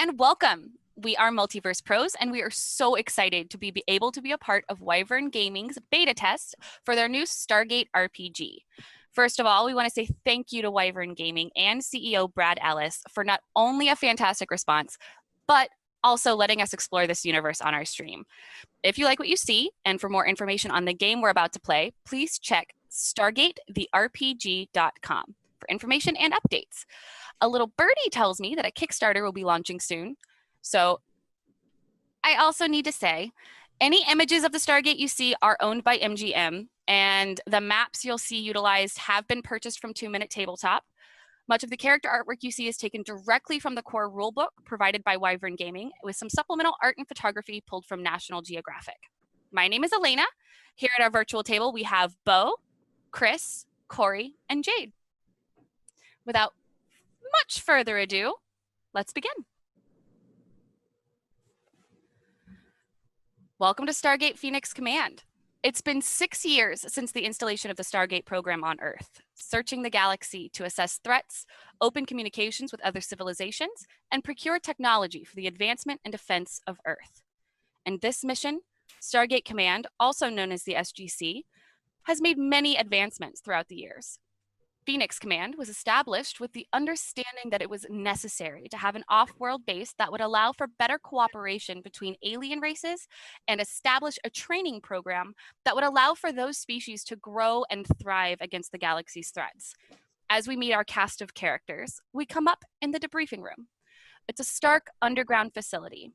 and welcome. We are Multiverse Prose, and we are so excited to be able to be a part of Wyvern Gaming's beta test for their new Stargate RPG. First of all, we want to say thank you to Wyvern Gaming and CEO Brad Ellis for not only a fantastic response, but also letting us explore this universe on our stream. If you like what you see, and for more information on the game we're about to play, please check stargatetherpg.com for information and updates. A little birdie tells me that a Kickstarter will be launching soon. So I also need to say, any images of the Stargate you see are owned by MGM, and the maps you'll see utilized have been purchased from 2 Minute Tabletop. Much of the character artwork you see is taken directly from the core rulebook provided by Wyvern Gaming, with some supplemental art and photography pulled from National Geographic. My name is Alaina. Here at our virtual table, we have Bo, Chris, Corey, and Jade. Without much further ado, let's begin. Welcome to Stargate Pheonix Command. It's been 6 years since the installation of the Stargate program on Earth, searching the galaxy to assess threats, open communications with other civilizations, and procure technology for the advancement and defense of Earth. And this mission, Stargate Command, also known as the SGC, has made many advancements throughout the years. Pheonix Command was established with the understanding that it was necessary to have an off-world base that would allow for better cooperation between alien races and establish a training program that would allow for those species to grow and thrive against the galaxy's threats. As we meet our cast of characters, we come up in the debriefing room. It's a stark underground facility.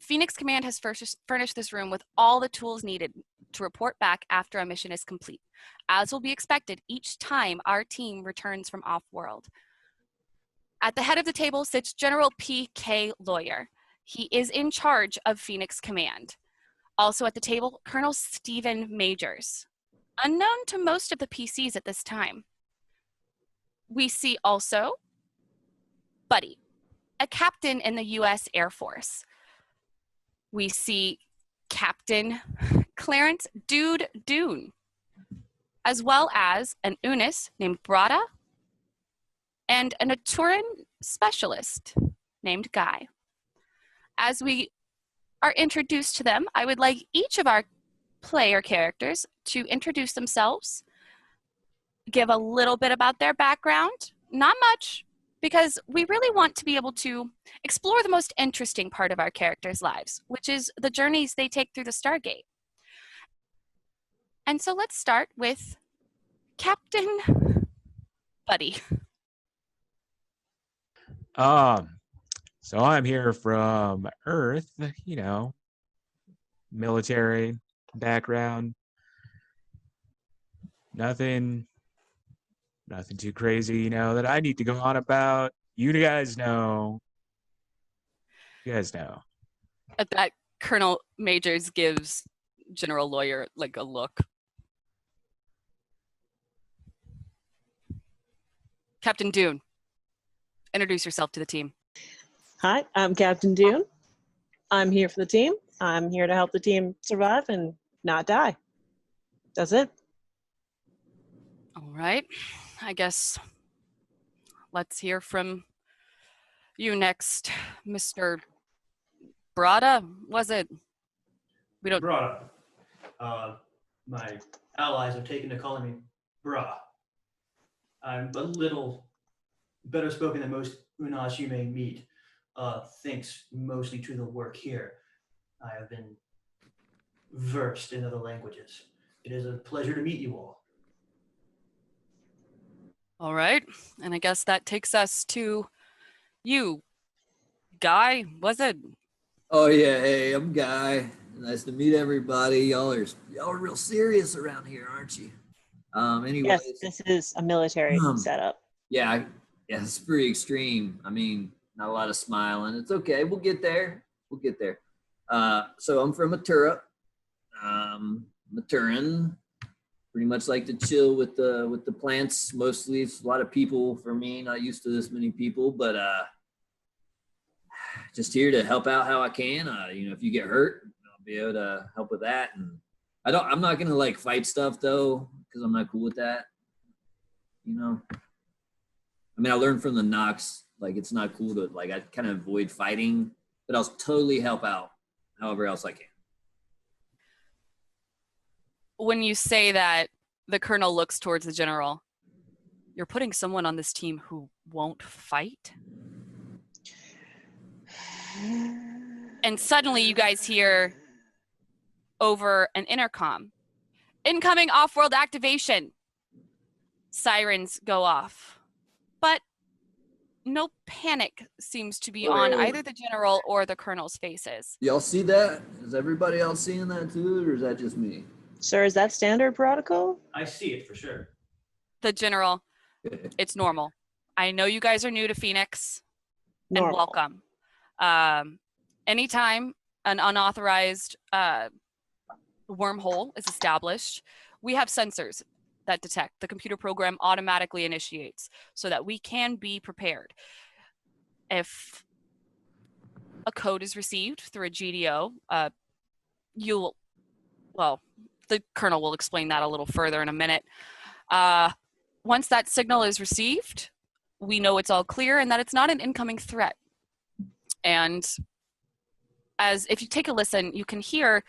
Pheonix Command has furnished this room with all the tools needed to report back after a mission is complete, as will be expected each time our team returns from off-world. At the head of the table sits General P.K. Lawyer. He is in charge of Pheonix Command. Also at the table, Colonel Stephen Majors, unknown to most of the PCs at this time. We see also Buddy, a captain in the U.S. Air Force. We see Captain Clarence Dude Dune, as well as an Unis named Brada and an Aturan specialist named Guy. As we are introduced to them, I would like each of our player characters to introduce themselves, give a little bit about their background, not much, because we really want to be able to explore the most interesting part of our characters' lives, which is the journeys they take through the Stargate. And so let's start with Captain Buddy. So I'm here from Earth, you know, military background. Nothing too crazy, you know, that I need to go on about. You guys know. At that, Colonel Majors gives General Lawyer like a look. Captain Dune, introduce yourself to the team. Hi, I'm Captain Dune. I'm here for the team. I'm here to help the team survive and not die. That's it. All right, I guess let's hear from you next, Mr. Brada, was it? We don't. Brada. My allies have taken to calling me Bra. I'm a little better spoken than most Unas you may meet, thanks mostly to the work here. I have been versed in other languages. It is a pleasure to meet you all. All right, and I guess that takes us to you, Guy, was it? Oh yeah, hey, I'm Guy. Nice to meet everybody. Y'all are real serious around here, aren't you? Anyways, Yes, this is a military setup. yeah, it's pretty extreme. I mean, not a lot of smiling. It's okay. We'll get there. So I'm from Matura. Maturan. Pretty much like to chill with the plants. Mostly, it's a lot of people for me. Not used to this many people, but just here to help out how I can. You know, if you get hurt, I'll be able to help with that. And I'm not gonna like fight stuff though, because I'm not cool with that. You know, I mean, I learned from the Nox Like, it's not cool to, like, I kind of avoid fighting, but I'll totally help out however else I can. When you say that, the colonel looks towards the general. You're putting someone on this team who won't fight? And suddenly you guys hear over an intercom, incoming off-world activation. Sirens go off. But no panic seems to be on either the general or the colonel's faces. Y'all see that? Is everybody else seeing that too, or is that just me? Sir, is that standard protocol? I see it for sure. The general, it's normal. I know you guys are new to Pheonix, and Normal. welcome. Anytime an unauthorized wormhole is established, we have sensors that detect. The computer program automatically initiates so that we can be prepared. If a code is received through a GDO, the colonel will explain that a little further in a minute. Once that signal is received, we know it's all clear and that it's not an incoming threat. And as if you take a listen, you can hear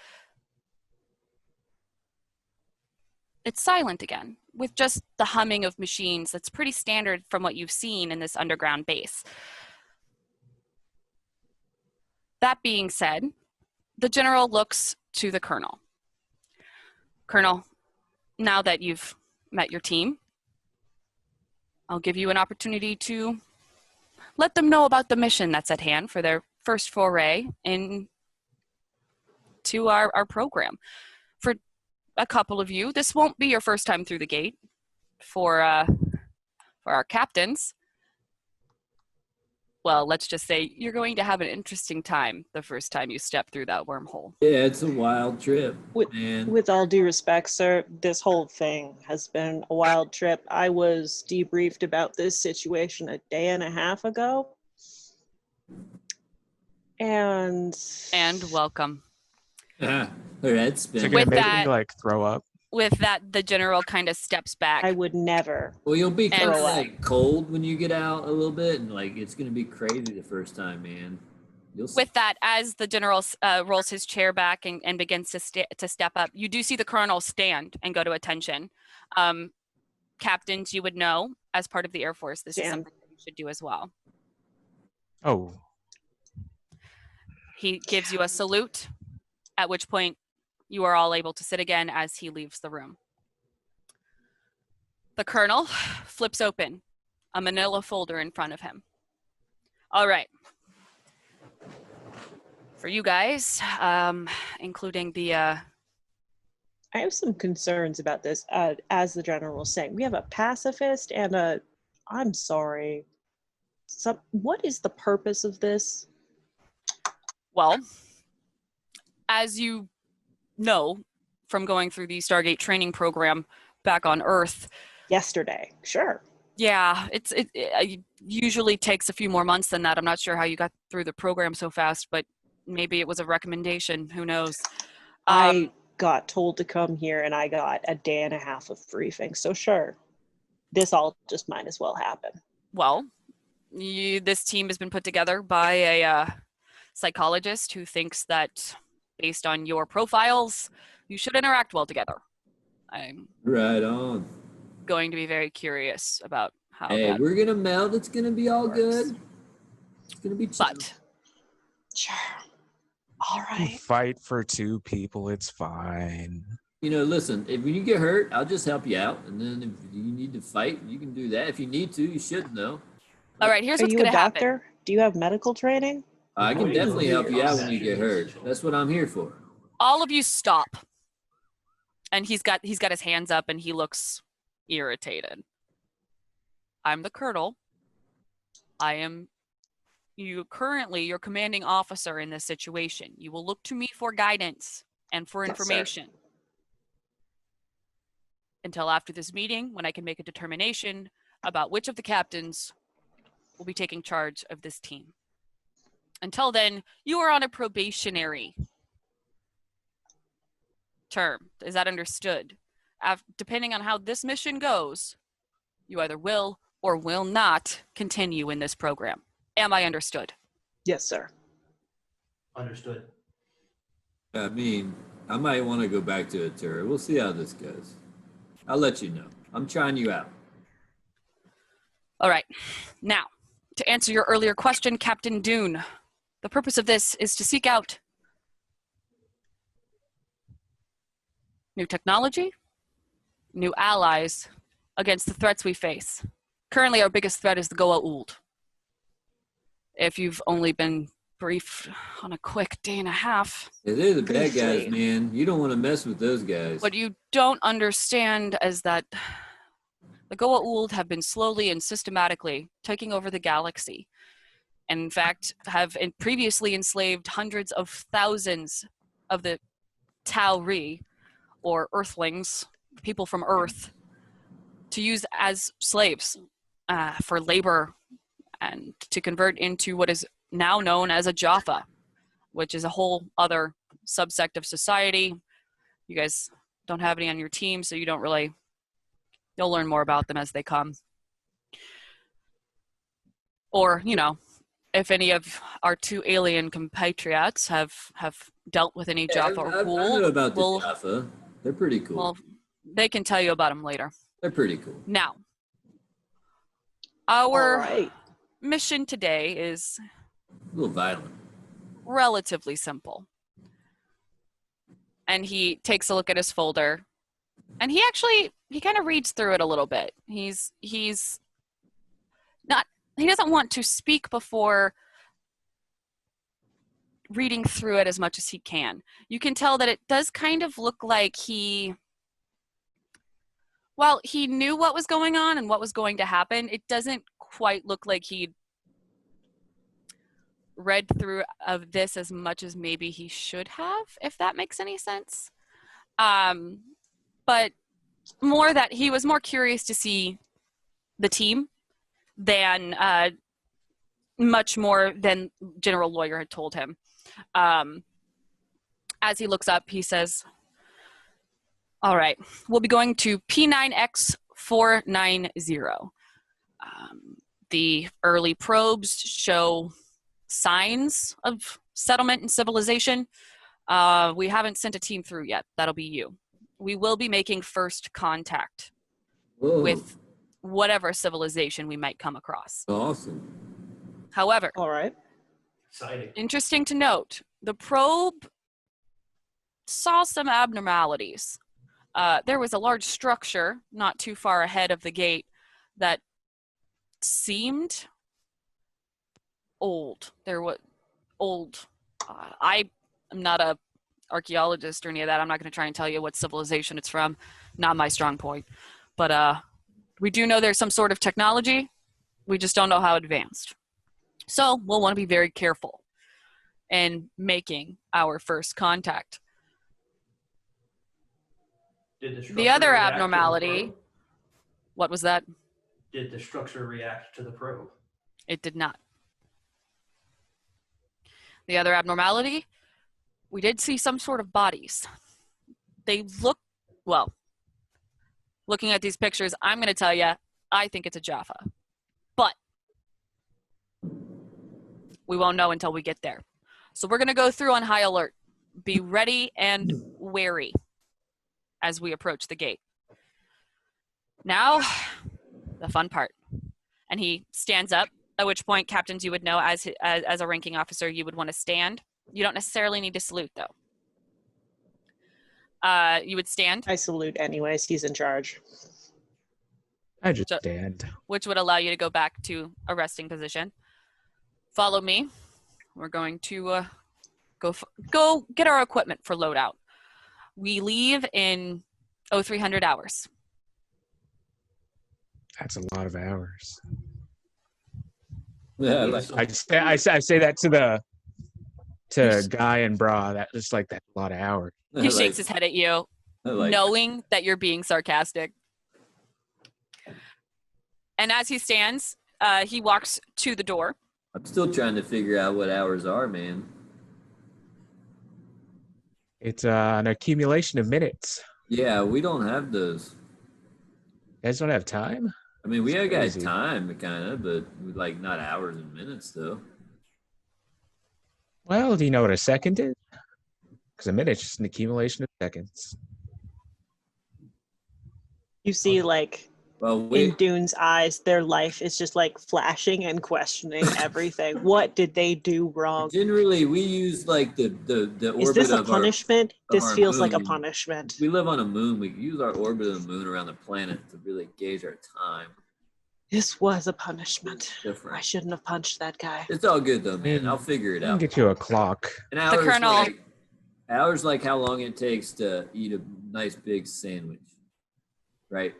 it's silent again, with just the humming of machines that's pretty standard from what you've seen in this underground base. That being said, the general looks to the colonel. Colonel, now that you've met your team, I'll give you an opportunity to let them know about the mission that's at hand for their first foray into our program. For a couple of you, this won't be your first time through the gate. For our captains, well, let's just say you're going to have an interesting time the first time you step through that wormhole. Yeah, it's a wild trip, man. With all due respect, sir, this whole thing has been a wild trip. I was debriefed about this situation a day and a half ago. And welcome. Her head Is it spin. gonna With make that- me like throw up? With that, the general kind of steps back. I would never. Well, you'll be kind of And- like cold when you get out a little bit, and like it's gonna be crazy the first time, man. You'll see. With that, as the general rolls his chair back and begins to step up, you do see the colonel stand and go to attention. Captains, you would know, as part of the Air Force, this is Stand. something that you should do as well. Oh, He gives you a salute, at which point you are all able to sit again as he leaves the room. The colonel flips open a manila folder in front of him. All right. For you guys, including the... I have some concerns about this. As the general was saying, we have a pacifist and a, I'm sorry. What is the purpose of this? Well, as you know from going through the Stargate training program back on Earth, Yesterday, sure. yeah, it usually takes a few more months than that. I'm not sure how you got through the program so fast, but maybe it was a recommendation. Who knows? I got told to come here and I got a day and a half of briefing. So sure, this all just might as well happen. Well, this team has been put together by a psychologist who thinks that based on your profiles, you should interact well together. I'm Right on. going to be very curious about how Hey, that we're gonna meld. It's gonna be all works. good. It's gonna be chill. But Sure. All you right. fight for two people. It's fine. You know, listen, if you get hurt, I'll just help you out. And then if you need to fight, you can do that. If you need to, you should know. all right, here's Are what's you going a to happen. doctor? Do you have medical training? I can Oh, definitely yeah. help you out when you get hurt. That's what I'm here for. All of you stop. And he's got his hands up and he looks irritated. I'm the colonel. I am currently your commanding officer in this situation. You will look to me for guidance and for Yes, sir. information. Until after this meeting, when I can make a determination about which of the captains will be taking charge of this team. Until then, you are on a probationary term. Is that understood? Depending on how this mission goes, you either will or will not continue in this program. Am I understood? Yes, sir. Understood. I mean, I might want to go back to Atura. We'll see how this goes. I'll let you know. I'm trying you out. All right. Now, to answer your earlier question, Captain Dune, the purpose of this is to seek out new technology, new allies against the threats we face. Currently, our biggest threat is the Goa'uld. If you've only been briefed on a quick day and a half. Yeah, they're the bad guys, Briefly. man. You don't want to mess with those guys. What you don't understand is that the Goa'uld have been slowly and systematically taking over the galaxy. And in fact, have previously enslaved hundreds of thousands of the Tauri, or Earthlings, people from Earth, to use as slaves for labor and to convert into what is now known as a Jaffa, which is a whole other subsect of society. You guys don't have any on your team, so you don't really, you'll learn more about them as they come. Or, you know, if any of our two alien compatriots have dealt with any Jaffa or I Ghoul, know about the well, Jaffa. They're pretty cool. well, they can tell you about them later. They're pretty cool. Now, All our right. mission today is A little violent. relatively simple. And he takes a look at his folder, and he kind of reads through it a little bit. He's not, he doesn't want to speak before reading through it as much as he can. You can tell that it does kind of look like while he knew what was going on and what was going to happen, it doesn't quite look like he'd read through of this as much as maybe he should have, if that makes any sense. But more that he was more curious to see the team than much more than General Lawyer had told him. As he looks up, he says, all right, we'll be going to P9X490. The early probes show signs of settlement and civilization. We haven't sent a team through yet. That'll be you. We will be making first contact Whoa. with whatever civilization we might come across. Awesome. However, All right. Exciting. interesting to note, the probe saw some abnormalities. There was a large structure not too far ahead of the gate that seemed old. There was old. I am not a archaeologist or any of that. I'm not going to try and tell you what civilization it's from. Not my strong point. But we do know there's some sort of technology. We just don't know how advanced. So we'll want to be very careful in making our first contact. Did the structure The other react to the abnormality, probe? what was that? Did the structure react to the probe? It did not. The other abnormality, we did see some sort of bodies. They look, well, looking at these pictures, I'm going to tell you, I think it's a Jaffa. But we won't know until we get there. So we're going to go through on high alert. Be ready and wary as we approach the gate. Now, the fun part. And he stands up, at which point, captains, you would know as a ranking officer, you would want to stand. You don't necessarily need to salute, though. You would stand, I salute anyways. He's in charge. I just So- stand. which would allow you to go back to a resting position. Follow me. We're going to go get our equipment for loadout. We leave in 0300 hours. That's a lot of hours. Yeah, like, I say that to Guy and Bra. That's just like that's a lot of hours. He shakes his head at you, knowing that you're being sarcastic. And as he stands, he walks to the door. I'm still trying to figure out what hours are, man. It's an accumulation of minutes. Yeah, we don't have those. You guys don't have time? I mean, we It's have got crazy. time, kind of, but like not hours and minutes, though. Well, do you know what a second is? Because a minute's just an accumulation of seconds. You see, like, Well, in Dune's eyes, their life is just like flashing and questioning everything. What did they do wrong? generally we use like the orbit Is this a of our punishment? of This our feels like a moon. punishment. We live on a moon. We use our orbit of the moon around the planet to really gauge our time. This was a punishment. Different. I shouldn't have punched that guy. It's all good though, man. mean, I'll figure it I can out. get you a clock. An hour is Colonel- like hours like how long it takes to eat a nice big sandwich, right?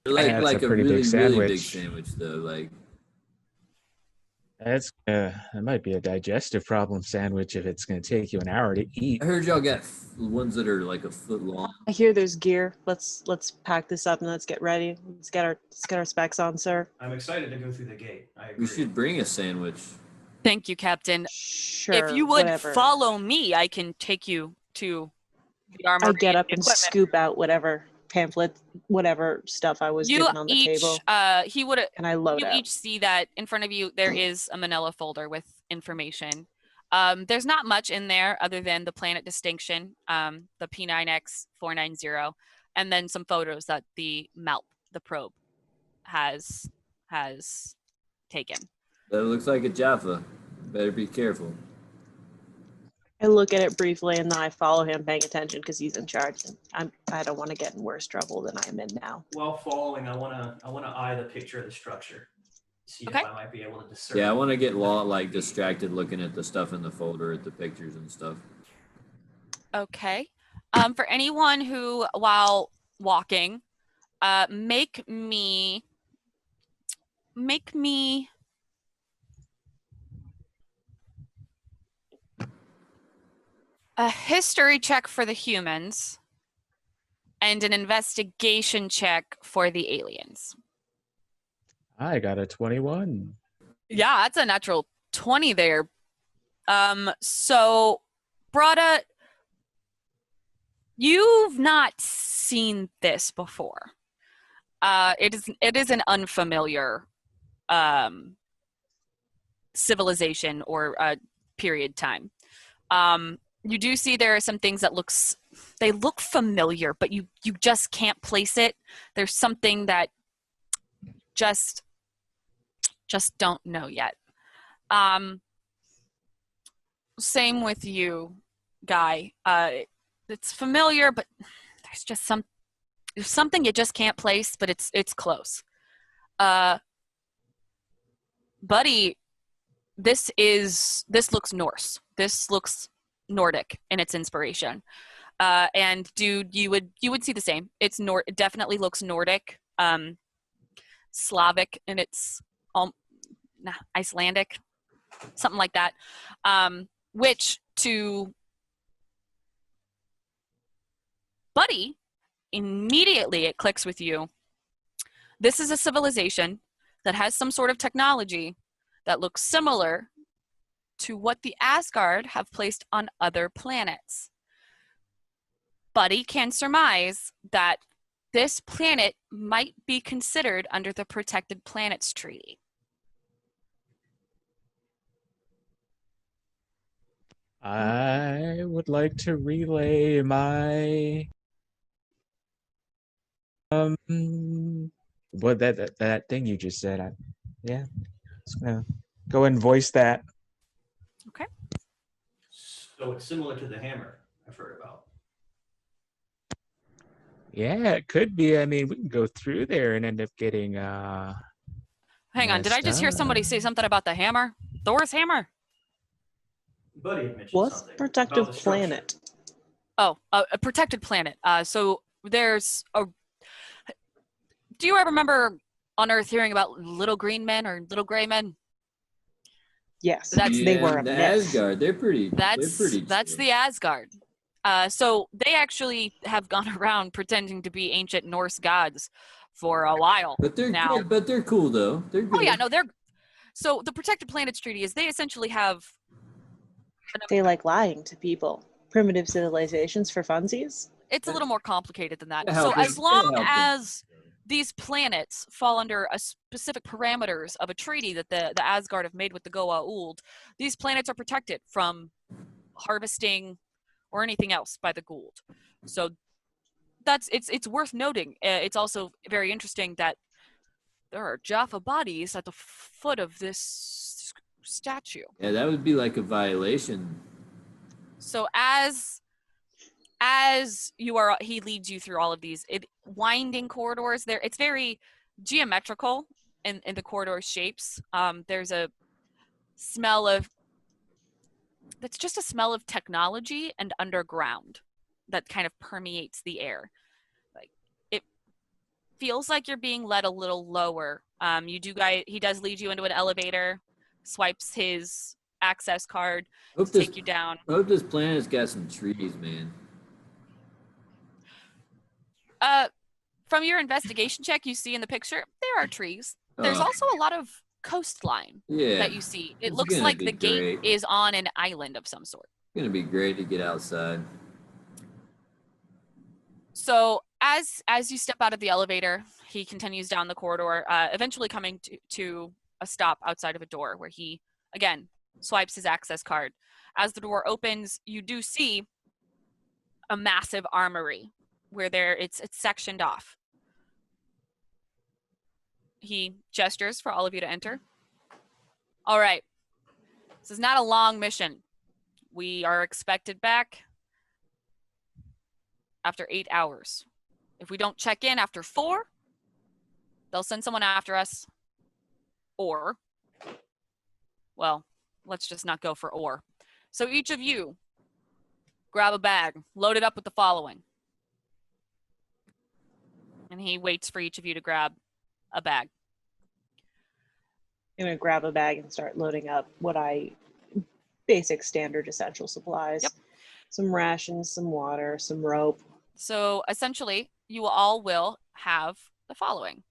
That's Like a a pretty really big really big sandwich. sandwich though. Like That might be a digestive problem sandwich if it's going to take you an hour to eat. I heard y'all got ones that are like a foot long. I hear there's gear. Let's pack this up and let's get ready. Let's get our specs on, sir. I'm excited to go through the gate. I agree. We should bring a sandwich. Thank you, Captain. Sure. If you would whatever. follow me, I can take you to the armory. I get up and equipment. scoop out whatever pamphlet, whatever stuff I was You given on the each, table, he would. and I load You up. each see that in front of you. There is a manila folder with information. There's not much in there other than the planet distinction, the P9X490, and then some photos that the MALP, the probe, has taken. That looks like a Jaffa. Better be careful. I look at it briefly and then I follow him, paying attention because he's in charge. And I don't want to get in worse trouble than I am in now. While following, I wanna eye the picture of the structure. See Okay. if I might be able to discern. Yeah, I want to get like distracted looking at the stuff in the folder, at the pictures and stuff. Okay. For anyone who, while walking, make me a history check for the humans and an investigation check for the aliens. I got a 21. Yeah, that's a natural 20 there. So Brada, you've not seen this before. It is an unfamiliar civilization or period time. You do see there are some things that they look familiar, but you just can't place it. There's something that just don't know yet. Same with you, Guy. It's familiar, but there's something you just can't place, but it's close. Buddy, this looks Norse. This looks Nordic in its inspiration. And dude, you would see the same. It definitely looks Nordic, Slavic, and it's Icelandic, something like that. Which to Buddy, immediately it clicks with you. This is a civilization that has some sort of technology that looks similar to what the Asgard have placed on other planets. Buddy can surmise that this planet might be considered under the Protected Planets Treaty. I would like to relay my what that thing you just said. Just gonna go and voice that. Okay. So it's similar to the hammer I've heard about. Yeah, it could be. I mean, we can go through there and end up getting Hang on, did I just hear somebody say something about the hammer? Thor's hammer? Buddy had mentioned What's something protective about the structure. planet? Oh, a protected planet. So there's a. Do you ever remember on Earth hearing about little green men or little gray men? Yes, That's- they were a the myth. Asgard. They're pretty. That's chill. the Asgard. So they actually have gone around pretending to be ancient Norse gods for a while. But they're now. good, but they're cool though. They're good. Oh yeah, no, they're. So the Protected Planets Treaty is they essentially have. They like lying to people. Primitive civilizations for funsies. It's a little more complicated than that. Yeah, So help as them. long Yeah, help them. as these planets fall under a specific parameters of a treaty that the Asgard have made with the Goa'uld. These planets are protected from harvesting or anything else by the Goa'uld. So it's worth noting. It's also very interesting that there are Jaffa bodies at the foot of this statue. Yeah, that would be like a violation. So as he leads you through all of these winding corridors. There, it's very geometrical in the corridor shapes. There's a smell of that's just a smell of technology and underground that kind of permeates the air. Like, it feels like you're being led a little lower. He does lead you into an elevator, swipes his access card to take you down. I hope this planet's got some trees, man. From your investigation check, you see in the picture there are trees. There's also a lot of coastline that you see. It looks like the gate is on an island of some sort. It's gonna be great to get outside. So as you step out of the elevator, he continues down the corridor, eventually coming to a stop outside of a door where he again swipes his access card. As the door opens, you do see a massive armory where it's sectioned off. He gestures for all of you to enter. All right. This is not a long mission. We are expected back after 8 hours. If we don't check in after 4, they'll send someone after us. Or, well, let's just not go for or. So each of you grab a bag, load it up with the following. And he waits for each of you to grab a bag. I'm gonna grab a bag and start loading up basic standard essential supplies. Yep. Some rations, some water, some rope. So essentially, you all will have the following: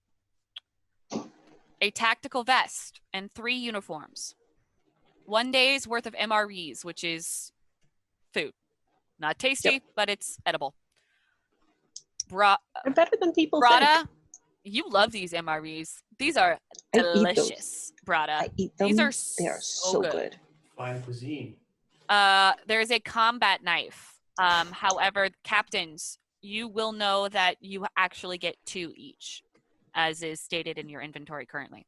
a tactical vest and 3 uniforms, 1 day's worth of MREs, which is food. Not tasty, but it's edible. They're better than people Brada, think. you love these MREs. These are delicious, Brada. I eat them. These are they are so good. Fine cuisine. There's a combat knife. However, captains, you will know that you actually get 2 each, as is stated in your inventory currently.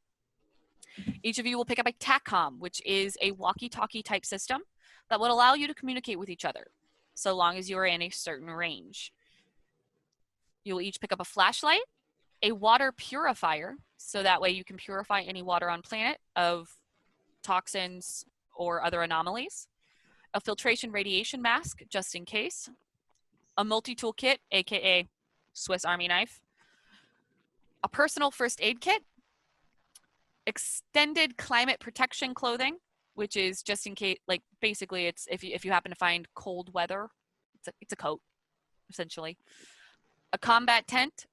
Each of you will pick up a TACCOM, which is a walkie-talkie type system that would allow you to communicate with each other, so long as you are in a certain range. You will each pick up a flashlight, a water purifier, so that way you can purify any water on planet of toxins or other anomalies, a filtration radiation mask, just in case, a multi-tool kit, aka Swiss Army knife, a personal first aid kit, extended climate protection clothing, which is just in case, like basically it's if you happen to find cold weather, it's a coat, essentially, a combat tent,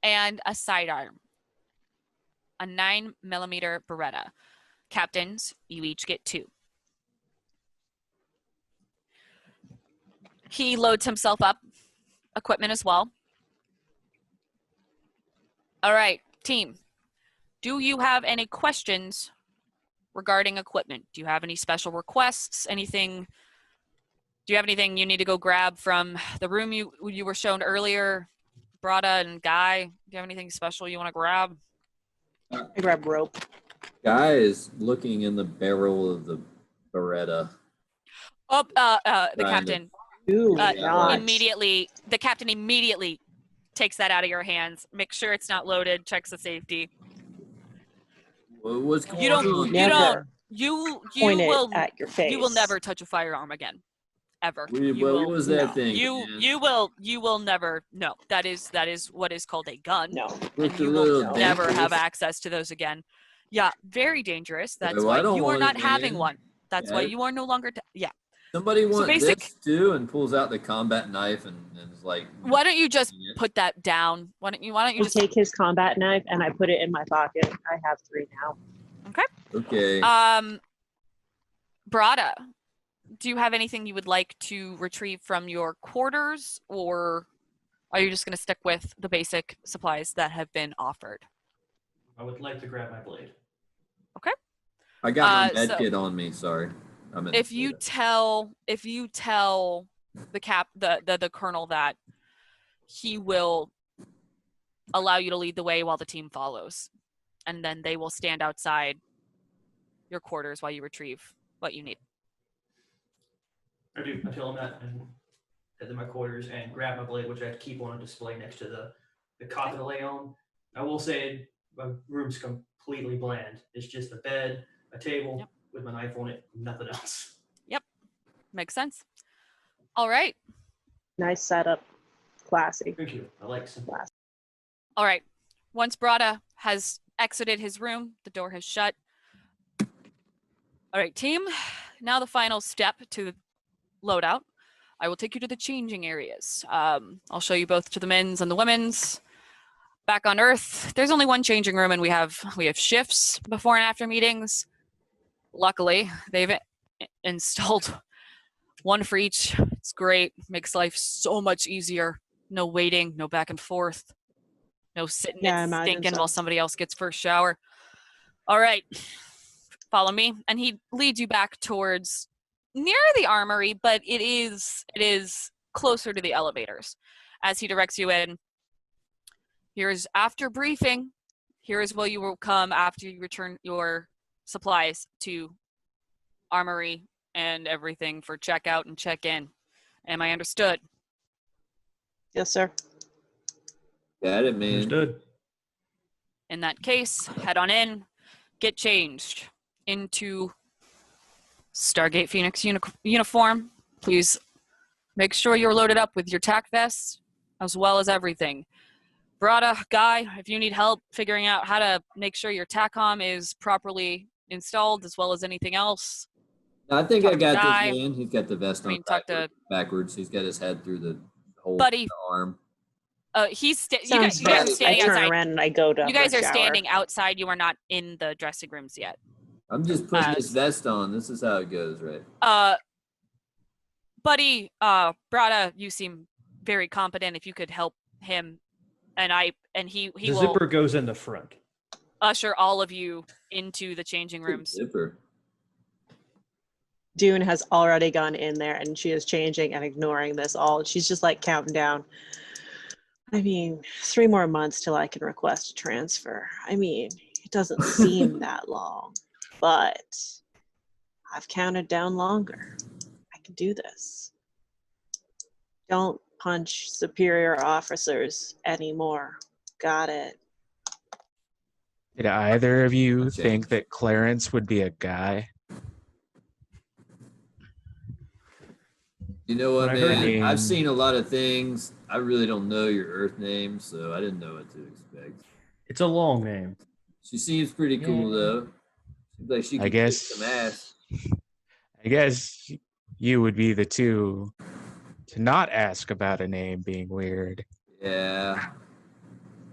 and a sidearm, a 9mm Beretta. Captains, you each get 2. He loads himself up, equipment as well. All right, team. Do you have any questions regarding equipment? Do you have any special requests? Anything? Do you have anything you need to go grab from the room you were shown earlier, Brada and Guy? Do you have anything special you want to grab? I grab rope. Guy is looking in the barrel of the Beretta. Oh, the captain. Ooh, Immediately, the captain immediately takes that out of your hands. Make sure it's not loaded. Checks the safety. What's going You don't. on? You don't. You Point will. it at your face. You will never touch a firearm again, ever. What was that thing? You will never. No, that is what is called a gun. No. And you will never have access to those again. Yeah, very dangerous. That's why you are not having one. That's why you are no longer. Yeah. Somebody wants this too, and pulls out the combat knife and is like. Why don't you just put that down? Why don't you just take his combat knife and I put it in my pocket? I have 3 now. Okay. Okay. Brada, do you have anything you would like to retrieve from your quarters or Are you just going to stick with the basic supplies that have been offered? I would like to grab my blade. I got my med so- kit on me. Sorry. If you tell the colonel that he will allow you to lead the way while the team follows, and then they will stand outside your quarters while you retrieve what you need. I do. I tell him that and head to my quarters and grab my blade, which I keep on a display next to the cot that I lay on. I will say my room's completely bland. It's just a bed, a table with my knife on it, nothing else. Makes sense. All right. Nice setup. Classy. Thank you. I like some. All right. Once Brada has exited his room, the door has shut. All right, team. Now the final step to loadout. I will take you to the changing areas. I'll show you both to the men's and the women's. Back on Earth, there's only one changing room, and we have shifts before and after meetings. Luckily, they've installed one for each. It's great. Makes life so much easier. No waiting, no back and forth, no sitting Yeah, I and imagine stinking so. while somebody else gets first shower. All right, follow me. And he leads you back towards near the armory, but it is closer to the elevators. As he directs you in, here's after briefing. Here is where you will come after you return your supplies to armory and everything for checkout and check-in. Am I understood? Yes, sir. Got it, man. Understood. In that case, head on in, get changed into Stargate Pheonix uniform. Please make sure you're loaded up with your tac vests as well as everything. Brada, Guy, if you need help figuring out how to make sure your TACOM is properly installed as well as anything else, I think Talk I to got Guy. this, man. He's got the vest I mean, on talk to- backwards. He's got his head through the hole Buddy. in the arm. you Sounds guys are good. I standing turn outside. around and I go to You guys the are shower. standing outside. You are not in the dressing rooms yet. I'm just putting As- this vest on. This is how it goes, right? Buddy, Brada, you seem very competent. If you could help him, and he The will zipper goes in the front. usher all of you into the changing rooms. Zipper. Dune has already gone in there and she is changing and ignoring this all. She's just like counting down. I mean, 3 more months till I can request a transfer. I mean, it doesn't seem that long, but I've counted down longer. I can do this. Don't punch superior officers anymore. Got it. Did either of you Okay. think that Clarence would be a guy? You know what, When I heard man? name- I've seen a lot of things. I really don't know your Earth name, so I didn't know what to expect. It's a long name. She seems pretty cool, Yeah. though. Seems like she I could kick guess. some ass. I guess you would be the two to not ask about a name being weird. Yeah.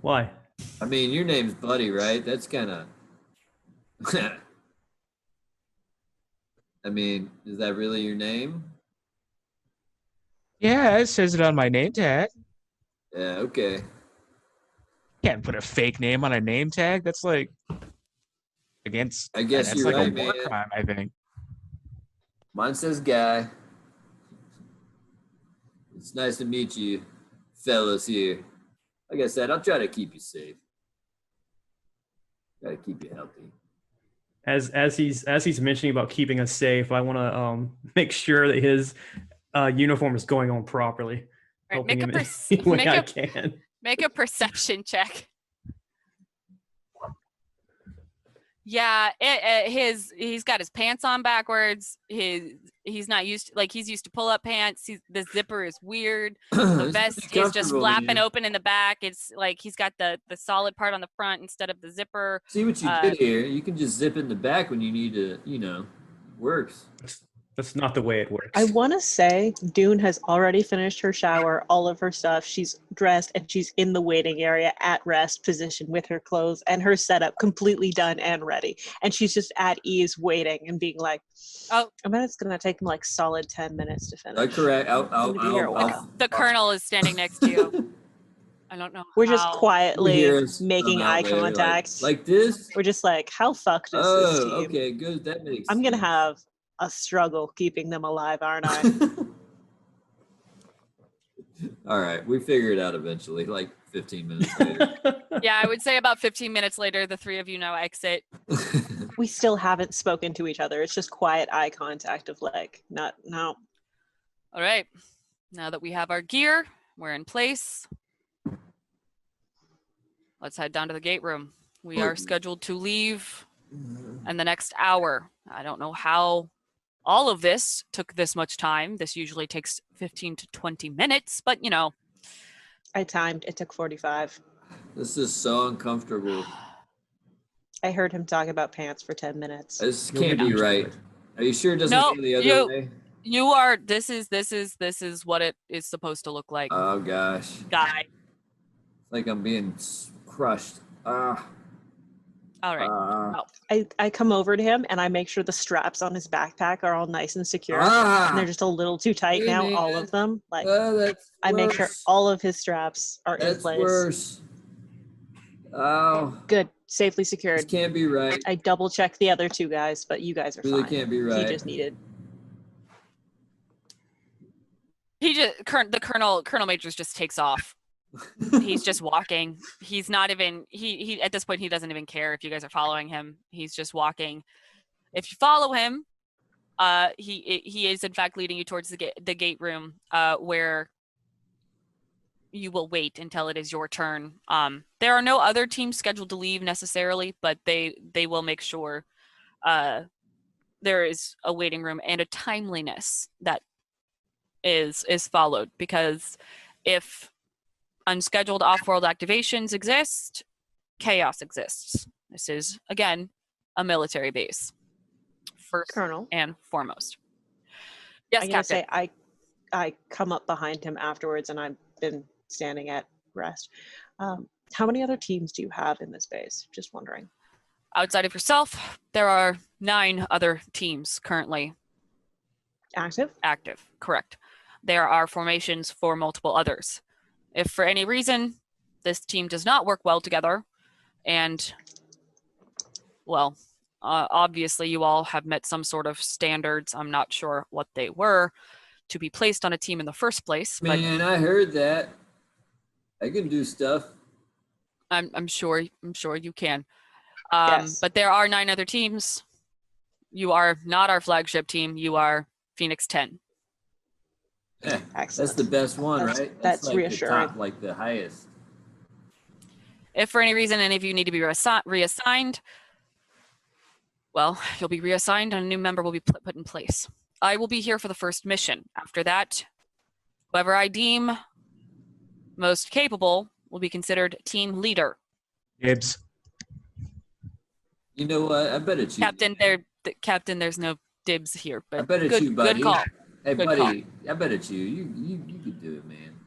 Why? I mean, your name's Buddy, right? That's kind of. I mean, is that really your name? Yeah, it says it on my name tag. Yeah, okay. Can't put a fake name on a name tag. That's like against. I guess that's you're like right, a war man. crime, I think. Mine says Guy. It's nice to meet you, fellas here. Like I said, I'll try to keep you safe. Try to keep you healthy. As he's mentioning about keeping us safe, I want to make sure that his uniform is going on properly. All right, Helping make a him in any way make I a can. make a perception check. Yeah, he's got his pants on backwards. He's not used he's used to pull up pants. The zipper is weird. The It's vest pretty is just comfortable, flapping man. open in the back. It's like he's got the solid part on the front instead of the zipper. See what you did here. You can just zip in the back when you need to, works. That's not the way it works. I want to say Dune has already finished her shower, all of her stuff. She's dressed and she's in the waiting area at rest position with her clothes and her setup completely done and ready. And she's just at ease waiting and being like, Oh. I bet it's going to take him like solid 10 minutes to finish. Correct. I'm gonna be here a while. The colonel is standing next to you. I don't know. We're just how- You quietly hear us making from out eye there, contact. like this. We're just like, how fucked is this Oh, team? okay, good. That makes. I'm gonna sense. have a struggle keeping them alive, aren't I? All right, we figure it out eventually, like 15 minutes later. Yeah, I would say about 15 minutes later, the three of you now exit. We still haven't spoken to each other. It's just quiet eye contact of like, no. All right. Now that we have our gear, we're in place. Let's head down to the gate room. We are scheduled to leave in the next hour. I don't know how all of this took this much time. This usually takes 15 to 20 minutes, but you know. I timed. It took 45. This is so uncomfortable. I heard him talk about pants for 10 minutes. This You'll can't get be used to right. it. Are you sure it doesn't No, go the other you- way? You are, this is what it is supposed to look like, Oh gosh, guy. it's like I'm being crushed. Ah. All right. I come over to him and I make sure the straps on his backpack are all nice and secure. Ah. And they're just a little too tight Hey, now, man. all of them. Like That's I make sure worse. all of his straps are in That's place. worse. Oh, Good, safely this secured. can't be right. I double checked the other two guys, but you guys are Really fine. can't be He right. just needed. The Colonel Majors just takes off. He's just walking. He's not even, he at this point, he doesn't even care if you guys are following him. He's just walking. If you follow him, he is in fact leading you towards the gate room, where you will wait until it is your turn. There are no other teams scheduled to leave necessarily, but they will make sure there is a waiting room and a timeliness that is followed, because if unscheduled off-world activations exist, chaos exists. This is again a military base, first Colonel, and foremost. Yes, I'm gonna Captain. say I come up behind him afterwards, and I've been standing at rest. How many other teams do you have in this base? Just wondering. Outside of yourself, there are 9 other teams currently Active? active. Correct. There are formations for multiple others. If for any reason this team does not work well together, and well, obviously you all have met some sort of standards, I'm not sure what they were, to be placed on a team in the first place, but Man, I heard that. I can do stuff. I'm sure you can. Yes. But there are 9 other teams. You are not our flagship team. You are Pheonix 10. Yeah, Excellent. that's the best one, That's- right? that's like reassuring. The top, like the highest. If for any reason any of you need to be reassigned, well, you'll be reassigned and a new member will be put in place. I will be here for the first mission. After that, whoever I deem most capable will be considered team leader. Gibbs. You know what? I bet it's you. Captain, there's no dibs here, I but bet it's good, you, buddy. good call. Hey, Good buddy. I bet it's you. You could do it, man.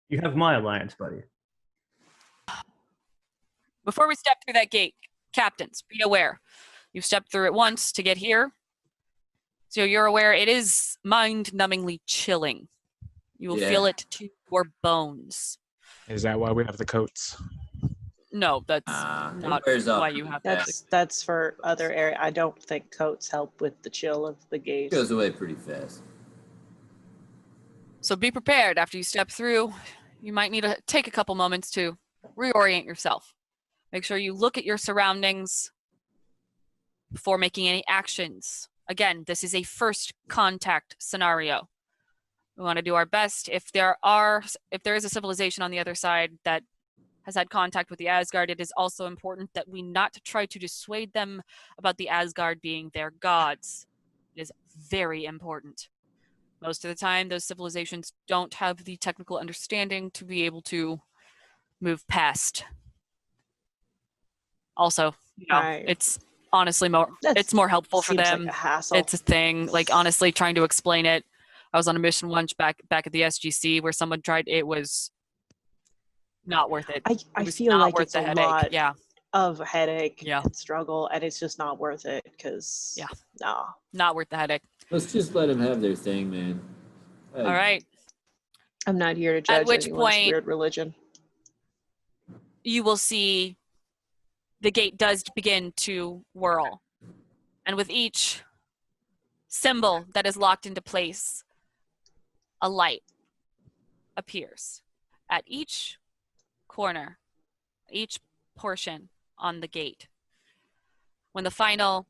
You have my alliance, buddy. Before we step through that gate, captains, be aware. You've stepped through it once to get here. So you're aware it is mind-numbingly chilling. You will feel Yeah. it to your bones. Is that why we have the coats? No, that's It not wears off why pretty you have fast. That's for other area. I don't think coats help with the chill of the It gate. goes away pretty fast. So be prepared. After you step through, you might need to take a couple moments to reorient yourself. Make sure you look at your surroundings before making any actions. Again, this is a first contact scenario. We want to do our best. If there is a civilization on the other side that has had contact with the Asgard, it is also important that we not try to dissuade them about the Asgard being their gods. It is very important. Most of the time, those civilizations don't have the technical understanding to be able to move past. Also, Right. it's honestly That's- it's more helpful for Seems them. like a hassle. It's a thing. Like, honestly, trying to explain it. I was on a mission once back at the SGC where someone tried. It was not worth it. I It was feel not like worth it's the a headache. lot Yeah, of headache Yeah. and struggle, and it's just not worth it because Yeah. no. not worth the headache. Let's just let them have their thing, man. All right. I'm not here to judge which anyone's point- weird religion. You will see the gate does begin to whirl. And with each symbol that is locked into place, a light appears at each corner, each portion on the gate. When the final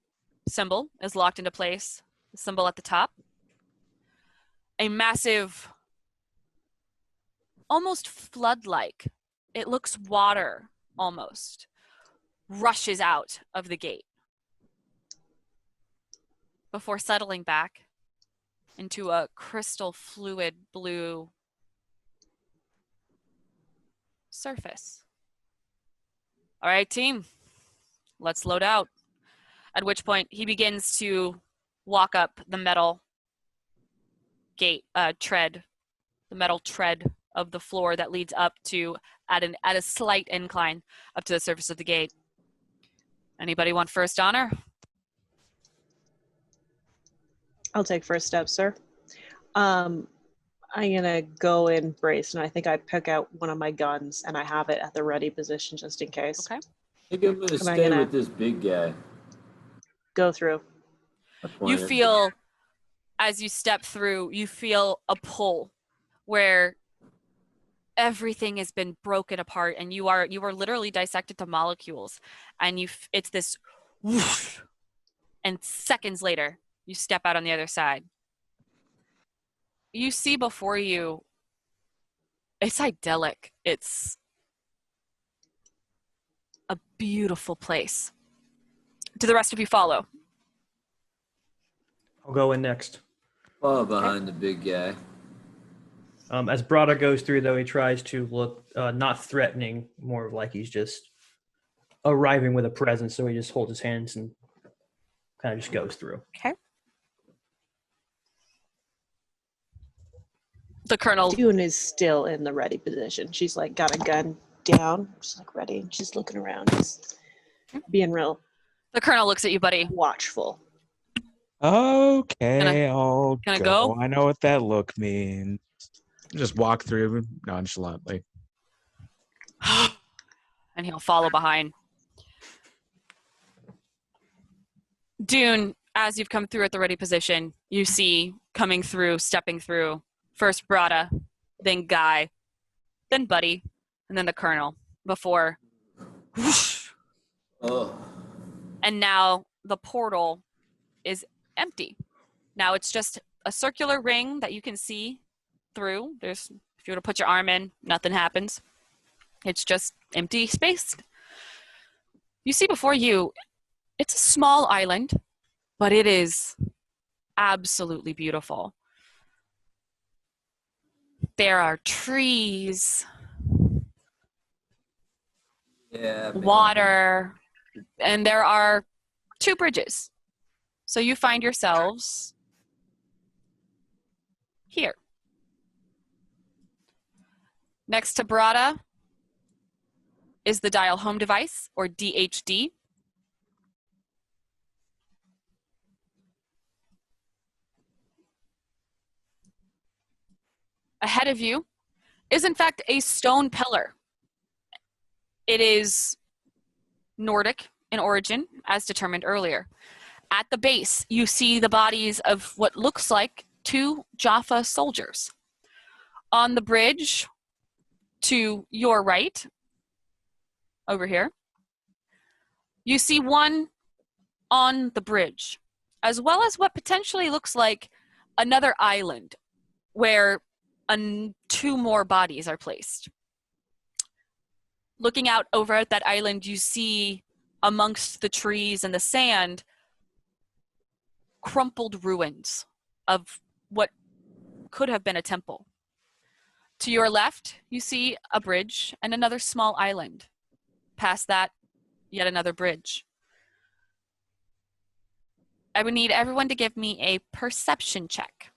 symbol is locked into place, the symbol at the top, a massive, almost flood-like, it looks water almost, rushes out of the gate before settling back into a crystal fluid blue surface. All right, team, let's load out. At which point he begins to walk up the metal gate, tread, the metal tread of the floor that leads up to, at a slight incline, up to the surface of the gate. Anybody want first honor? I'll take first step, sir. I'm gonna go in brace, and I think I pick out one of my guns, and I have it at the ready position just in case. Okay. I think I'm gonna Am I stay gonna- with this big guy. Go through. I You pointed. feel, as you step through, you feel a pull where everything has been broken apart, and you are literally dissected to molecules, and it's this whoosh, and seconds later you step out on the other side. You see before you, it's idyllic. It's a beautiful place. Do the rest of you follow? I'll go in next. Follow behind the big guy. As Brada goes through, though, he tries to look not threatening, more of like he's just arriving with a presence. So he just holds his hands and kind of just goes through. Okay. The colonel. Dune is still in the ready position. She's like got a gun down. She's like ready. And she's looking around, just being real The colonel looks at you, buddy. watchful. Okay, I'll gonna go? I know what that look means. Just walk through nonchalantly. And he'll follow behind. Dune, as you've come through at the ready position, you see coming through, stepping through, first Brada, then Guy, then Buddy, and then the colonel, before whoosh, Oh, and now the portal is empty. Now it's just a circular ring that you can see through. If you were to put your arm in, nothing happens. It's just empty space. You see before you, it's a small island, but it is absolutely beautiful. There are trees, yeah. man. water, and there are 2 bridges. So you find yourselves here. Next to Brada is the dial home device, or DHD. Ahead of you is in fact a stone pillar. It is Nordic in origin, as determined earlier. At the base, you see the bodies of what looks like 2 Jaffa soldiers. On the bridge to your right, over here, you see one on the bridge, as well as what potentially looks like another island where 2 more bodies are placed. Looking out over at that island, you see amongst the trees and the sand crumpled ruins of what could have been a temple. To your left, you see a bridge and another small island. Past that, yet another bridge. I would need everyone to give me a perception check.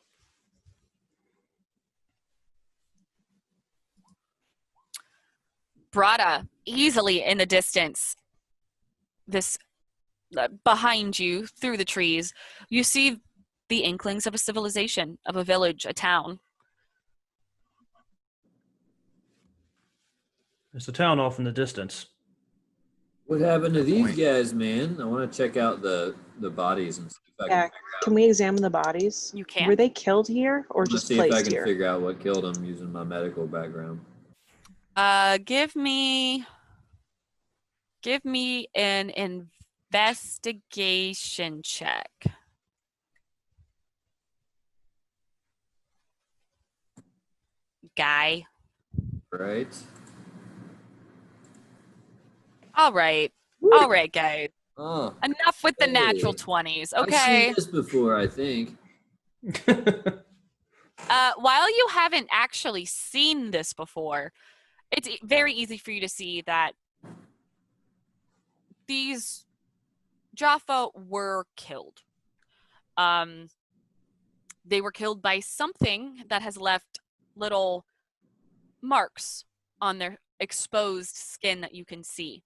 Brada, easily in the distance, this behind you through the trees, you see the inklings of a civilization, of a village, a town. There's a town off in the distance. What happened to Good these point. guys, man? I want to check out the bodies and see if I can Yeah. figure out. Can we examine the bodies? You can. Were they killed here or I'm gonna just see if I placed can here? figure out what killed them using my medical background. Give me an investigation check. Guy. Right. All right, guys. Oh, Enough with the natural Hey. 20s, I've okay? seen this before, I think. While you haven't actually seen this before, it's very easy for you to see that these Jaffa were killed. They were killed by something that has left little marks on their exposed skin that you can see.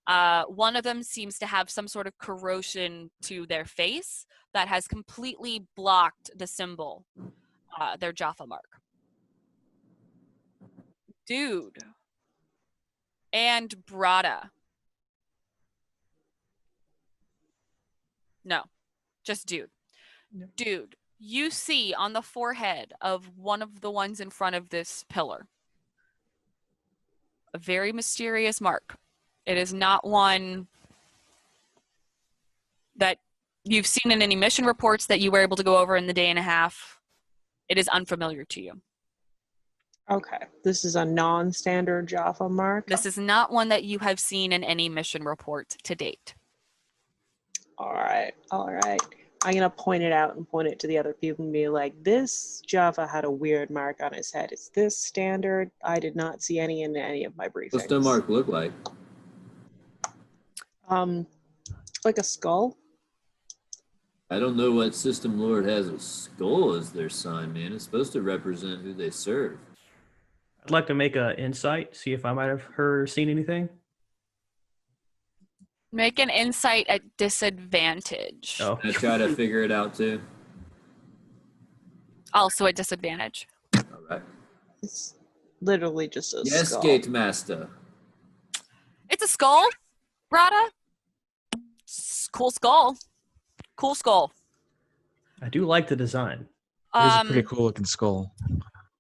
One of them seems to have some sort of corrosion to their face that has completely blocked the symbol, their Jaffa mark. Dude and Brada. No, just dude. Dude, you see on the forehead of one of the ones in front of this pillar a very mysterious mark. It is not one that you've seen in any mission reports that you were able to go over in the day and a half. It is unfamiliar to you. Okay. This is a non-standard Jaffa mark. This is not one that you have seen in any mission report to date. All right. All right. I'm going to point it out and point it to the other people and be like, this Jaffa had a weird mark on his head. Is this standard? I did not see any in any of my briefings. What's the mark look like? Like a skull. I don't know what system lord has a skull as their sign, man. It's supposed to represent who they serve. I'd like to make an insight, see if I might have heard or seen anything. Make an insight at disadvantage. Oh, I try to figure it out too. Also at disadvantage. All right. It's literally just a Yes, skull. Gate Master. It's a skull, Brada. Cool skull. Cool skull. I do like the design. It is a pretty cool looking skull.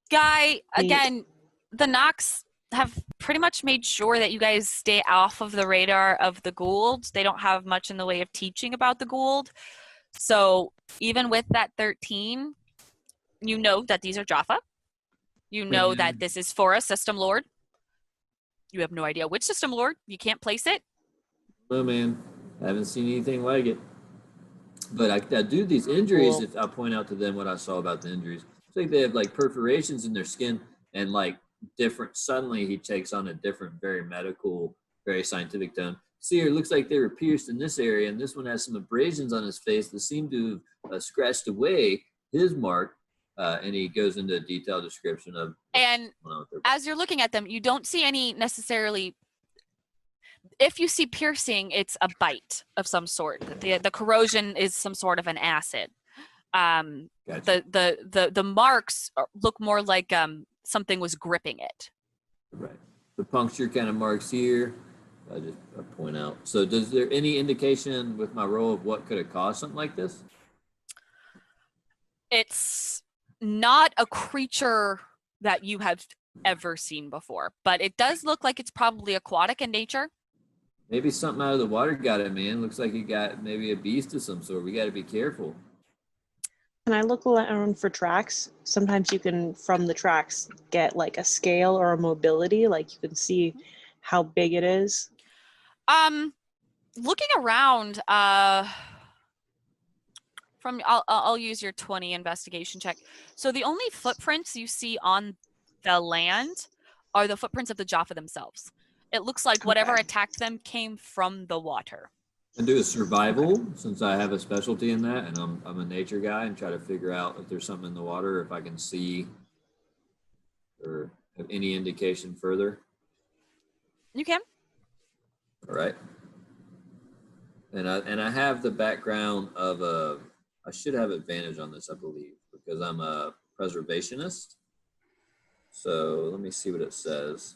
Guy, Neat. again, the Nox have pretty much made sure that you guys stay off of the radar of the Gould. They don't have much in the way of teaching about the Gould. So even with that 13, you know that these are Jaffa. You know that this is for a system lord. You have no idea which system lord. You can't place it. Oh man, I haven't seen anything like it. But I do these injuries. Cool. If I point out to them what I saw about the injuries, it's like they have like perforations in their skin and like different. Suddenly he takes on a different, very medical, very scientific tone. See, it looks like they were pierced in this area, and this one has some abrasions on his face that seem to have scratched away his mark. And he goes into a detailed description of. And as you're looking at them, you don't see any necessarily. If you see piercing, it's a bite of some sort. The corrosion is some sort of an acid. Gotcha. The marks look more like something was gripping it. Right. The puncture kind of marks here. I point out. So does there any indication with my roll of what could have caused something like this? It's not a creature that you have ever seen before, but it does look like it's probably aquatic in nature. Maybe something out of the water got it, man. Looks like he got maybe a beast of some sort. We got to be careful. Can I look around for tracks? Sometimes you can, from the tracks, get like a scale or a mobility. Like you can see how big it is. Looking around, I'll use your 20 investigation check. So the only footprints you see on the land are the footprints of the Jaffa themselves. It looks like whatever Okay. attacked them came from the water. And do a survival since I have a specialty in that, and I'm a nature guy, and try to figure out if there's something in the water, or if I can see or have any indication further. You can. All right. And I have the background of I should have advantage on this, I believe, because I'm a preservationist. So let me see what it says.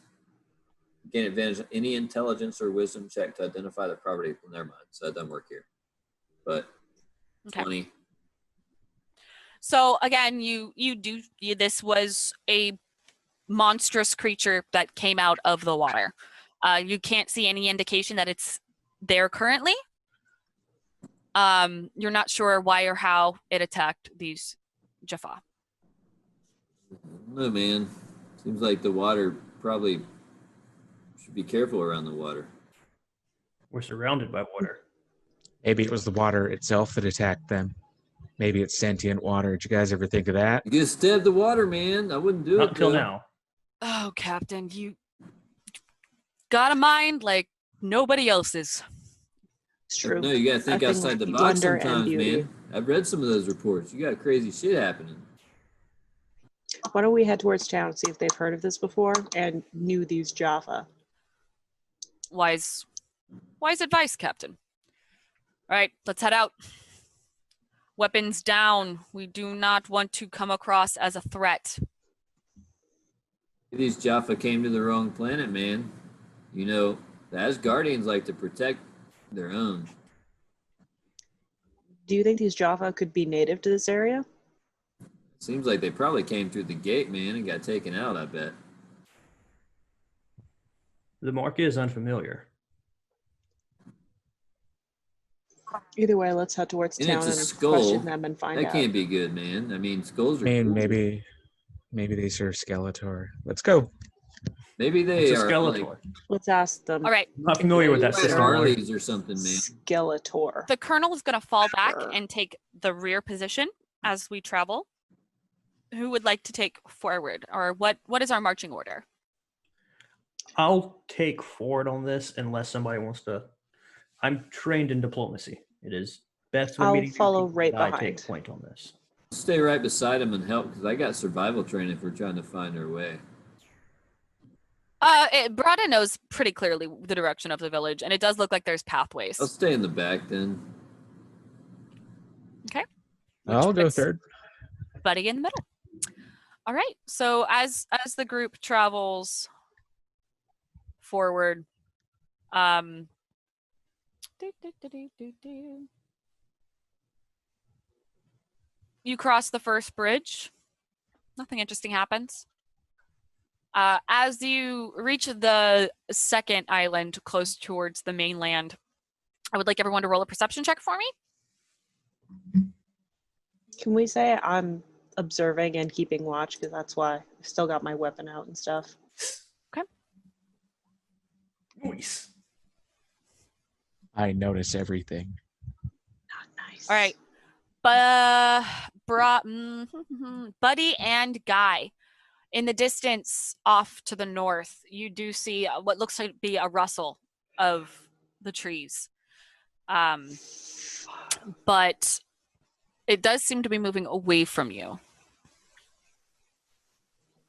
Gain advantage of any intelligence or wisdom check to identify the property. Well, never mind. So that doesn't work here. But Okay. 20. So again, this was a monstrous creature that came out of the water. You can't see any indication that it's there currently. You're not sure why or how it attacked these Jaffa. No, man. Seems like the water probably should be careful around the water. We're surrounded by water. Maybe it was the water itself that attacked them. Maybe it's sentient water. Did you guys ever think of that? You could stab the water, man. I wouldn't do Not it until though. now. Oh, Captain, you got a mind like nobody else's. It's true. No, you gotta think I outside the think box wonder and sometimes, beauty. man. I've read some of those reports. You got crazy shit happening. Why don't we head towards town, see if they've heard of this before and knew these Jaffa? Wise advice, Captain. All right, let's head out. Weapons down. We do not want to come across as a threat. These Jaffa came to the wrong planet, man. You know, the Asgardians like to protect their own. Do you think these Jaffa could be native to this area? Seems like they probably came through the gate, man, and got taken out, I bet. The mark is unfamiliar. Either way, let's head towards And town it's a and skull. question them and find That out. can't be good, man. I mean, skulls are I mean, cool. maybe they serve Skeletor. Let's go. Maybe they It's a are Skeletor. like Let's ask them. All right, I'm not familiar with that ride system. Harleys or something, man. Skeletor. the colonel is going to fall back Sure. and take the rear position as we travel. Who would like to take forward, or what is our marching order? I'll take forward on this unless somebody wants to. I'm trained in diplomacy. It is best for me I'll to follow right I behind. take point on this. Stay right beside him and help, because I got survival training if we're trying to find our way. Brada knows pretty clearly the direction of the village, and it does look like there's pathways. I'll stay in the back then. I'll go puts third. Buddy in the middle. All right. So as the group travels forward, you cross the first bridge. Nothing interesting happens. As you reach the second island close towards the mainland, I would like everyone to roll a perception check for me. Can we say I'm observing and keeping watch? Because that's why I've still got my weapon out and stuff. Nice. I notice everything. Not nice. All right. Buddy and Guy. In the distance off to the north, you do see what looks like be a rustle of the trees. But it does seem to be moving away from you.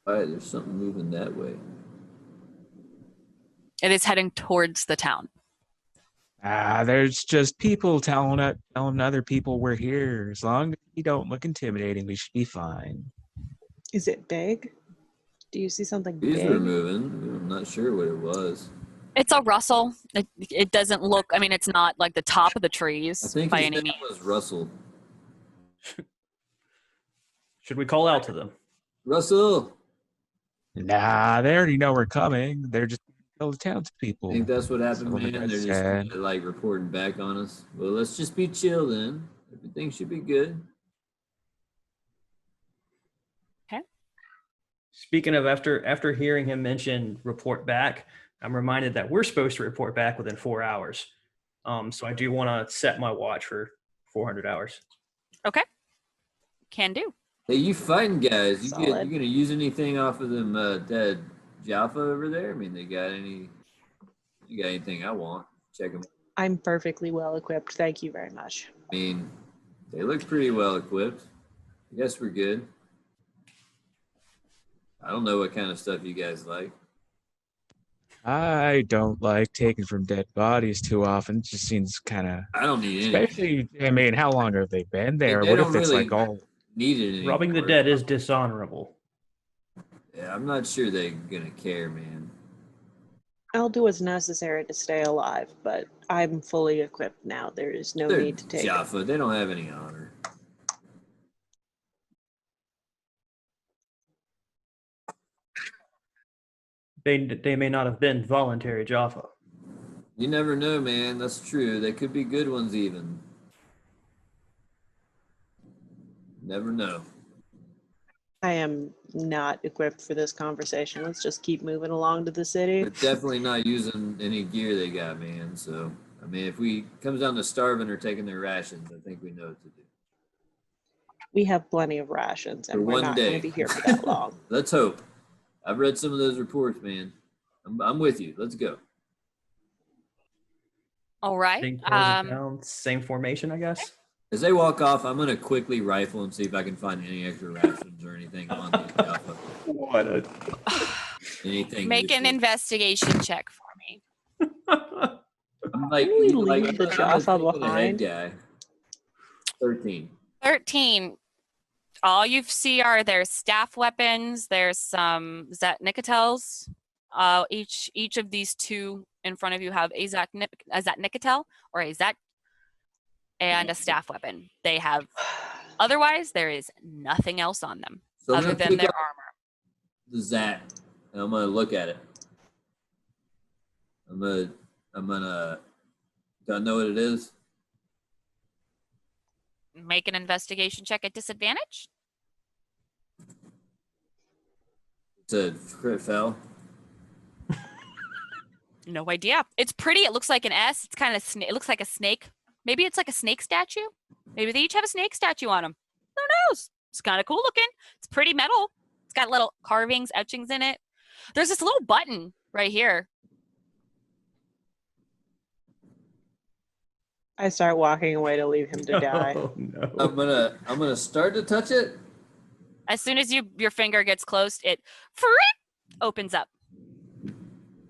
All right, there's something moving that way. It is heading towards the town. There's just people telling other people we're here. As long as you don't look intimidating, we should be fine. Is it big? Do you see something Trees were big? moving. I'm not sure what it was. It's a rustle. It doesn't look, I mean, it's not like the top of the trees I think by his any name means. was Russell. Should we call out to them? Russell! Nah, they already know we're coming. They're just tell the I townspeople. think that's what happened, Someone man. got They're just sad. like reporting back on us. Well, let's just be chill then. Everything should be good. Speaking of after hearing him mention report back, I'm reminded that we're supposed to report back within 4 hours. So I do want to set my watch for 400 hours. Okay. Can do. Hey, you fighting guys? You Solid. gonna use anything off of them dead Jaffa over there? I mean, you got anything I want? Check them. I'm perfectly well equipped. Thank you very much. I mean, they look pretty well equipped. I guess we're good. I don't know what kind of stuff you guys like. I don't like taking from dead bodies too often. It just seems kind of, I don't need any. especially. I mean, how long have they been there? They What don't if it's really like all? Need it anymore. Robbing the dead is dishonorable. Yeah, I'm not sure they're gonna care, man. I'll do what's necessary to stay alive, but I'm fully equipped now. There is no They're need to take it. Jaffa. They don't have any honor. They may not have been voluntary Jaffa. You never know, man. That's true. They could be good ones even. Never know. I am not equipped for this conversation. Let's just keep moving along to the city. They're definitely not using any gear they got, man. So, I mean, if we comes down to starving or taking their rations, I think we know what to do. We have plenty of rations, and For we're one not day. going to be here for that long. Let's hope. I've read some of those reports, man. I'm with you. Let's go. All right. They close it down. Same formation, I guess. As they walk off, I'm gonna quickly rifle and see if I can find any extra rations or anything on the Jaffa. What a Anything. Make an useful. investigation check for me. I'm like, Can we like leave the I'm a Jaffa thinking ahead behind? guy. 13. 13. All you see are there's staff weapons. There's some Nicketels. Each of these two in front of you have a Nicetel or a Zat and a staff weapon. They have. Otherwise, there is nothing else on them So I'm other gonna than pick their up armor. the Zat, and I'm gonna look at it. I'm gonna. Do I know what it is? Make an investigation check at disadvantage. It's a crit fell. No idea. It's pretty. It looks like an S. It's kind of it looks like a snake. Maybe it's like a snake statue. Maybe they each have a snake statue on them. Who knows? It's kind of cool looking. It's pretty metal. It's got little carvings, etchings in it. There's this little button right here. I start walking away to leave him to die. Oh no. I'm gonna start to touch it. As soon as your finger gets close, it opens up.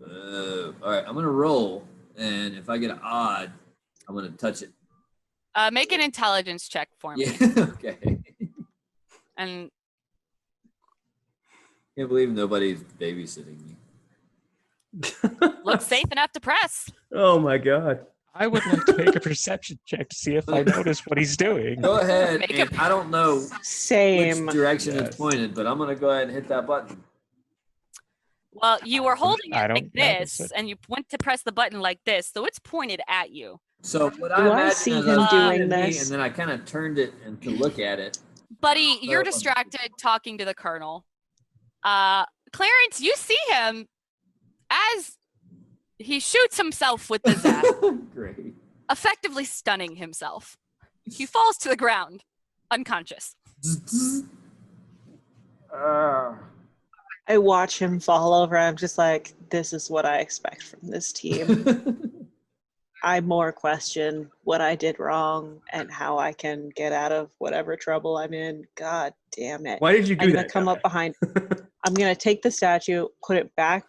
All right, I'm gonna roll, and if I get an odd, I'm gonna touch it. Make an intelligence check for me. Yeah. Okay. And Can't believe nobody's babysitting me. looks safe enough to press. Oh my god. I would like to make a perception check to see if I notice what he's doing. Go ahead. Make And I don't know Same. which direction Yes. it's pointed, but I'm gonna go ahead and hit that button. Well, you were holding I it don't like notice this, it. and you went to press the button like this, so it's pointed at you. So what Do I imagine see is him was doing pointed at me, this? and then I kind of turned it and to look at it. Buddy, you're Oh. distracted talking to the colonel. Clarence, you see him as he shoots himself with the zap, Great. effectively stunning himself. He falls to the ground, unconscious. I watch him fall over. I'm just like, this is what I expect from this team. I more question what I did wrong and how I can get out of whatever trouble I'm in. God damn it. Why did you do I'm that? gonna come guy? up behind. I'm gonna take the statue, put it back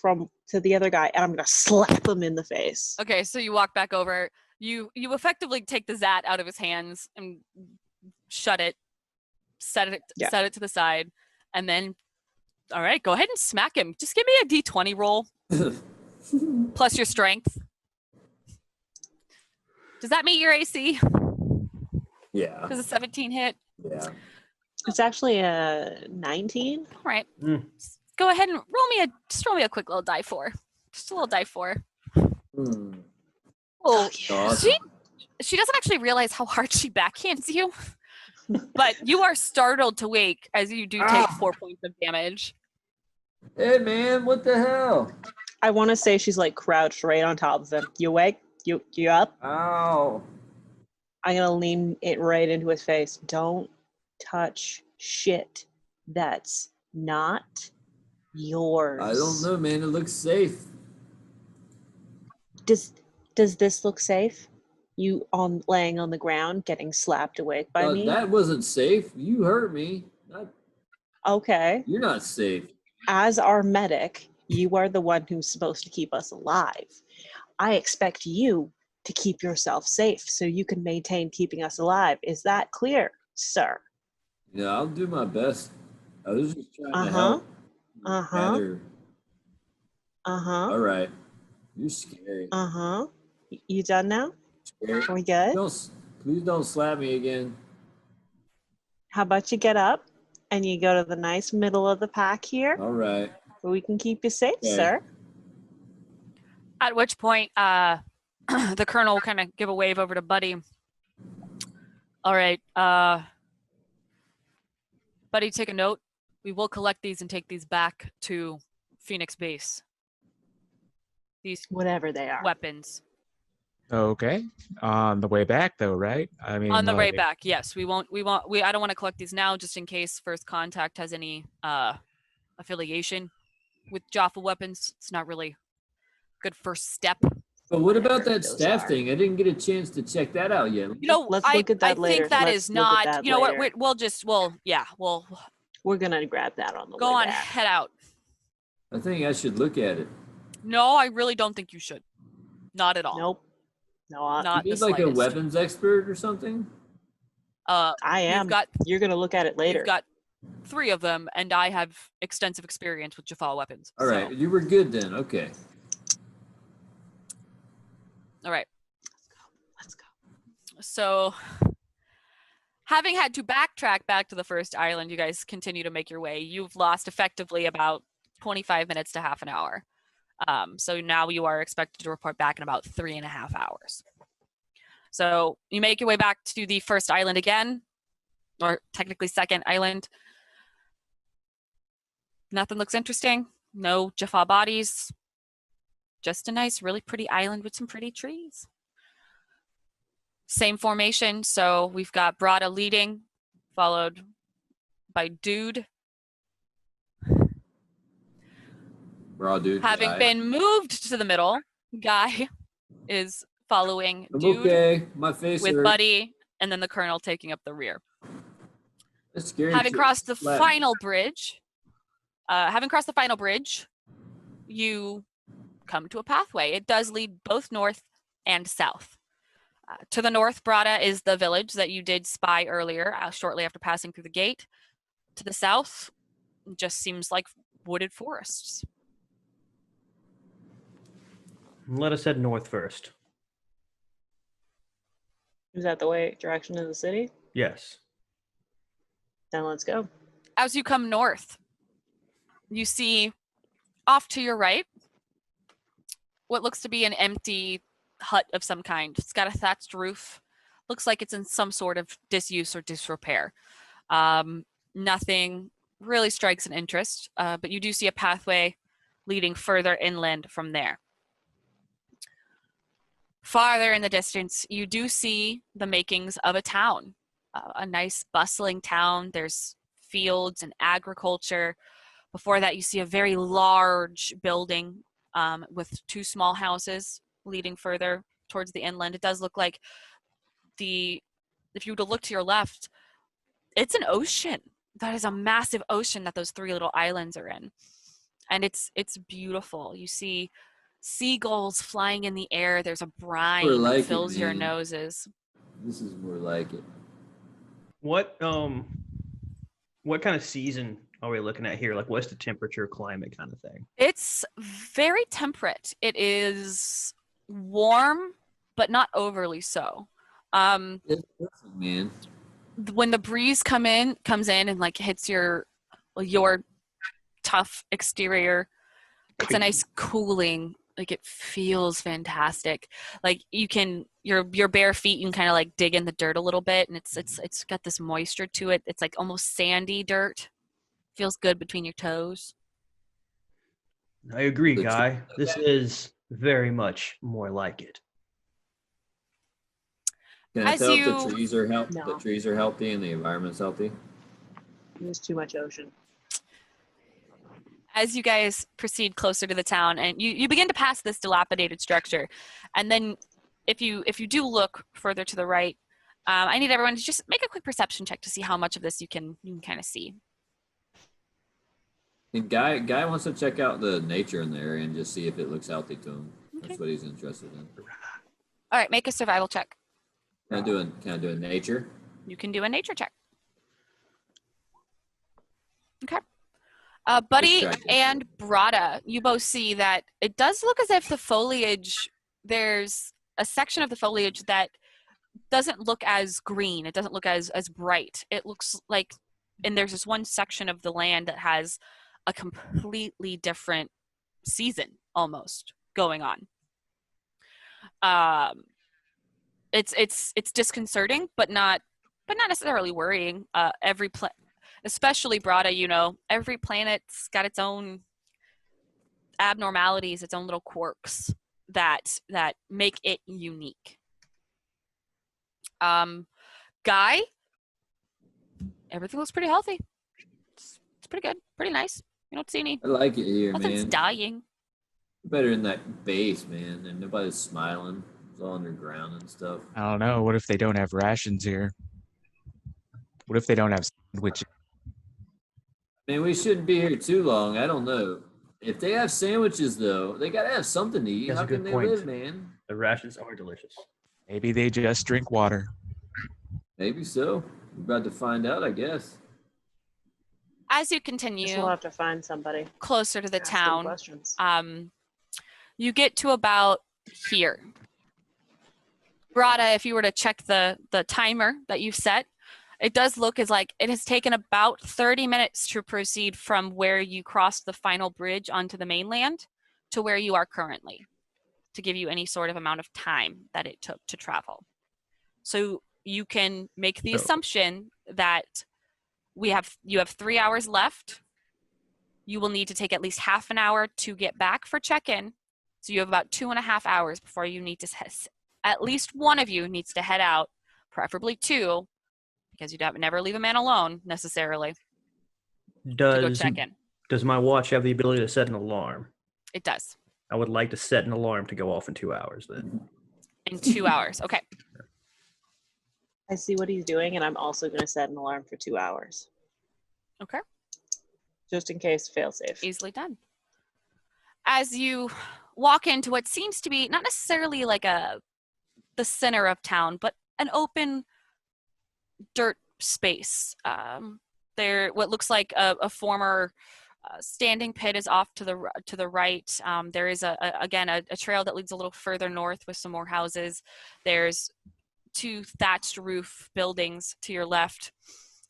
to the other guy, and I'm gonna slap him in the face. Okay, so you walk back over. You effectively take the zat out of his hands and shut it, set it to the side, and then, all right, go ahead and smack him. Just give me a d20 roll plus your strength. Does that meet your AC? Yeah. Does a 17 hit? Yeah. It's actually a 19. All right. Mm. Go ahead and roll me a quick little die 4. Just a little die 4. Hmm. Oh, Awesome. she doesn't actually realize how hard she backhands you, but you are startled to wake as you do take 4 points of damage. Hey man, what the hell? I want to say she's like crouched right on top of him. You awake? You up? Ow. I'm gonna lean it right into his face. Don't touch shit that's not yours. I don't know, man. It looks safe. Does this look safe? You laying on the ground, getting slapped awake by me? That wasn't safe. You hurt me. Okay. You're not safe. As our medic, you are the one who's supposed to keep us alive. I expect you to keep yourself safe so you can maintain keeping us alive. Is that clear, sir? Yeah, I'll do my best. I was just trying to Uh-huh. help. Uh-huh. Gather Uh-huh. All right. You're scary. Uh-huh. You done now? Scary. Are we good? Please don't slap me again. How about you get up and you go to the nice middle of the pack here All right. where we can keep you safe, Okay. sir. At which point, the colonel will kind of give a wave over to Buddy. All right, Buddy, take a note. We will collect these and take these back to Pheonix base. These Whatever they are. weapons. Okay. On the way back, though, right? I mean, On the way like, back, yes. I don't want to collect these now just in case First Contact has any affiliation with Jaffa weapons. It's not really a good first step. But what about Whatever that those staff are. thing? I didn't get a chance to check that out yet. You know, Let's look at that I later. think that Let's is look at not, that you know later. what, we'll We're gonna grab that on the go way on, back. head out. I think I should look at it. No, I really don't think you should. Not at all. Nope. No, Not You the like a slightest. weapons expert or something? I am. You've got You're gonna look at it later. You've got 3 of them, and I have extensive experience with Jaffa weapons. All right, you were good then. Okay. All right. Let's go. So, having had to backtrack back to the first island, you guys continue to make your way. You've lost effectively about 25 minutes to half an hour. So now you are expected to report back in about 3.5 hours. So you make your way back to the first island again, or technically second island. Nothing looks interesting. No Jaffa bodies. Just a nice, really pretty island with some pretty trees. Same formation. So we've got Brada leading, followed by Dude. Raw dude. Having been moved to the middle, Guy is following I'm Dude okay. My face with hurt. Buddy, and then the Colonel taking up the rear. That's scary. Having crossed the Slap. final bridge, you come to a pathway. It does lead both north and south. To the north, Brada is the village that you did spy earlier, shortly after passing through the gate. To the south, it just seems like wooded forests. Let us head north first. Is that the way direction of the city? Yes. Then let's go. As you come north, you see off to your right what looks to be an empty hut of some kind. It's got a thatched roof. Looks like it's in some sort of disuse or disrepair. Nothing really strikes an interest, but you do see a pathway leading further inland from there. Farther in the distance, you do see the makings of a town, a nice bustling town. There's fields and agriculture. Before that, you see a very large building with 2 small houses leading further towards the inland. It does look like if you were to look to your left, it's an ocean. That is a massive ocean that those 3 little islands are in. And it's beautiful. You see seagulls flying in the air. There's a brine that fills your noses. This is more like it. What kind of season are we looking at here? Like, what's the temperature, climate kind of thing? It's very temperate. It is warm, but not overly so. It's perfect, man. When the breeze comes in and like hits your tough exterior, it's a nice cooling. Like, it feels fantastic. Like, your bare feet, you can kind of like dig in the dirt a little bit, and it's got this moisture to it. It's like almost sandy dirt. Feels good between your toes. I agree, Guy. This is very much more like it. Can I As tell if you- the trees are healthy? No. The trees are healthy and the environment's healthy. There's too much ocean. As you guys proceed closer to the town, and you begin to pass this dilapidated structure, and then if you do look further to the right, I need everyone to just make a quick perception check to see how much of this you can kind of see. And Guy wants to check out the nature in the area and just see if it looks healthy to him. Okay. That's what he's interested in. All right, make a survival check. Can I do a nature? You can do a nature check. Okay. Buddy Distracted. and Brada, you both see that it does look as if the foliage, there's a section of the foliage that doesn't look as green. It doesn't look as bright. It looks like, and there's this one section of the land that has a completely different season almost going on. It's disconcerting, but not necessarily worrying. Especially Brada, you know, every planet's got its own abnormalities, its own little quirks that make it unique. Guy, everything looks pretty healthy. It's pretty good, pretty nice. You don't see any, I like it here, nothing's man. dying. Better in that base, man, and nobody's smiling. It's all underground and stuff. I don't know. What if they don't have rations here? What if they don't have sandwiches? Man, we shouldn't be here too long. I don't know. If they have sandwiches, though, they gotta have something to eat. That's a How can good they point. live, man? The rations are delicious. Maybe they just drink water. Maybe so. We're about to find out, I guess. As you Guess continue we'll have to find somebody. closer to the Ask them town, questions. you get to about here. Brada, if you were to check the timer that you've set, it does look as like it has taken about 30 minutes to proceed from where you crossed the final bridge onto the mainland to where you are currently, to give you any sort of amount of time that it took to travel. So you can make the So- assumption that you have 3 hours left. You will need to take at least half an hour to get back for check-in. So you have about 2.5 hours before you need to, at least one of you needs to head out, preferably two, because you never leave a man alone necessarily, to go Does check in. does my watch have the ability to set an alarm? It does. I would like to set an alarm to go off in 2 hours then. In 2 hours. Okay. I see what he's doing, and I'm also going to set an alarm for 2 hours, Okay. just in case, fail safe. Easily done. As you walk into what seems to be not necessarily like the center of town, but an open dirt space. There, what looks like a former standing pit is off to the right. There is again a trail that leads a little further north with some more houses. There's 2 thatched roof buildings to your left.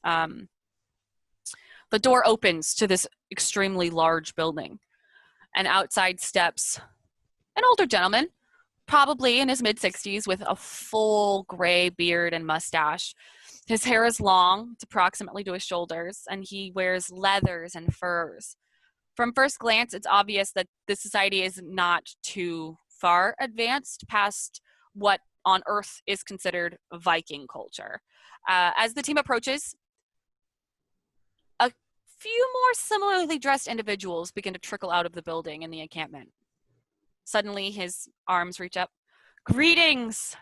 The door opens to this extremely large building, and outside steps an older gentleman, probably in his mid-60s, with a full gray beard and mustache. His hair is long, it's approximately to his shoulders, and he wears leathers and furs. From first glance, it's obvious that this society is not too far advanced past what on Earth is considered Viking culture. As the team approaches, a few more similarly dressed individuals begin to trickle out of the building in the encampment. Suddenly, his arms reach up. Greetings,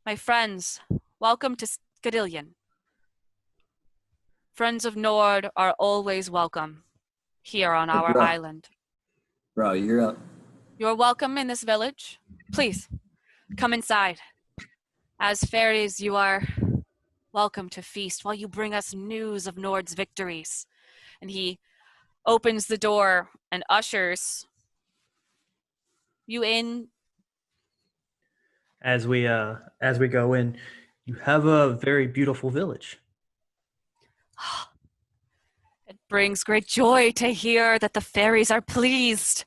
my friends. Welcome to Skadillion. Friends of Nord are always welcome here on Hey, our bro. island. Bro, you're up. You're welcome in this village. Please, come inside. As fairies, you are welcome to feast while you bring us news of Nord's victories. And he opens the door and ushers you in. As we go in, you have a very beautiful village. It brings great joy to hear that the fairies are pleased.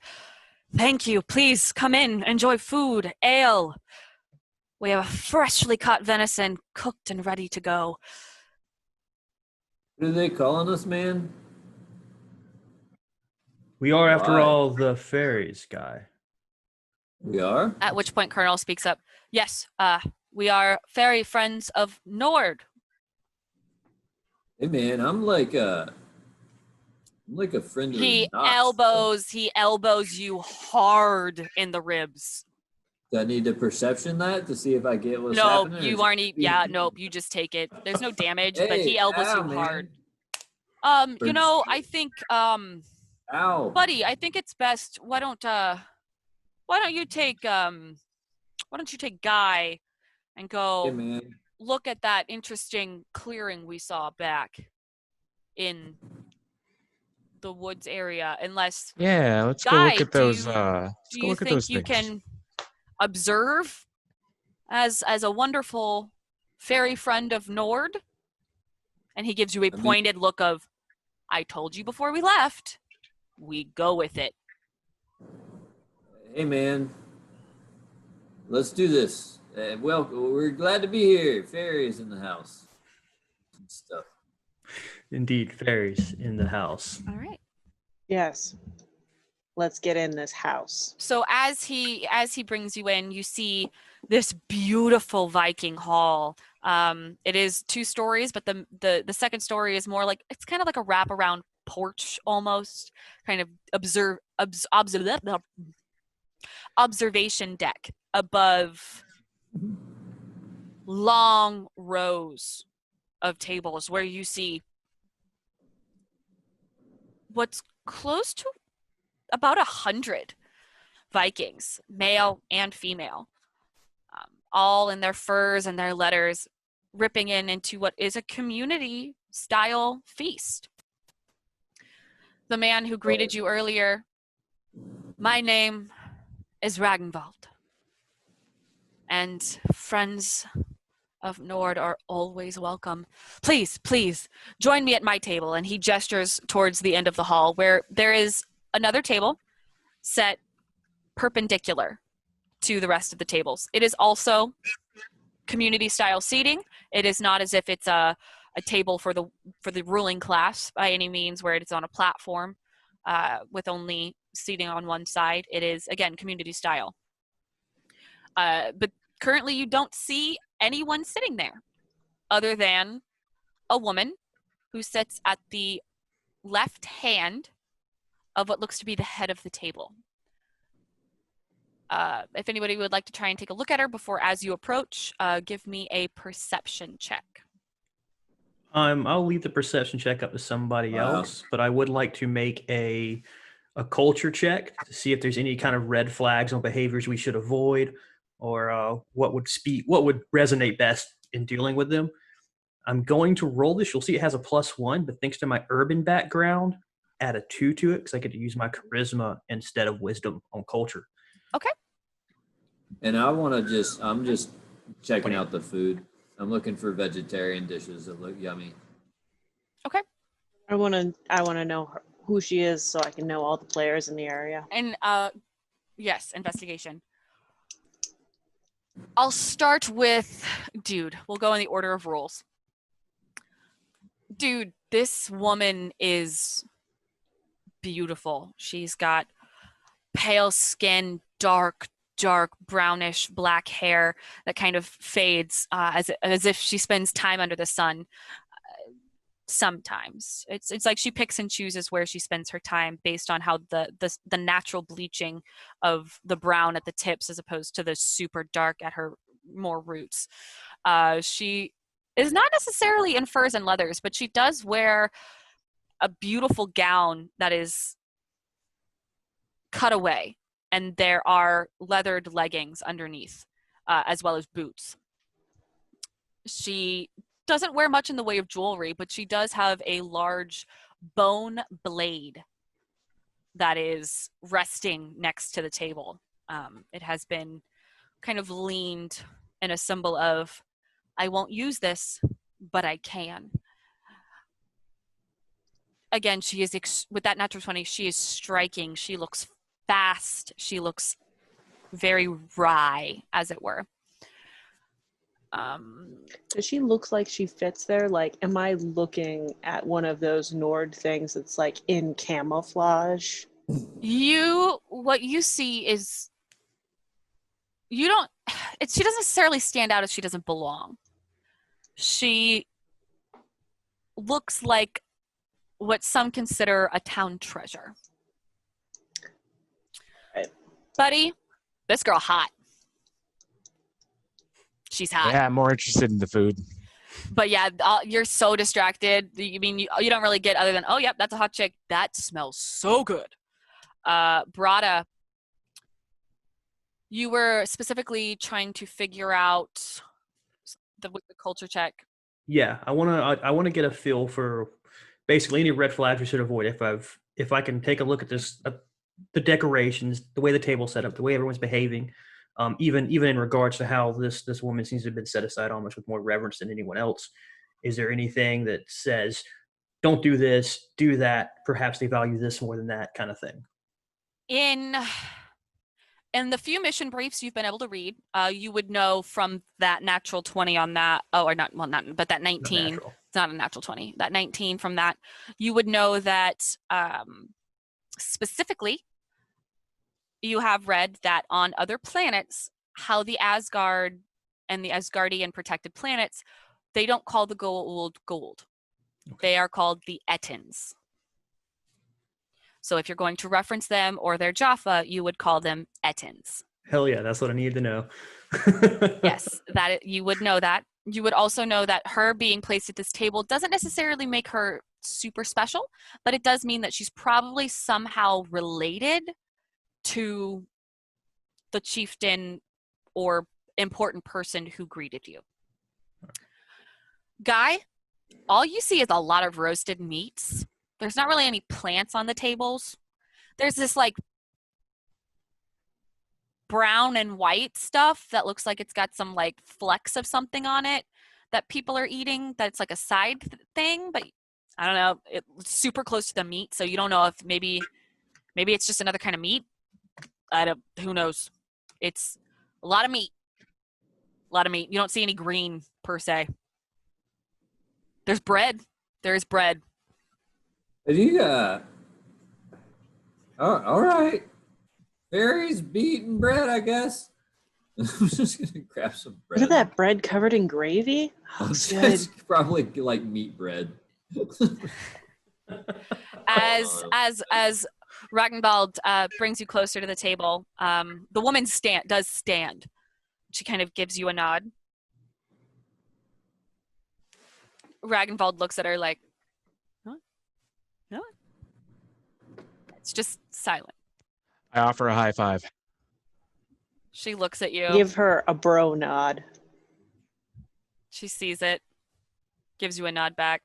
Thank you. Please come in, enjoy food, ale. We have freshly caught venison, cooked and ready to go. What are they calling us, man? We are, after Why? all, the fairies, guy. We are? At which point Colonel speaks up. Yes, we are fairy friends of Nord. Hey, man, I'm like a friend of He Knox. elbows you hard in the ribs. Do I need to perception that to see if I get what's No, happening? or you is aren't. it- Yeah, nope. You just take it. There's no damage, but Hey, he elbows ow, you man. hard. You Burns. know, I think, Ow. buddy, I think it's best. Why don't you take Guy and Hey, go man. look at that interesting clearing we saw back in the woods area, unless Yeah, let's go look Guy, at those. do Let's do go you look at think those you things. can observe as a wonderful fairy friend of Nord? And he gives you a I mean- pointed look of, I told you before we left. We go with it. Hey, man. Let's do this. Welcome. We're glad to be here. Fairies in the house and stuff. Indeed, fairies in the house. All right. Yes. Let's get in this house. So as he brings you in, you see this beautiful Viking hall. It is 2 stories, but the second story is more like, it's kind of like a wraparound porch almost, kind of observation deck above long rows of tables where you see what's close to about 100 Vikings, male and female, all in their furs and their letters, ripping into what is a community style feast. The man who greeted you earlier, my name is Ragnvald, and friends of Nord are always welcome. Please, please, join me at my table. And he gestures towards the end of the hall where there is another table set perpendicular to the rest of the tables. It is also community style seating. It is not as if it's a table for the ruling class by any means, where it's on a platform with only seating on one side. It is, again, community style. But currently you don't see anyone sitting there other than a woman who sits at the left hand of what looks to be the head of the table. If anybody would like to try and take a look at her before, as you approach, give me a perception check. I'll leave the perception check up to somebody Wow. else, but I would like to make a culture check to see if there's any kind of red flags on behaviors we should avoid, or what would resonate best in dealing with them. I'm going to roll this. You'll see it has a +1, but thanks to my urban background, add a 2 to it because I get to use my charisma instead of wisdom on culture. Okay. And I'm just checking out the food. I'm looking for vegetarian dishes that look yummy. Okay. I want to know who she is so I can know all the players in the area. And yes, investigation. I'll start with dude. We'll go in the order of rules. Dude, this woman is beautiful. She's got pale skin, dark brownish black hair that kind of fades as if she spends time under the sun. Sometimes it's like she picks and chooses where she spends her time based on how the natural bleaching of the brown at the tips as opposed to the super dark at her more roots. She is not necessarily in furs and leathers, but she does wear a beautiful gown that is cut away, and there are leathered leggings underneath, as well as boots. She doesn't wear much in the way of jewelry, but she does have a large bone blade that is resting next to the table. It has been kind of leaned in a symbol of, I won't use this, but I can. Again, she is, with that natural 20, she is striking. She looks fast. She looks very wry, as it were. Does she look like she fits there? Like, am I looking at one of those Nord things that's like in camouflage? What you see is, she doesn't necessarily stand out as she doesn't belong. She looks like what some consider a town treasure. Right. Buddy, this girl hot. She's hot. Yeah, I'm more interested in the food. But yeah, you're so distracted. You mean you don't really get other than, oh, yep, that's a hot chick. That smells so good. Brada, you were specifically trying to figure out with the culture check. Yeah, I want to get a feel for basically any red flags we should avoid. If I can take a look at this, the decorations, the way the table's set up, the way everyone's behaving, even in regards to how this woman seems to have been set aside almost with more reverence than anyone else. Is there anything that says, don't do this, do that, perhaps they value this more than that kind of thing? In the few mission briefs you've been able to read, you would know from that natural 20 on that, but that 19, it's not a natural 20, that 19 from that, you would know that specifically, you have read that on other planets, how the Asgard and the Asgardian protected planets, they don't call the gold. Okay. They are called the Ettins. So if you're going to reference them or their Jaffa, you would call them Ettins. Hell yeah, that's what I need to know. Yes, you would know that. You would also know that her being placed at this table doesn't necessarily make her super special, but it does mean that she's probably somehow related to the chieftain or important person who greeted you. Guy, all you see is a lot of roasted meats. There's not really any plants on the tables. There's this like brown and white stuff that looks like it's got some like flecks of something on it that people are eating. That's like a side thing, but I don't know. It's super close to the meat, so you don't know if maybe it's just another kind of meat. Who knows? It's a lot of meat. A lot of meat. You don't see any green per se. There's bread. There is bread. All right. Fairies, meat, and bread, I guess. I'm just gonna grab some bread. Look at that bread covered in gravy. Oh, it's probably like meat bread. As Ragnvald brings you closer to the table, the woman does stand. She kind of gives you a nod. Ragnvald looks at her like, "What? No." It's just silent. I offer a high five. She looks at you. Give her a bro nod. She sees it, gives you a nod back.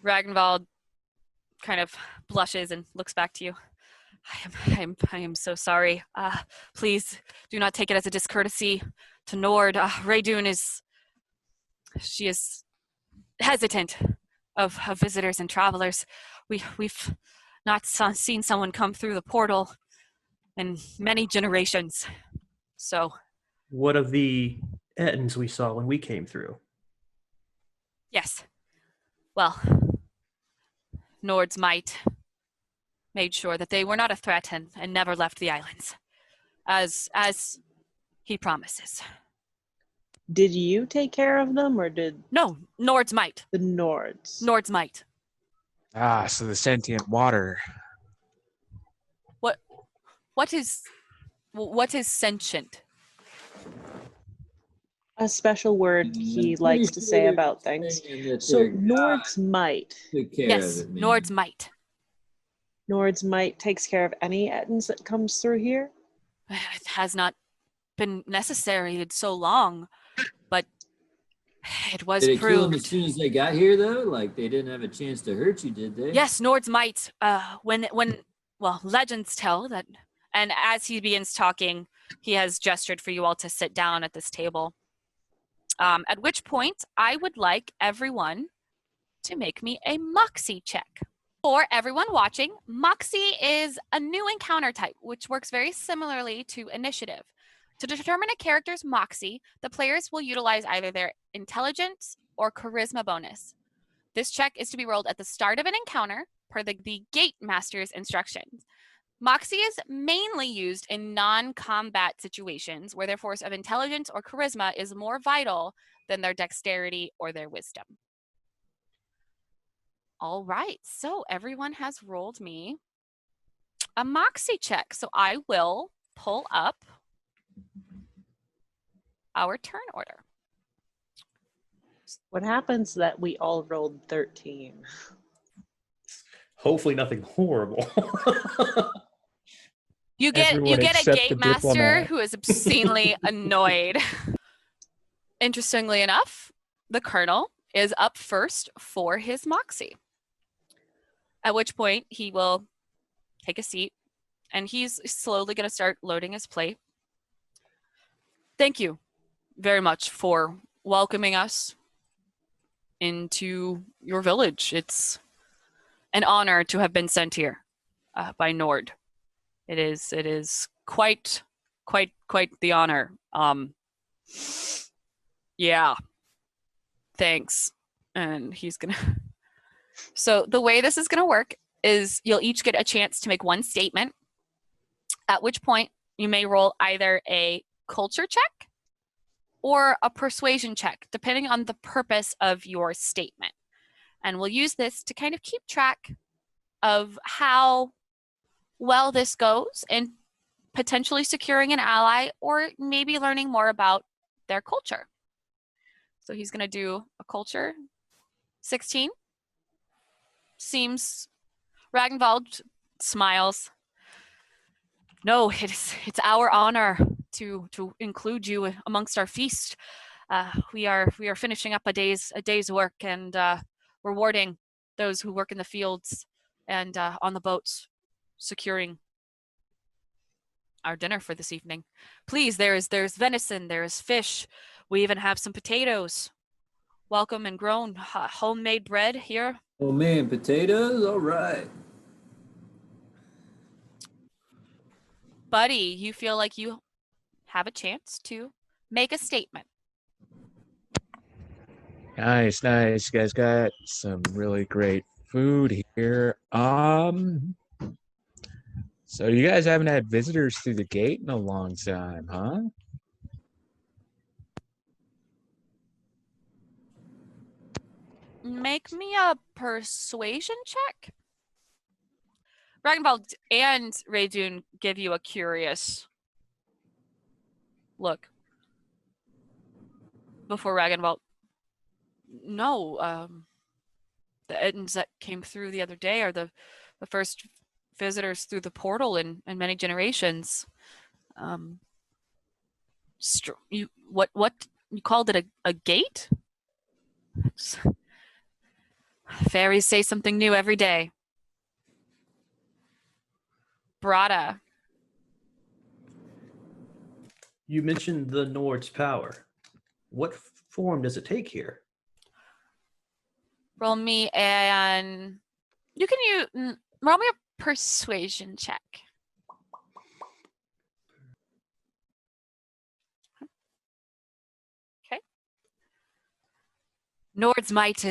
Ragnvald kind of blushes and looks back to you. I am so sorry. Please do not take it as a discourtesy to Nord. Raydun she is hesitant of visitors and travelers. We've not seen someone come through the portal in many generations. So, what of the Ettins we saw when we came through? Yes. Well, Nord's might made sure that they were not a threat and never left the islands, as he promises. Did you take care of them, or did... No, Nord's might. The Nords. Nord's might. So the sentient water. What is sentient? A special word he likes to say about things. So Nord's might. Yes, Nord's might. Nord's might takes care of any Ettins that comes through here? It has not been necessary in so long, but it was Did it proved. kill them as soon as they got here, though? Like, they didn't have a chance to hurt you, did they? Yes, Nord's might. When legends tell that, and as he begins talking, he has gestured for you all to sit down at this table. At which point, I would like everyone to make me a Moxie check. For everyone watching, Moxie is a new encounter type, which works very similarly to Initiative. To determine a character's Moxie, the players will utilize either their Intelligence or Charisma bonus. This check is to be rolled at the start of an encounter per the Gate Master's instructions. Moxie is mainly used in non-combat situations where their force of Intelligence or Charisma is more vital than their Dexterity or their Wisdom. All right, so everyone has rolled me a Moxie check. So I will pull up our turn order. What happens that we all rolled 13? Hopefully nothing horrible. You get Everyone a except Gate the Master diplomat. who is obscenely annoyed. Interestingly enough, the Colonel is up first for his Moxie. At which point he will take a seat and he's slowly going to start loading his plate. Thank you very much for welcoming us into your village. It's an honor to have been sent here by Nord. It is quite the honor. Yeah. Thanks. And he's gonna. So the way this is gonna work is you'll each get a chance to make one statement, at which point you may roll either a culture check or a persuasion check, depending on the purpose of your statement. And we'll use this to kind of keep track of how well this goes and potentially securing an ally or maybe learning more about their culture. So he's going to do a culture 16. Seems Ragnvald smiles. No, it's our honor to include you amongst our feast. We are finishing up a day's work and rewarding those who work in the fields and on the boats, securing our dinner for this evening. Please, there's venison, there is fish. We even have some potatoes. Welcome and grown homemade bread here. Oh man, potatoes, all right. Buddy, you feel like you have a chance to make a statement. Nice. You guys got some really great food here. So you guys haven't had visitors through the gate in a long time, huh? Make me a persuasion check. Ragnvald and Raydun give you a curious look. Before Ragnvald, no, the Edens that came through the other day are the first visitors through the portal in many generations. What you called it a gate? Fairies say something new every day. Brada. You mentioned the Nord's power. What form does it take here? Roll me and you can roll me a persuasion check. Okay. Nord's might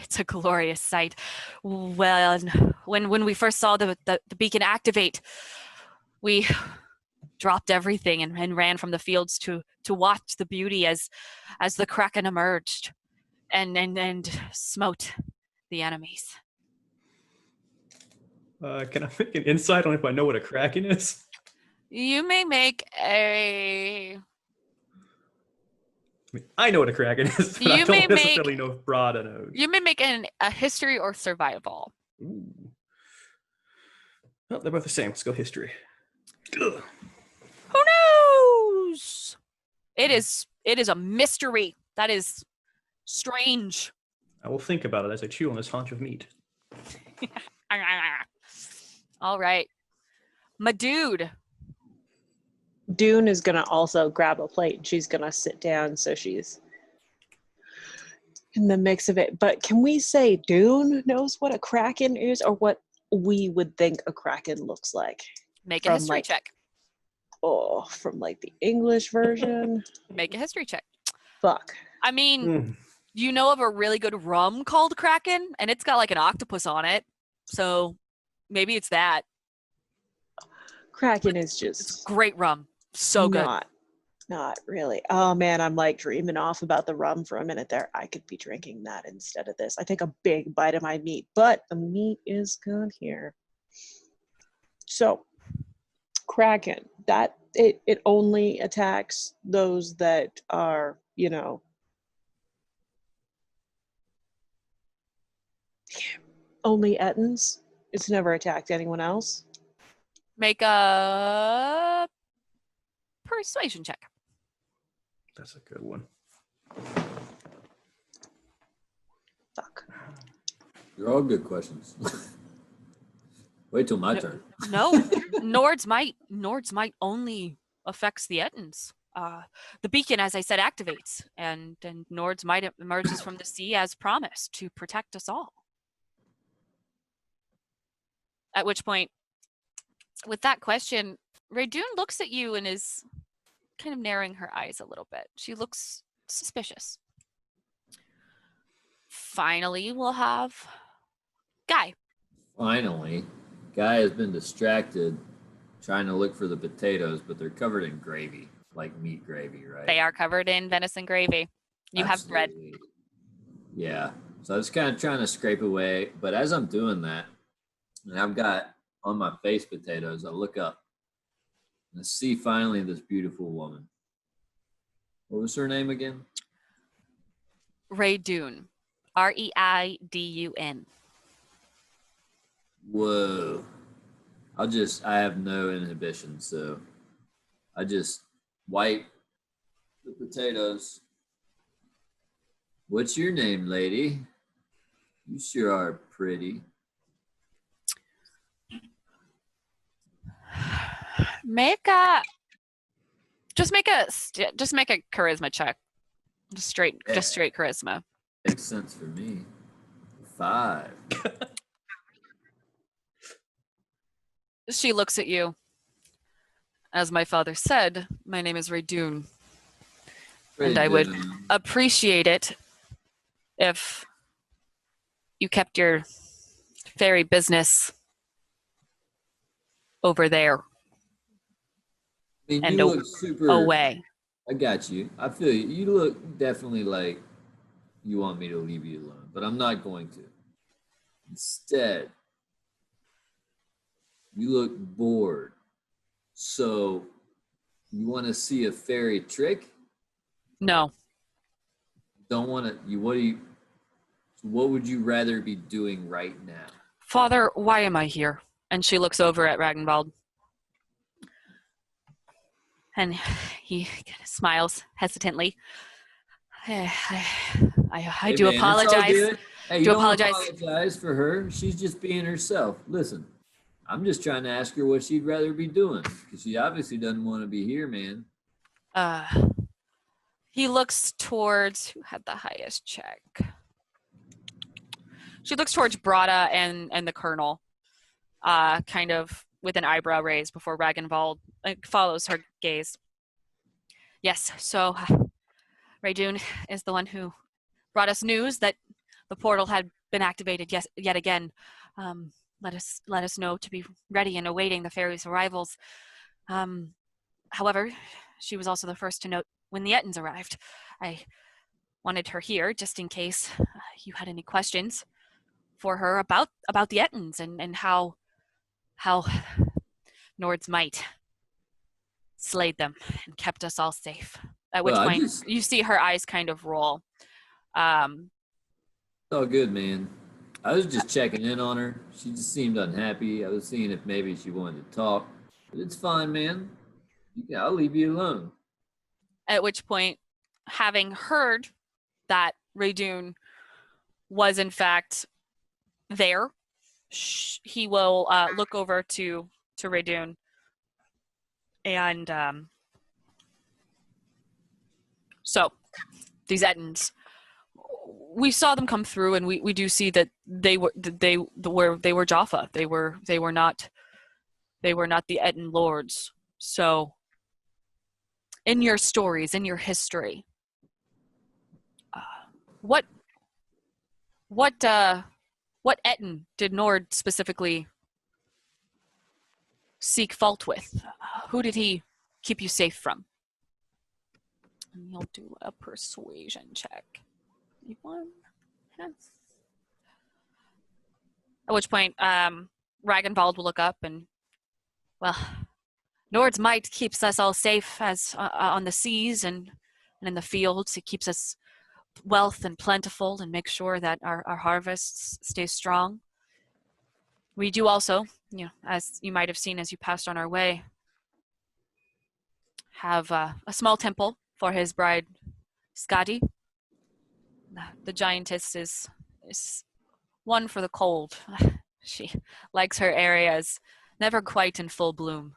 it's a glorious sight. Well, when we first saw the beacon activate, we dropped everything and ran from the fields to watch the beauty as the Kraken emerged and smote the enemies. Can I make an insight on if I know what a Kraken is? You may make a. I mean, I know what a Kraken is, but I don't necessarily know if Brada knows. You may make a history or survival. Ooh. Well, they're both the same. Let's go history. Ugh. Who knows? It is a mystery. That is strange. I will think about it as I chew on this haunch of meat. All right. My dude. Dune is gonna also grab a plate and she's gonna sit down so she's in the mix of it. But can we say Dune knows what a Kraken is or what we would think a Kraken looks like? Make a history check. Oh, from like the English version? Make a history check. Fuck. I mean, you know of a really good rum called Kraken, and it's got like an octopus on it. So maybe it's that. Kraken is just it's great rum. So good. Not really. Oh man, I'm like dreaming off about the rum for a minute there. I could be drinking that instead of this. I take a big bite of my meat, but the meat is good here. So Kraken, that it only attacks those that are, only Ettins. It's never attacked anyone else. Make a persuasion check. That's a good one. Fuck. They're all good questions. Wait till my No. turn. No, Nord's might only affects the Ettins. The beacon, as I said, activates, and Nord's might emerges from the sea as promised to protect us all. At which point, with that question, Raydoon looks at you and is kind of narrowing her eyes a little bit. She looks suspicious. Finally, we'll have Guy. Finally, Guy has been distracted trying to look for the potatoes, but they're covered in gravy, like meat gravy, right? They are covered in venison gravy. You have bread. Absolutely. Yeah. So I was kind of trying to scrape away, but as I'm doing that, and I've got on my face potatoes, I look up and I see finally this beautiful woman. What was her name again? Raydoon. Reidun. Whoa. I have no inhibition, so I just wipe the potatoes. What's your name, lady? You sure are pretty. Just make a charisma check. Just straight charisma. Makes sense for me. 5. She looks at you. As my father said, my name is Raydoon. And I would appreciate it if you kept your fairy business over there I mean, and you look super away. I got you. I feel you. You look definitely like you want me to leave you alone, but I'm not going to. Instead, you look bored. So, you want to see a fairy trick? No. Don't want to. What would you rather be doing right now? Father, why am I here? And she looks over at Ragnvald. And he kind of smiles hesitantly. I do man, it's all apologize. good. Hey, you Do don't apologize. apologize for her. She's just being herself. Listen, I'm just trying to ask her what she'd rather be doing because she obviously doesn't want to be here, man. He looks towards who had the highest check. She looks towards Brada and the Colonel, kind of with an eyebrow raised before Ragnvald follows her gaze. Yes, so Raydoon is the one who brought us news that the portal had been activated yet again. Let us know to be ready and awaiting the fairy's arrivals. However, she was also the first to note when the Ettins arrived. I wanted her here just in case you had any questions for her about the Ettins and how Nord's might slayed them and kept us all safe. At which point you see her eyes kind of roll. It's all good, man. I was just checking in on her. She just seemed unhappy. I was seeing if maybe she wanted to talk. But it's fine, man. I'll leave you alone. At which point, having heard that Raydoon was in fact there, he will look over to Raydoon and so these Ettins, we saw them come through, and we do see that they were Jaffa. They were not the Ettin lords. So, in your stories, in your history, what Ettin did Nord specifically seek fault with? Who did he keep you safe from? And you'll do a persuasion check. One. Yes. At which point, Ragnvald will look up and, well, Nord's might keeps us all safe as on the seas and in the fields. It keeps us wealth and plentiful and makes sure that our harvests stay strong. We do also, as you might have seen as you passed on our way, have a small temple for his bride, Skadi. The giantess is one for the cold. She likes her areas never quite in full bloom.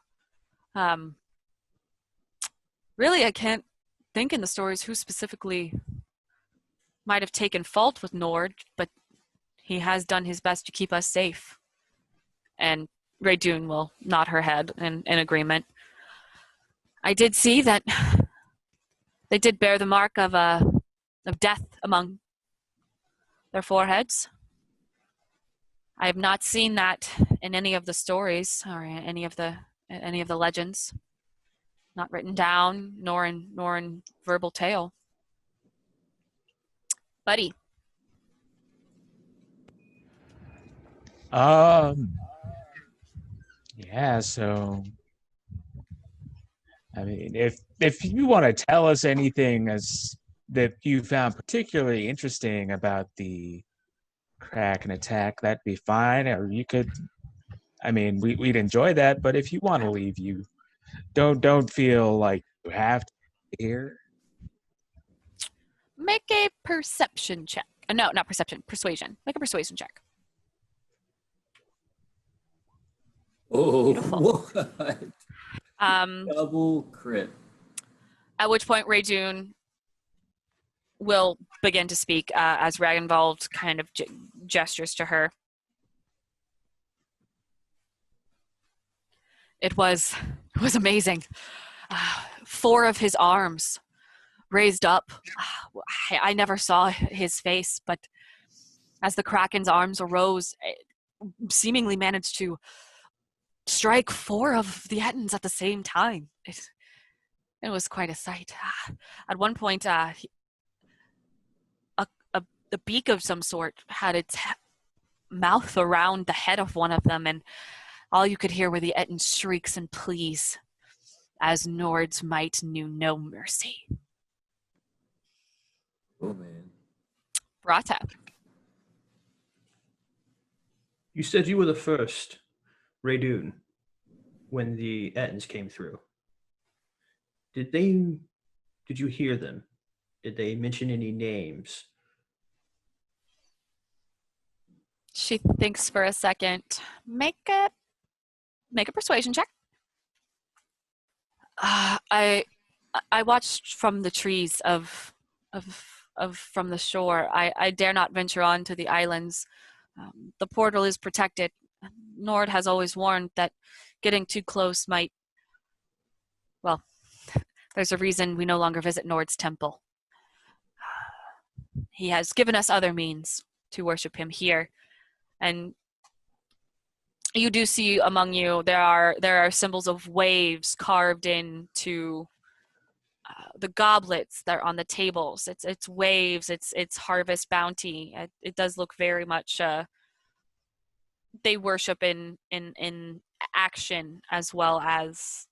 Really, I can't think in the stories who specifically might have taken fault with Nord, but he has done his best to keep us safe. And Raydun will nod her head in agreement. I did see that they did bear the mark of death among their foreheads. I have not seen that in any of the stories or in any of the legends. Not written down, nor in verbal tale. Buddy. Yeah, so I mean, if you want to tell us anything that you found particularly interesting about the Kraken attack, that'd be fine. Or you could, I mean, we'd enjoy that. But if you want to leave, you don't feel like you have to here. Make a perception check. No, not perception. Persuasion. Make a persuasion check. Oh, Beautiful. what? Double crit. At which point Raydun will begin to speak as Ragnvald kind of gestures to her. It was amazing. 4 of his arms raised up. I never saw his face, but as the Kraken's arms arose, it seemingly managed to strike 4 of the Ettins at the same time. It was quite a sight. At one point, a beak of some sort had its mouth around the head of one of them, and all you could hear were the Ettin shrieks and pleas, as Nord's might knew no mercy. Oh, man. Brata. You said you were the first, Raydun, when the Ettins came through. Did you hear them? Did they mention any names? She thinks for a second. Make a persuasion check. I watched from the trees from the shore. I dare not venture on to the islands. The portal is protected. Nord has always warned that getting too close might. Well, there's a reason we no longer visit Nord's temple. He has given us other means to worship him here. And you do see among you there are symbols of waves carved into the goblets that are on the tables. It's waves. It's harvest bounty. It does look very much. They worship in action as well as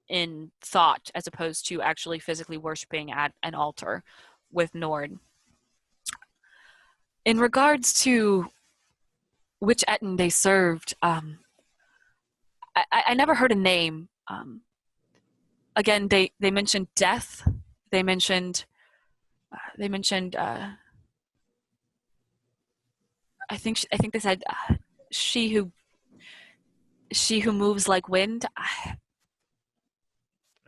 in thought, as opposed to actually physically worshiping at an altar with Nord. In regards to which Ettin they served, I never heard a name. Again, they mentioned death. They mentioned. I think they said she who moves like wind. I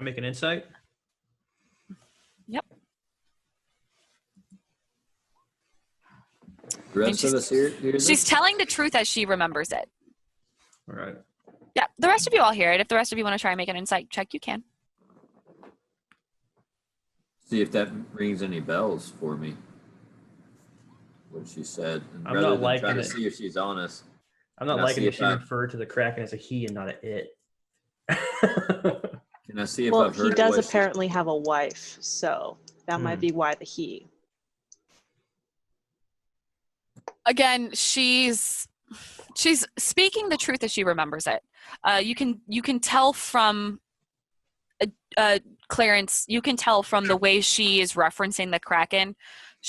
make an insight. Yep. The rest of us here She's telling the truth as she remembers it. All right. Yeah, the rest of you all hear it. If the rest of you want to try and make an insight check, you can. See if that rings any bells for me. What she said. And I'm rather not than liking trying to it. see if she's honest. I'm not Can I liking see that if she referred to the Kraken as a he and not an it. Can I see if Well, I've heard he does what she- apparently have a wife, so that might be why the he. Again, she's speaking the truth as she remembers it. You can tell from Clarence. You can tell from the way she is referencing the Kraken.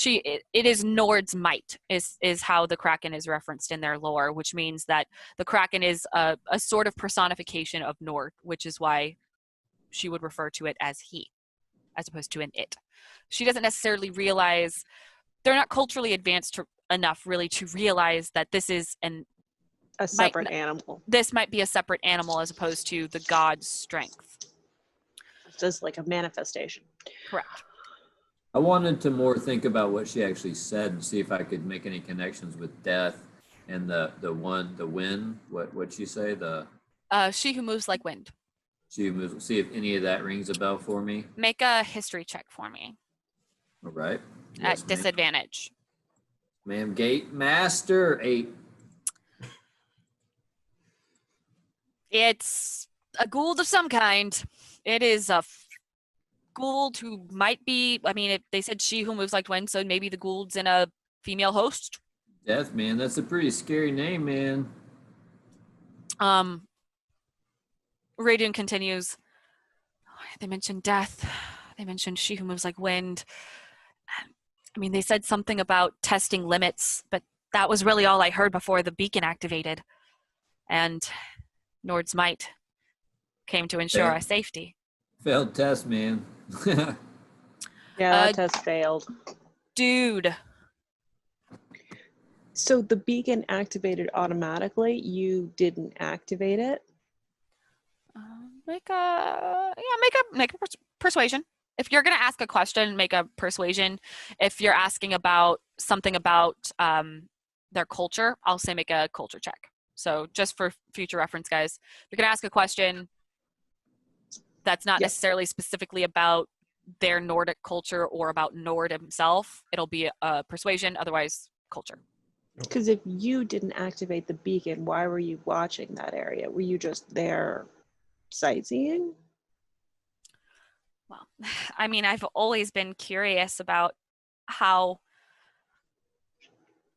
It is Nord's might is how the Kraken is referenced in their lore, which means that the Kraken is a sort of personification of Nord, which is why she would refer to it as he, as opposed to an it. She doesn't necessarily realize they're not culturally advanced enough really to realize that this is A separate animal. this might be a separate animal as opposed to the god's strength. It's just like a manifestation. Correct. I wanted to more think about what she actually said and see if I could make any connections with death and the wind. What'd she say? She who moves like wind. She moves. See if any of that rings a bell for me. Make a history check for me All right. at Yes, ma'am. disadvantage. Ma'am, Gate Master 8. It's a Gould of some kind. It is a Gould who might be, I mean, they said she who moves like wind, so maybe the Gould's in a female host. Death, man. That's a pretty scary name, man. Radian continues. They mentioned death. They mentioned she who moves like wind. I mean, they said something about testing limits, but that was really all I heard before the beacon activated. And Nord's might came to ensure Yeah. our safety. Failed test, man. Yeah, that test failed. Dude, So the beacon activated automatically. You didn't activate it. make a persuasion. If you're gonna ask a question, make a persuasion. If you're asking about something about their culture, I'll say make a culture check. So just for future reference, guys, if you're gonna ask a question that's not Yep. necessarily specifically about their Nordic culture or about Nord himself, it'll be a persuasion. Otherwise, culture. Because if you didn't activate the beacon, why were you watching that area? Were you just there sightseeing? Well, I mean, I've always been curious about how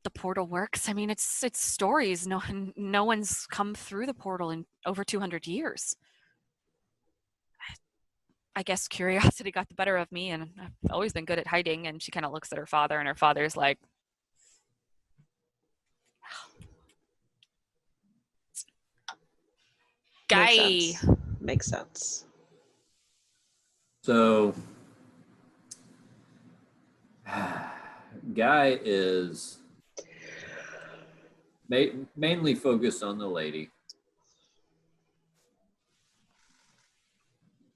the portal works. I mean, it's stories. No one's come through the portal in over 200 years. I guess curiosity got the better of me, and I've always been good at hiding. And she kind of looks at her father, and her father's like, "Guy, Makes sense. So, Guy is mainly focused on the lady.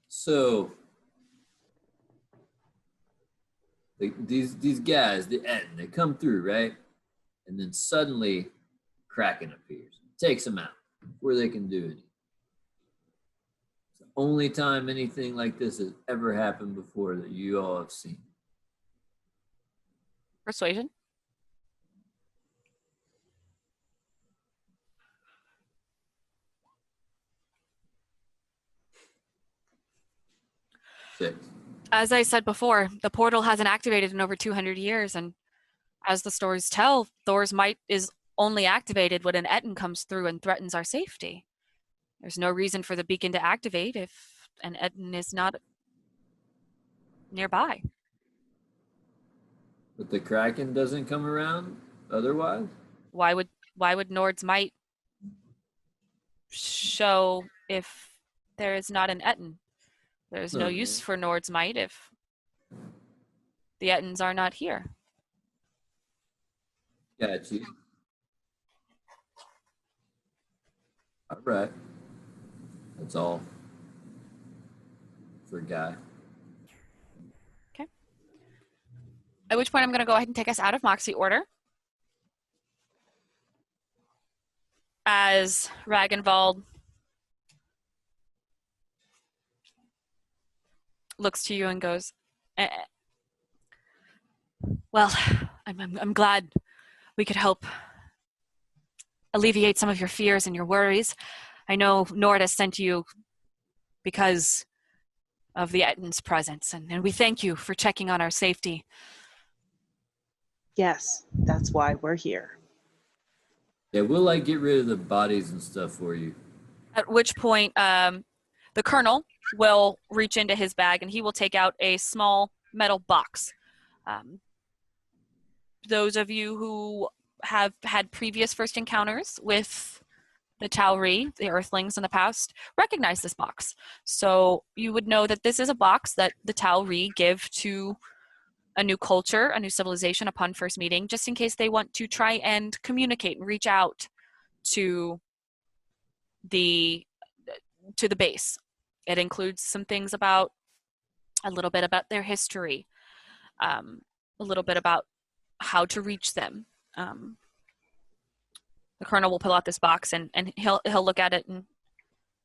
So, these guys, they come through, right? And then suddenly, Kraken appears, takes them out before they can do anything. It's the only time anything like this has ever happened before that you all have seen. persuasion." Six. As I said before, the portal hasn't activated in over 200 years, and as the stories tell, Thor's might is only activated when an Etten comes through and threatens our safety. There's no reason for the beacon to activate if an Etten is not nearby. But the Kraken doesn't come around otherwise? Why would Nord's might show if there is not an Etten? There's no Okay. use for Nord's might if the Ettens are not here. Got you. All right. That's all for Guy. At which point I'm going to go ahead and take us out of Moxie order. As Ragnvald looks to you and goes, well, I'm glad we could help alleviate some of your fears and your worries. I know Nord has sent you because of the Etten's presence, and we thank you for checking on our safety. Yes, that's why we're here. Yeah, we'll like get rid of the bodies and stuff for you. At which point, the colonel will reach into his bag and he will take out a small metal box. Those of you who have had previous first encounters with the Tauri, the Earthlings in the past, recognize this box. So you would know that this is a box that the Tauri give to a new culture, a new civilization upon first meeting, just in case they want to try and communicate and reach out to the base. It includes some things about a little bit about their history, a little bit about how to reach them. The colonel will pull out this box and he'll look at it and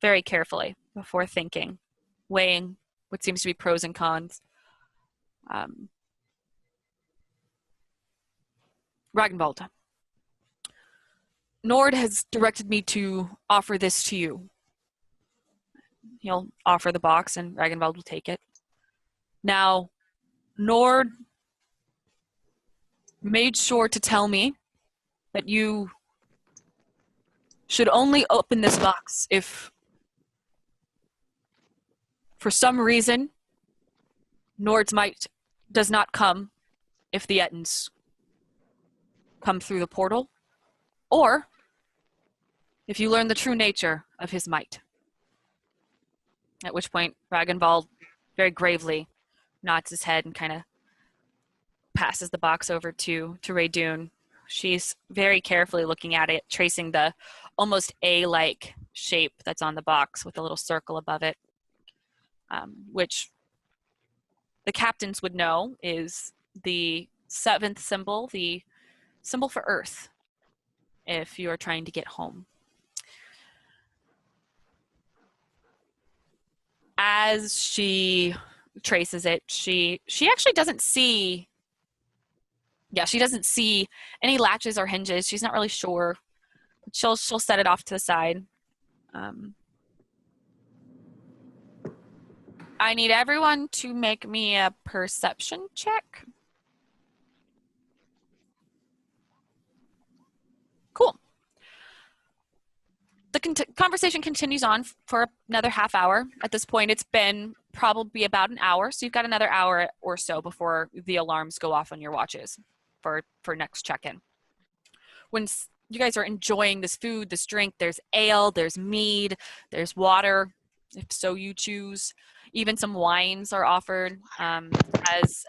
very carefully before thinking, weighing what seems to be pros and cons. Ragnvald, Nord has directed me to offer this to you. He'll offer the box and Ragnvald will take it. Now, Nord made sure to tell me that you should only open this box if, for some reason, Nord's might does not come if the Ettins come through the portal, or if you learn the true nature of his might. At which point, Ragnvald very gravely nods his head and kind of passes the box over to Raydun. She's very carefully looking at it, tracing the almost A-like shape that's on the box with a little circle above it, which the captains would know is the 7th symbol, the symbol for Earth, if you are trying to get home. As she traces it, she actually doesn't see, she doesn't see any latches or hinges. She's not really sure. She'll set it off to the side. I need everyone to make me a perception check. Cool. The conversation continues on for another half hour. At this point, it's been probably about an hour, so you've got another hour or so before the alarms go off on your watches for next check-in. When you guys are enjoying this food, this drink, there's ale, there's mead, there's water, if so you choose. Even some wines are offered. As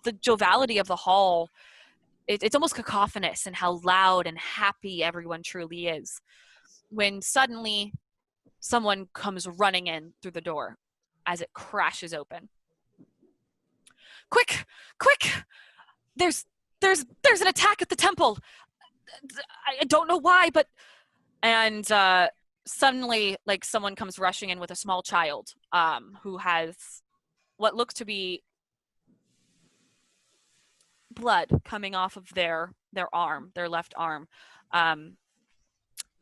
the joviality of the hall, it's almost cacophonous in how loud and happy everyone truly is. When suddenly someone comes running in through the door as it crashes open. Quick! There's an attack at the temple. I don't know why, but suddenly, like, someone comes rushing in with a small child who has what looks to be blood coming off of their arm, their left arm.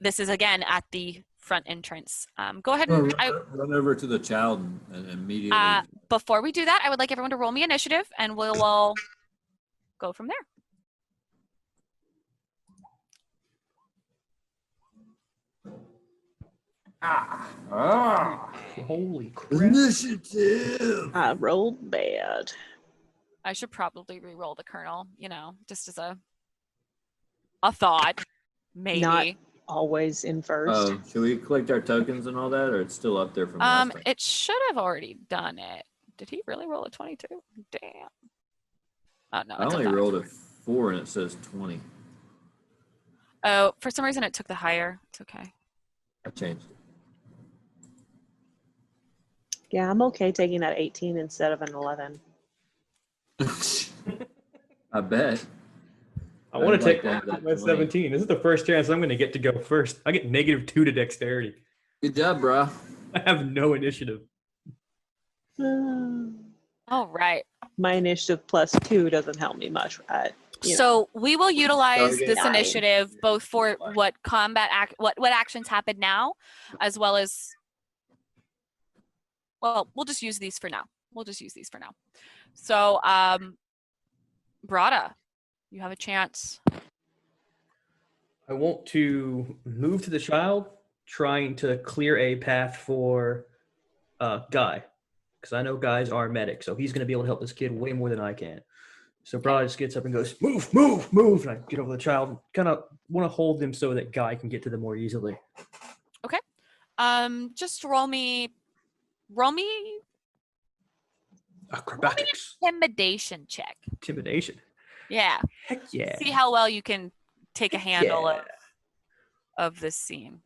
This is again at the front entrance. Go ahead and run over to the child and immediately. Before we do that, I would like everyone to roll me initiative, and we'll all go from there. Holy crap. Initiative. I rolled bad. I should probably re-roll the colonel, just as a thought, maybe. Not always in first. Oh, should we collect our tokens and all that, or it's still up there from last time? It should have already done it. Did he really roll a 22? Damn. Oh no. I only rolled a 4 and it says 20. Oh, for some reason it took the higher. It's okay. I changed it. Yeah, I'm okay taking that 18 instead of an 11. I bet. I want to take that that 20. 17. This is the first chance I'm going to get to go first. I get -2 to dexterity. Good job, bro. I have no initiative. All right. My initiative +2 doesn't help me much, right? So we will utilize Stargate. this 9. initiative both for what what actions happen now, as well as, well, we'll just use these for now. So, Brada, you have a chance. I want to move to the child, trying to clear a path for Guy, because I know Guy's our medic, so he's going to be able to help this kid way more than I can. So Brada just gets up and goes, move, move, move, and I get over the child, kind of want to hold them so that Guy can get to them more easily. Okay. Just roll me Acrobatics. Intimidation check. Intimidation. Yeah. Heck yeah. See how well you can take a handle Yeah. of this scene.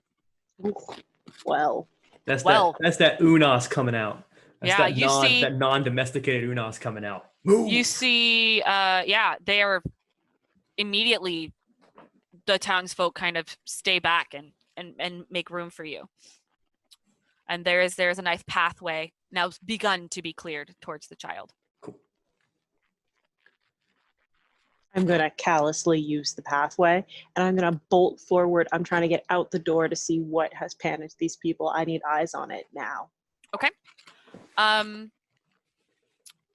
Well, That's Well. that Unos coming out. That's Yeah, that you see- that non-domesticated Unos coming out. Move. You see, they are immediately, the townsfolk kind of stay back and make room for you. And there's a nice pathway now begun to be cleared towards the child. I'm going to callously use the pathway and I'm going to bolt forward. I'm trying to get out the door to see what has panicked these people. I need eyes on it now. Okay.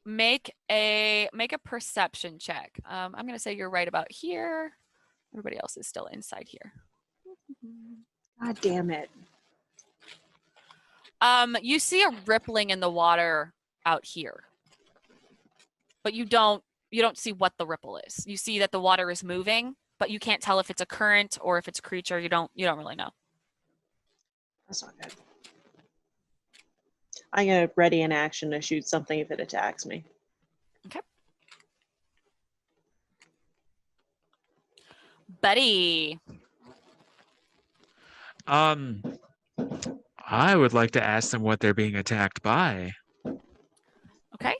Make a perception check. I'm going to say you're right about here. Everybody else is still inside here. God damn it. You see a rippling in the water out here, but you don't see what the ripple is. You see that the water is moving, but you can't tell if it's a current or if it's a creature. You don't really know. That's not good. I'm going to ready an action to shoot something if it attacks me. Okay. Buddy. I would like to ask them what they're being attacked by. Okay.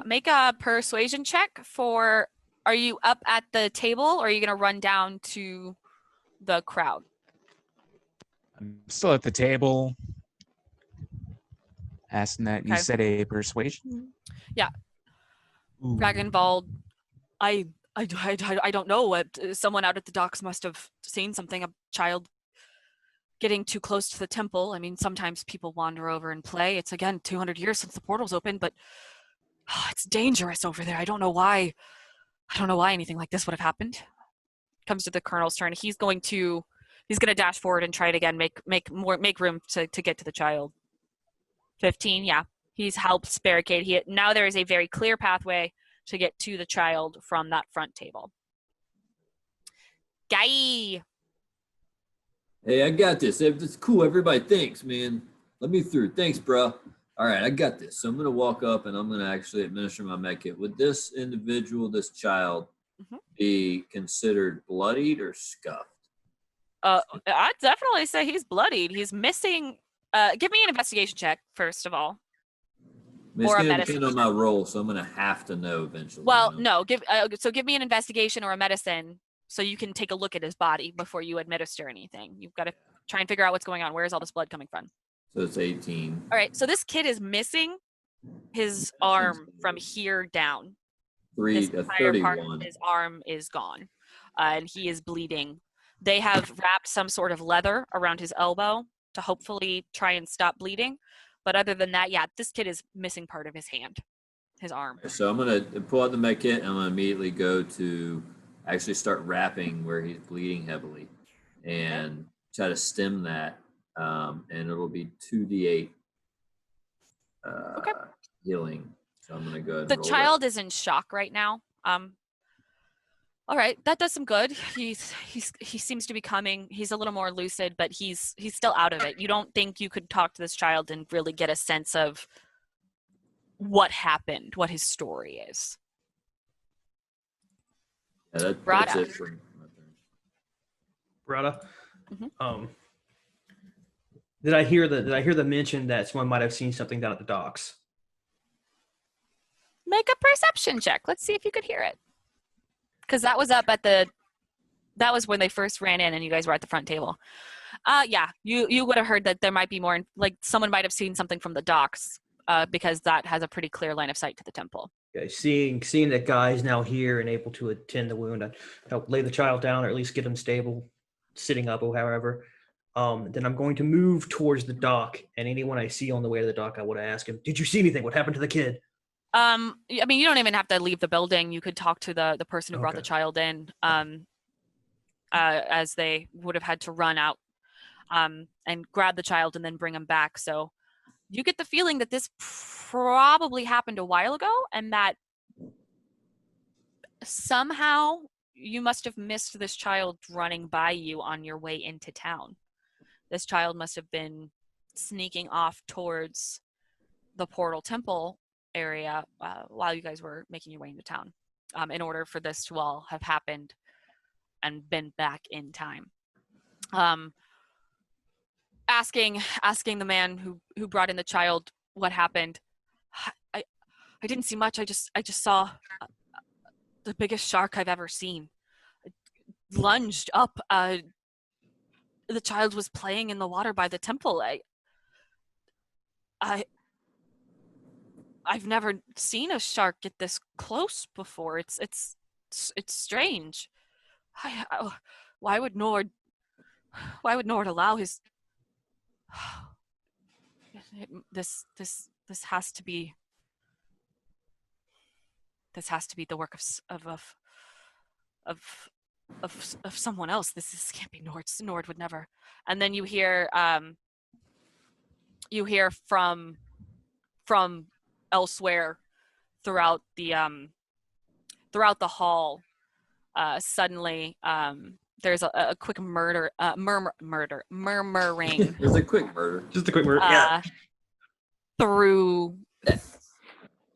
Make a persuasion check for, are you up at the table or are you going to run down to the crowd? I'm still at the table. Asking that. You Okay. said a persuasion? Yeah. Ooh. Dragonbald, I don't know what, someone out at the docks must have seen something, a child getting too close to the temple. I mean, sometimes people wander over and play. It's again 200 years since the portal's open, but it's dangerous over there. I don't know why anything like this would have happened. Comes to the colonel's turn. He's going to dash forward and try it again. Make room to get to the child. 15, yeah. He's helped barricade. Now there is a very clear pathway to get to the child from that front table. Guy. Hey, I got this. It's cool. Everybody, thanks, man. Let me through. Thanks, bro. All right, I got this. So I'm going to walk up and I'm going to actually administer my med kit. Would this individual, this child, be considered bloodied or scuffed? I'd definitely say he's bloodied. He's missing. Give me an investigation check, first of all. It's Or a going to medicine depend on my role, so I'm going to have to know eventually. Well, you know? no. Give me an investigation or a medicine so you can take a look at his body before you administer anything. You've got to try and figure out what's going on. Where is all this blood coming from? So it's 18. All right. So this kid is missing his arm from here down. This entire part of his arm is gone, and he is bleeding. They have wrapped some sort of leather around his elbow to hopefully try and stop bleeding. But other than that, yeah, this kid is missing part of his hand, his arm. So I'm going to pull out the med kit and I'm going to immediately go to actually start wrapping where he's bleeding heavily and try to stem that. And it'll be 2d8 healing. So I'm going to go ahead and The roll child that. is in shock right now. All right, that does some good. He seems to be coming. He's a little more lucid, but he's still out of it. You don't think you could talk to this child and really get a sense of what happened, what his story is. Yeah, that's Brada. it for my turn. Brada. Did I hear the mention that someone might have seen something down at the docks? Make a perception check. Let's see if you could hear it. Because that was up at that was when they first ran in and you guys were at the front table. Yeah, you would have heard that there might be more, like someone might have seen something from the docks because that has a pretty clear line of sight to the temple. Okay, seeing that guy's now here and able to attend the wound and help lay the child down or at least get him stable, sitting up or however. Then I'm going to move towards the dock, and anyone I see on the way to the dock, I would ask him, "Did you see anything? What happened to the kid?" I mean, you don't even have to leave the building. You could talk to the person who brought the child in, as they would have had to run out and grab the child and then bring him back. So you get the feeling that this probably happened a while ago and that somehow you must have missed this child running by you on your way into town. This child must have been sneaking off towards the portal temple area while you guys were making your way into town, in order for this to all have happened and been back in time. Asking the man who brought in the child what happened. I didn't see much. I just saw the biggest shark I've ever seen. It lunged up. The child was playing in the water by the temple. I've never seen a shark get this close before. It's strange. Why would Nord allow his this has to be the work of someone else. This can't be Nord. Nord would never. And then you hear from elsewhere throughout the hall. Suddenly, there's a quick murmuring. There's a quick murder. Just a quick word. Yeah. Through.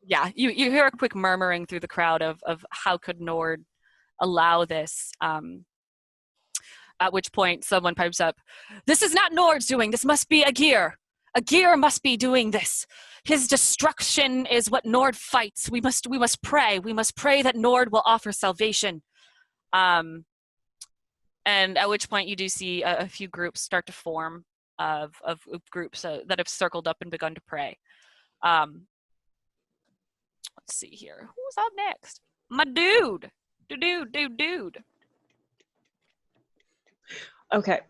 Yeah, you hear a quick murmuring through the crowd of how could Nord allow this. At which point someone pipes up, "This is not Nord's doing. This must be Agir. Agir must be doing this. His destruction is what Nord fights. We must pray. We must pray that Nord will offer salvation." And at which point you do see a few groups start to form of groups that have circled up and begun to pray. Let's see here. Who's up next? My dude. Dude. Okay.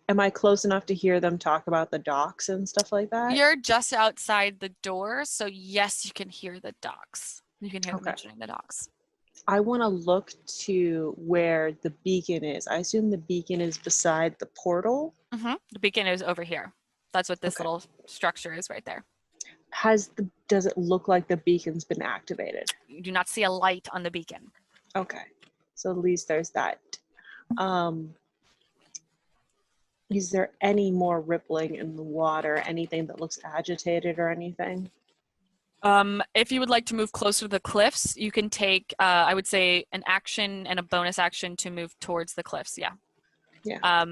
Am I close enough to hear them talk about the docks and stuff like that? You're just outside the door, so yes, you can hear the docks. You can hear them mentioning the docks. I want to look to where the beacon is. I assume the beacon is beside the portal. Mm-hmm. The beacon is over here. That's what this little structure is right there. Does it look like the beacon's been activated? You do not see a light on the beacon. Okay. So at least there's that. Is there any more rippling in the water? Anything that looks agitated or anything? If you would like to move closer to the cliffs, you can take, I would say, an action and a bonus action to move towards the cliffs. Yeah. Yeah.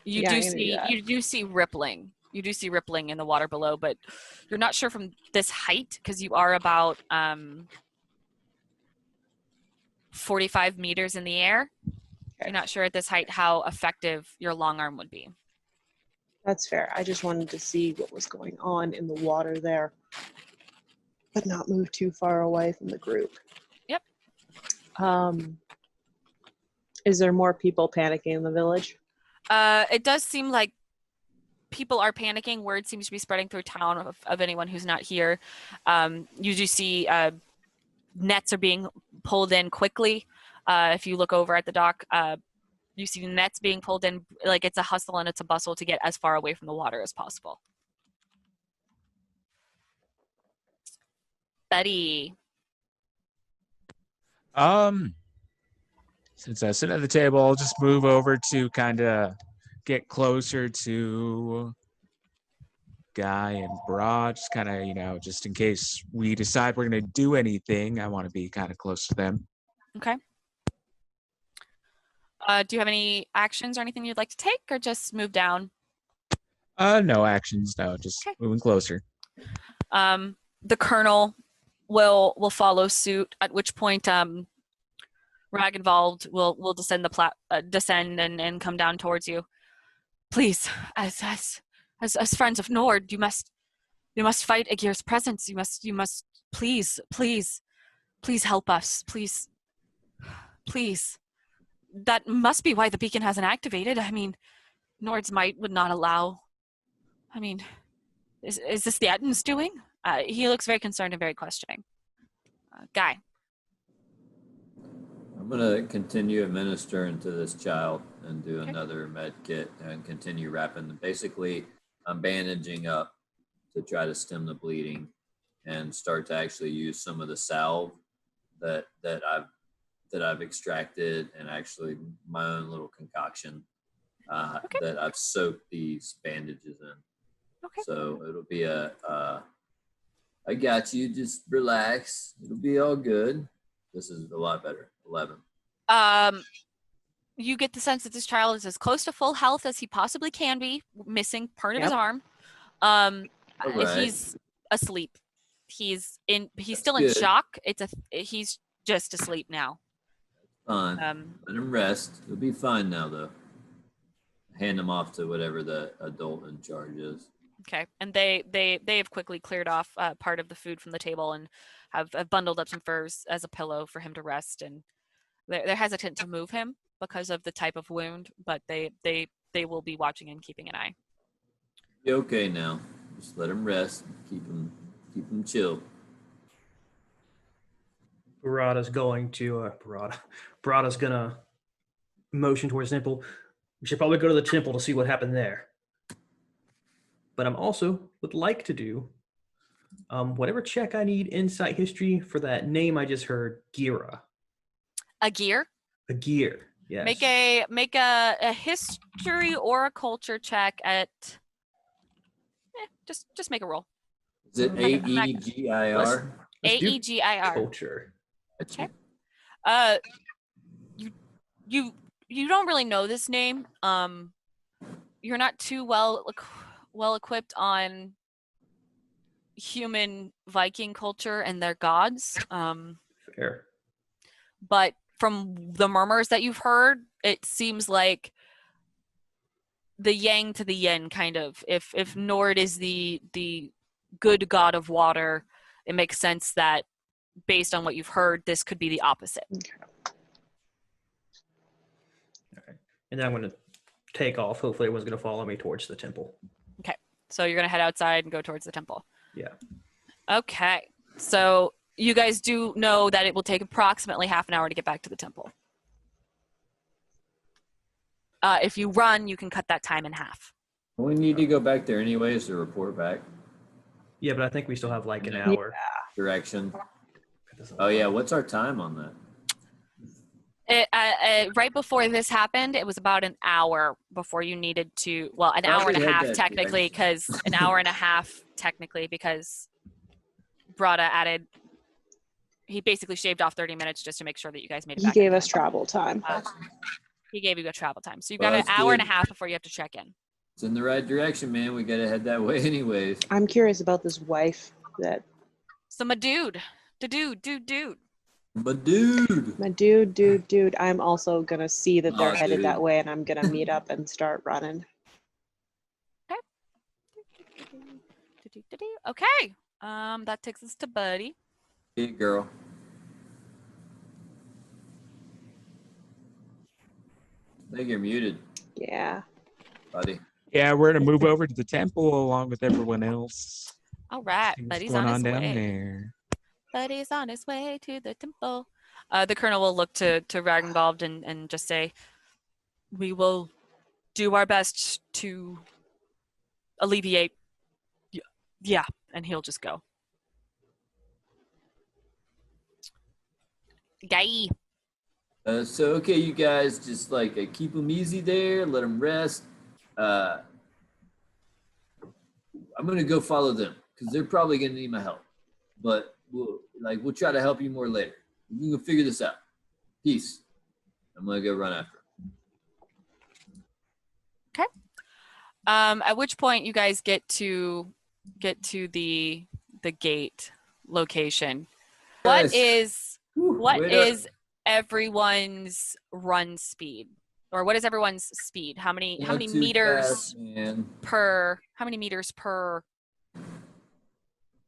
You do see rippling. You do see rippling in the water below, but you're not sure from this height because you are about 45 meters in the air. Okay. You're not sure at this height how effective your long arm would be. That's fair. I just wanted to see what was going on in the water there, but not move too far away from the group. Yep. Is there more people panicking in the village? It does seem like people are panicking. Word seems to be spreading through town of anyone who's not here. You do see nets are being pulled in quickly. If you look over at the dock, you see nets being pulled in. Like it's a hustle and it's a bustle to get as far away from the water as possible. Betty. Since I sit at the table, I'll just move over to kind of get closer to Guy and Broad, just kind of, just in case we decide we're going to do anything, I want to be kind of close to them. Okay. Do you have any actions or anything you'd like to take, or just move down? No actions, no, just moving closer. The colonel will follow suit, at which point Ragnvald will descend and come down towards you. Please, as friends of Nord, you must fight Agir's presence. You must please help us. Please. That must be why the beacon hasn't activated. I mean, Nord's might would not allow. I mean, is this the Ettin's doing? He looks very concerned and very questioning. Guy. I'm gonna continue administering to this child and do another med kit and continue wrapping. Basically, I'm bandaging up to try to stem the bleeding and start to actually use some of the salve that I've extracted, and actually my own little concoction that I've soaked these bandages in. Okay. So it'll be a I got you. Just relax. It'll be all good. This is a lot better. 11. You get the sense that this child is as close to full health as he possibly can be, missing part of his Yep. All right. He's asleep. He's That's still in good. shock. He's just asleep now. Fine. Let him rest. He'll be fine now, though. Hand him off to whatever the adult in charge is. Okay, and they have quickly cleared off part of the food from the table and have bundled up some furs as a pillow for him to rest. And they're hesitant to move him because of the type of wound, but they will be watching and keeping an eye. Be okay now. Just let him rest. Keep him chill. Barada's gonna motion towards the temple. We should probably go to the temple to see what happened there. But I'm also would like to do whatever check I need insight history for that name I just heard, Gira. A gear. A gear. Yes. Make a history or a culture check at. Just make a roll. Is it AEGIR? Let's do AEGIR. culture. Okay. You don't really know this name. You're not too well equipped on human Viking culture and their gods. Fair. But from the murmurs that you've heard, it seems like the yang to the yin, kind of. If Nord is the good god of water, it makes sense that based on what you've heard, this could be the opposite. And then I'm going to take off. Hopefully everyone's going to follow me towards the temple. Okay. So you're going to head outside and go towards the temple. Yeah. Okay. So you guys do know that it will take approximately half an hour to get back to the temple. If you run, you can cut that time in half. We need to go back there anyways to report back. Yeah, but I think we still have like an hour. Direction. Oh yeah, what's our time on that? Right before this happened, it was about an hour before you needed to, well, an hour and a Probably had half that technically, because an hour and a half technically, because Brada added, he basically shaved off 30 minutes just to make sure that you guys made it He back. in gave us time. travel time. He gave you a travel time. So you've Well, got an that's hour and a good. half before you have to check in. It's in the right direction, man. We gotta head that way anyways. I'm curious about this wife that So my dude. But dude. my dude. I'm also gonna see that they're Oh, headed dude. that way, and I'm gonna meet up and start running. Okay. That takes us to Buddy. Hey, girl. I think you're muted, Yeah. buddy. Yeah, we're gonna move over to the temple along with everyone else. All right. See what's Buddy's going on his down way. there? Buddy's on his way to the temple. The colonel will look to Ragnvald and just say, we will do our best to alleviate. Yeah, and he'll just go. Guy. So okay, you guys just like keep them easy there, let them rest. I'm gonna go follow them because they're probably gonna need my help. But we'll try to help you more later. We can figure this out. Peace. I'm gonna go run after. Okay. At which point you guys get to the gate location. What Nice. is Whew, what wait up. is everyone's run speed, or what is everyone's speed? How many Not too meters fast, man. per? How many meters per?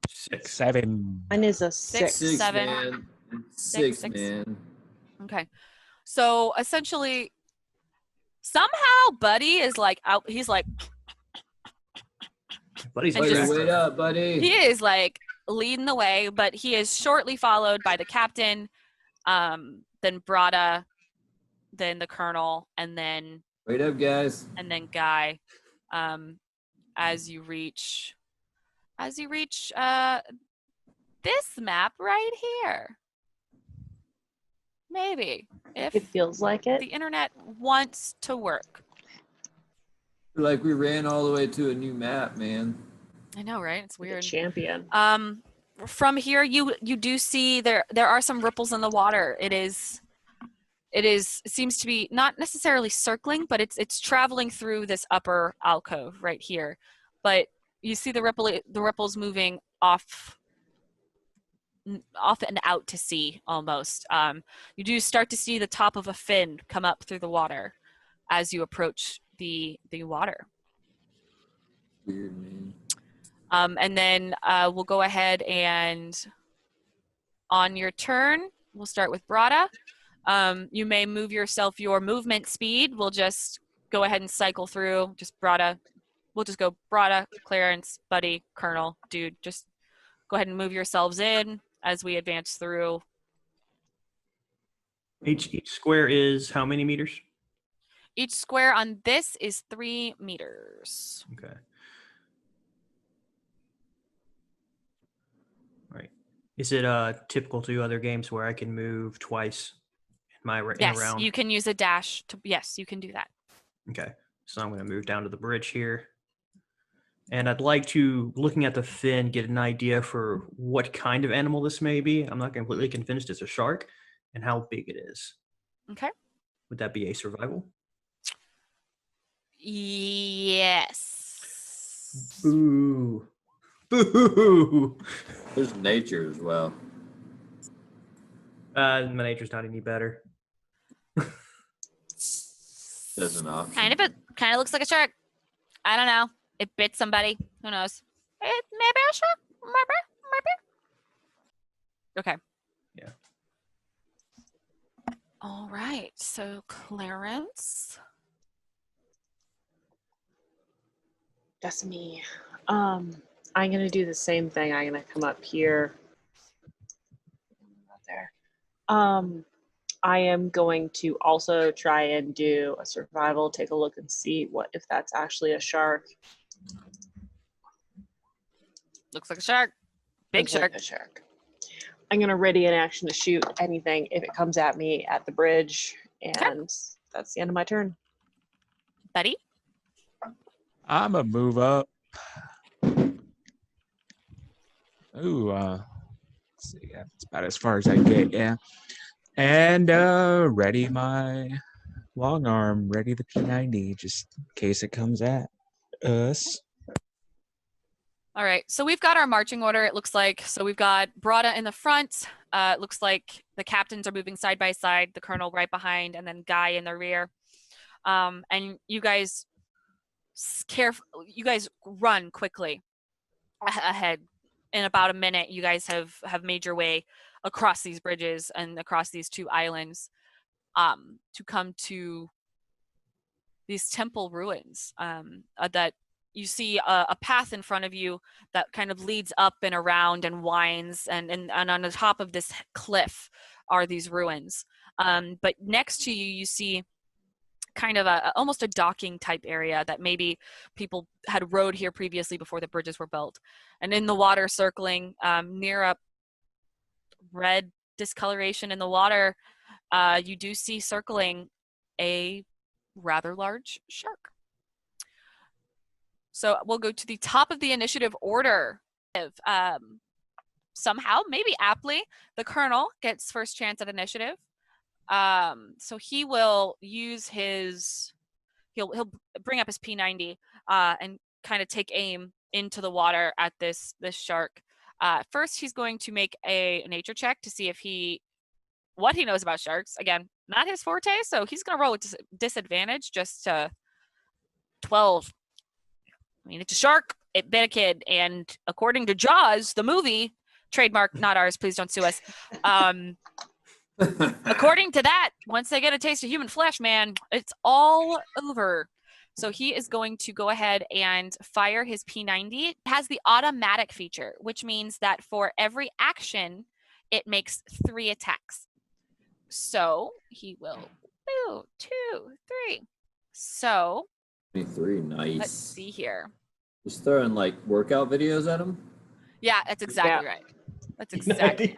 6. 7. Mine is a Six. 6. 7. Man. Six, Six, man. Okay. So essentially, somehow Buddy is like out. He's like Buddy's And Buddy, just- wait up, buddy. he is like leading the way, but he is shortly followed by the captain, then Brada, then the colonel, and then Wait up, guys. Guy. As you reach this map right here. Maybe if It feels like it. the internet wants to work. Like we ran all the way to a new map, man. I know, right? It's Like a weird. champion. from here, you do see there are some ripples in the water. It seems to be not necessarily circling, but it's traveling through this upper alcove right here. But you see the ripples moving off and out to sea almost. You do start to see the top of a fin come up through the water as you approach the water. Weird, man. And then we'll go ahead and on your turn, we'll start with Brada. You may move yourself your movement speed. We'll just go ahead and cycle through. Just Brada. We'll just go Brada, Clarence, Buddy, Colonel, Dude. Just go ahead and move yourselves in as we advance through. Each square is how many meters? Each square on this is 3 meters. Okay. All right. Is it typical to other games where I can move twice in a Yes, round? you can use a dash to. Yes, you can do that. Okay. So I'm going to move down to the bridge here. And I'd like to, looking at the fin, get an idea for what kind of animal this may be. I'm not completely convinced it's a shark, and how big it is. Okay. Would that be a survival? Yes. Boo. Boo. There's nature as well. My nature's not any better. That's an option. Kind of looks like a shark. I don't know. It bit somebody. Who knows? It maybe a shark. Maybe. Okay. Yeah. All right. So Clarence. That's me. I'm gonna do the same thing. I'm gonna come up here. Not there. I am going to also try and do a survival, take a look and see if that's actually a shark. Looks like a shark. Big Looks like shark. a shark. I'm gonna ready an action to shoot anything if it comes at me at the bridge, and that's the end of my turn. Buddy. I'm gonna move up. Ooh, let's see. Yeah, that's about as far as I get. Yeah, and ready my long arm. Ready the P90, just in case it comes at us. All right. So we've got our marching order. It looks like. So we've got Brada in the front. It looks like the captains are moving side by side. The colonel right behind, and then Guy in the rear. And you guys run quickly ahead. In about a minute, you guys have made your way across these bridges and across these 2 islands to come to these temple ruins that you see a path in front of you that kind of leads up and around and winds, and on the top of this cliff are these ruins. But next to you, you see kind of almost a docking type area that maybe people had rowed here previously before the bridges were built. And in the water circling near a red discoloration in the water, you do see circling a rather large shark. So we'll go to the top of the initiative order. Somehow, maybe aptly, the colonel gets first chance at initiative. So he will use he'll bring up his P90 and kind of take aim into the water at this shark. First, he's going to make a nature check to see what he knows about sharks. Again, not his forte, so he's going to roll with disadvantage just to 12. I mean, it's a shark. It bit a kid, and according to Jaws, the movie, trademark, not ours, please don't sue us. According to that, once they get a taste of human flesh, man, it's all over. So he is going to go ahead and fire his P90. It has the automatic feature, which means that for every action, it makes 3 attacks. So he will 2, 3. So 23, nice. let's see here. Just throwing like workout videos at him. Yeah, that's exactly right. That's exactly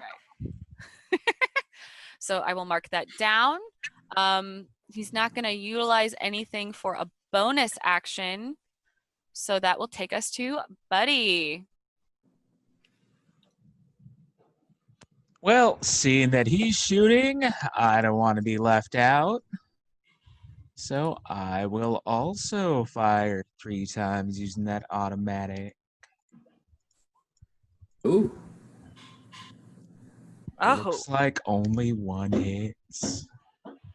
right. So I will mark that down. He's not going to utilize anything for a bonus action. So that will take us to Buddy. Well, seeing that he's shooting, I don't want to be left out. So I will also fire 3 times using that automatic. Ooh. Oh, Looks like only 1 hits.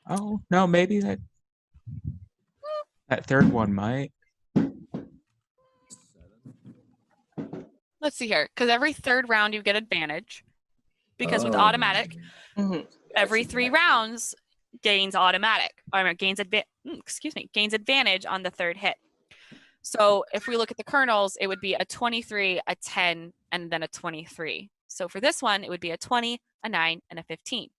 Oh, no, maybe that third one might. let's see here. Because every third round you get advantage. Because with Oh. automatic, Mhm. every 3 rounds gains automatic. I mean, gains advantage on the third hit. So if we look at the kernels, it would be a 23, a 10, and then a 23. So for this one, it would be a 20, a 9, and a 15.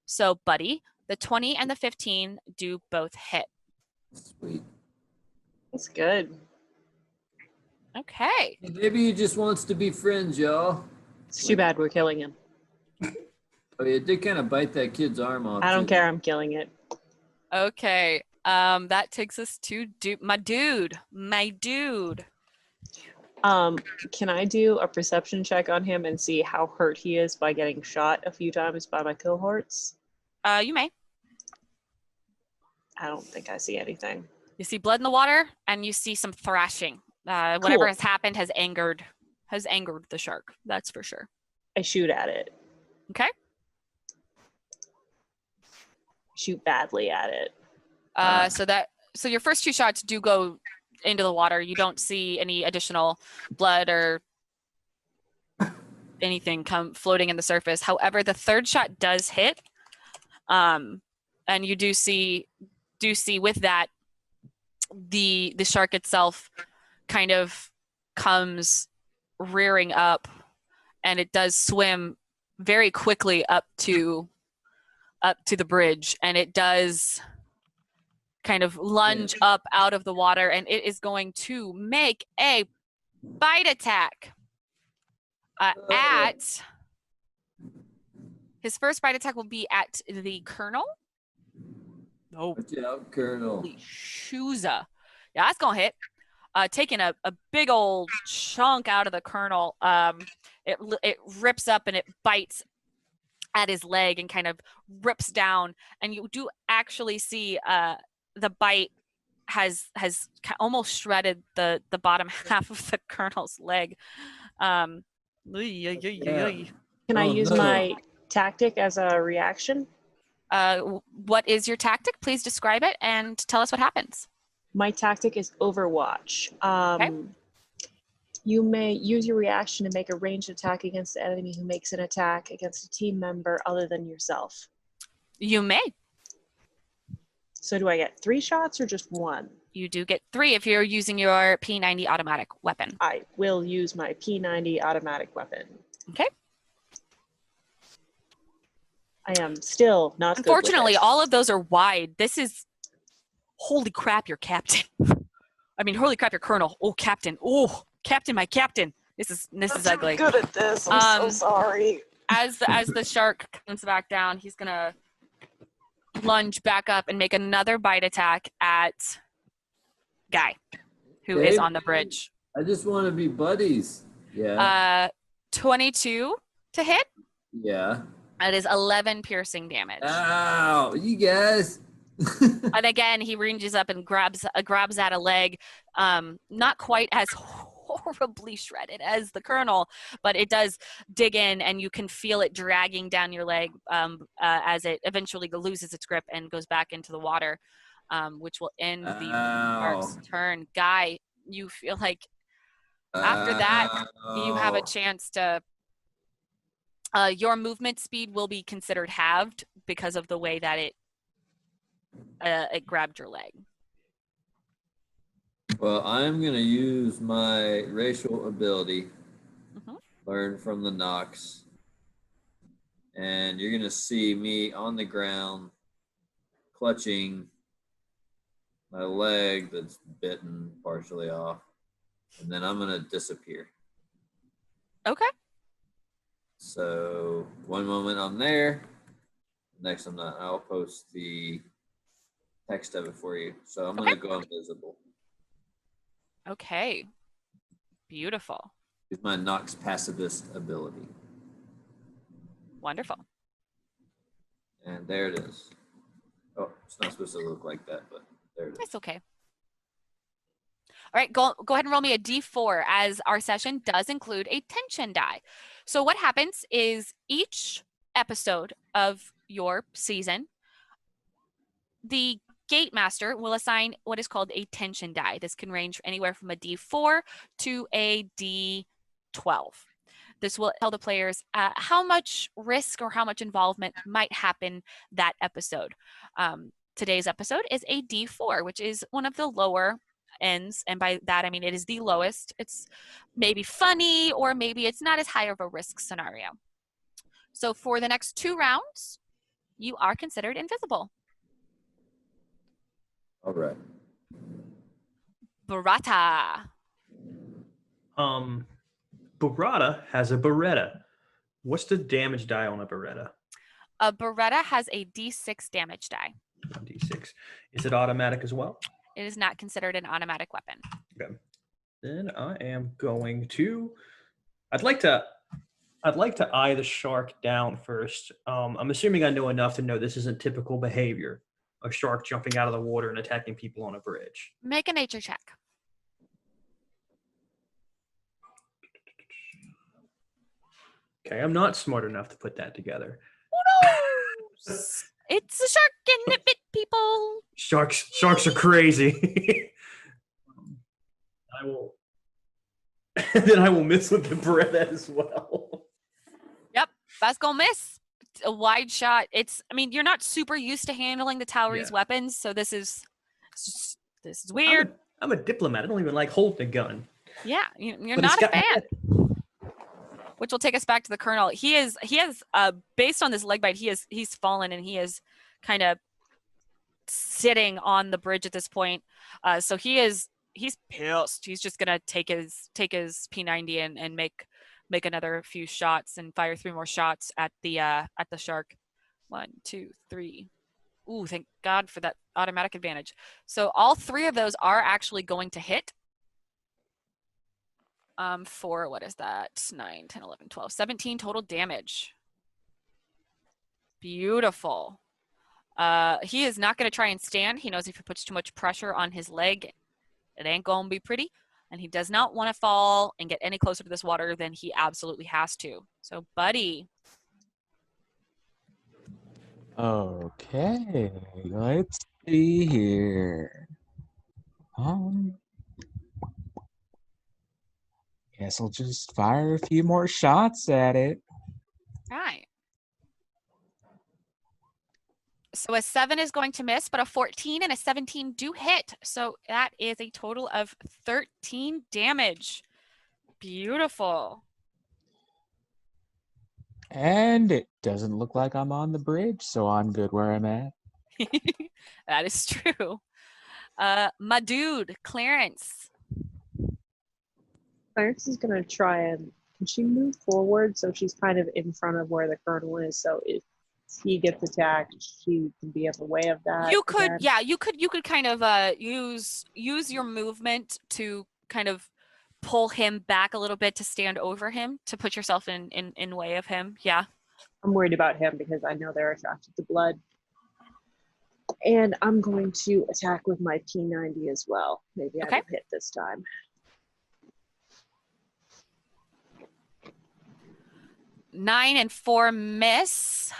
So, buddy, the 20 and the 15 do both hit. Sweet. That's good. Okay. Maybe he just wants to be friends, y'all. It's too bad we're killing him. Oh, it did kind of bite that kid's arm off. I don't too. care. I'm killing it. Okay. That takes us to my dude. Can I do a perception check on him and see how hurt he is by getting shot a few times by my cohorts? You may. I don't think I see anything. You see blood in the water, and you see some thrashing. Whatever Cool. has happened has angered the shark. That's for sure. I shoot at it. Okay. Shoot badly at it. So your first 2 shots do go into the water. You don't see any additional blood or anything come floating in the surface. However, the third shot does hit. And you do see with that the shark itself kind of comes rearing up, and it does swim very quickly up to the bridge, and it does kind of lunge up out of the water, and it is going to make a bite attack at his first bite attack will be at the colonel. Oh, Watch out, Colonel. holy shooza. Yeah, that's gonna hit. Taking a big old chunk out of the colonel. It rips up and it bites at his leg and kind of rips down, and you do actually see the bite has almost shredded the bottom half of the colonel's leg. Can I Oh, use no. my tactic as a reaction? What is your tactic? Please describe it and tell us what happens. My tactic is Overwatch. You may use your reaction to make a ranged attack against the enemy who makes an attack against a team member other than yourself. You may. So do I get 3 shots or just 1? You do get 3 if you're using your P90 automatic weapon. I will use my P90 automatic weapon. Okay. I am still not good with Unfortunately, it. all of those are wide. This is, holy crap, your captain. I mean, holy crap, your colonel. Oh, captain. Oh, captain, my captain. This is ugly. Good at this. I'm so sorry. As the shark comes back down, he's gonna lunge back up and make another bite attack at Guy, who is on the bridge. I just want to be buddies. Yeah. 22 to hit. Yeah. That is 11 piercing damage. Ow, you guys. And again, he ranges up and grabs at a leg. Not quite as horribly shredded as the colonel, but it does dig in, and you can feel it dragging down your leg as it eventually loses its grip and goes back into the water, which will end the shark's turn. Guy, you feel like after that, you have a chance to. Your movement speed will be considered halved because of the way that it grabbed your leg. Well, I'm going to use my racial ability, learn from the Nox, and you're going to see me on the ground clutching my leg that's bitten partially off, and then I'm going to disappear. Okay. So one moment I'm there, next I'm not. I'll post the text of it for you. So I'm going to go invisible. Okay. Beautiful. Use my Nox pacifist ability. Wonderful. And there it is. Oh, it's not supposed to look like that, but there it is. It's okay. All right, go ahead and roll me a d4, as our session does include a tension die. So what happens is each episode of your season, the Gate Master will assign what is called a tension die. This can range anywhere from a d4 to a d12. This will tell the players how much risk or how much involvement might happen that episode. Today's episode is a d4, which is one of the lower ends, and by that I mean it is the lowest. It's maybe funny, or maybe it's not as high of a risk scenario. So for the next 2 rounds, you are considered invisible. All right. Barata. Barata has a Beretta. What's the damage die on a Beretta? A Beretta has a d6 damage die. 1d6. Is it automatic as well? It is not considered an automatic weapon. Okay. Then I am going to. I'd like to eye the shark down first. I'm assuming I know enough to know this isn't typical behavior. A shark jumping out of the water and attacking people on a bridge. Make a nature check. Okay, I'm not smart enough to put that together. Oh no! It's a shark and it bit people. Sharks are crazy. I will. Then I will miss with the Beretta as well. Yep, that's gonna miss. It's a wide shot. I mean, you're not super used to handling the Towery's weapons, so this is weird. I'm a diplomat. I don't even like holding a gun. Yeah, you're But not it's a fan. Which will take us back to the Colonel. He has based on this leg bite, he's fallen, and he is kind of sitting on the bridge at this point. So he's pissed. He's just gonna take his P90 and make another few shots and fire 3 more shots at the shark. 1, 2, 3. Ooh, thank God for that automatic advantage. So all 3 of those are actually going to hit. For what is that? 9, 10, 11, 12, 17 total damage. Beautiful. He is not going to try and stand. He knows if he puts too much pressure on his leg, it ain't going to be pretty. And he does not want to fall and get any closer to this water than he absolutely has to. So, buddy. Okay, let's see here. Guess I'll just fire a few more shots at it. All right. So a 7 is going to miss, but a 14 and a 17 do hit. So that is a total of 13 damage. Beautiful. And it doesn't look like I'm on the bridge, so I'm good where I'm at. That is true. My dude, Clarence. Clarence is going to try and, can she move forward so she's kind of in front of where the Colonel is, so if he gets attacked, she can be in the way of that? You could, again? yeah, you could kind of use your movement to kind of pull him back a little bit to stand over him, to put yourself in way of him. Yeah. I'm worried about him because I know they're attracted to blood. And I'm going to attack with my P90 as well. Maybe I will hit this time. Nine and 4 miss.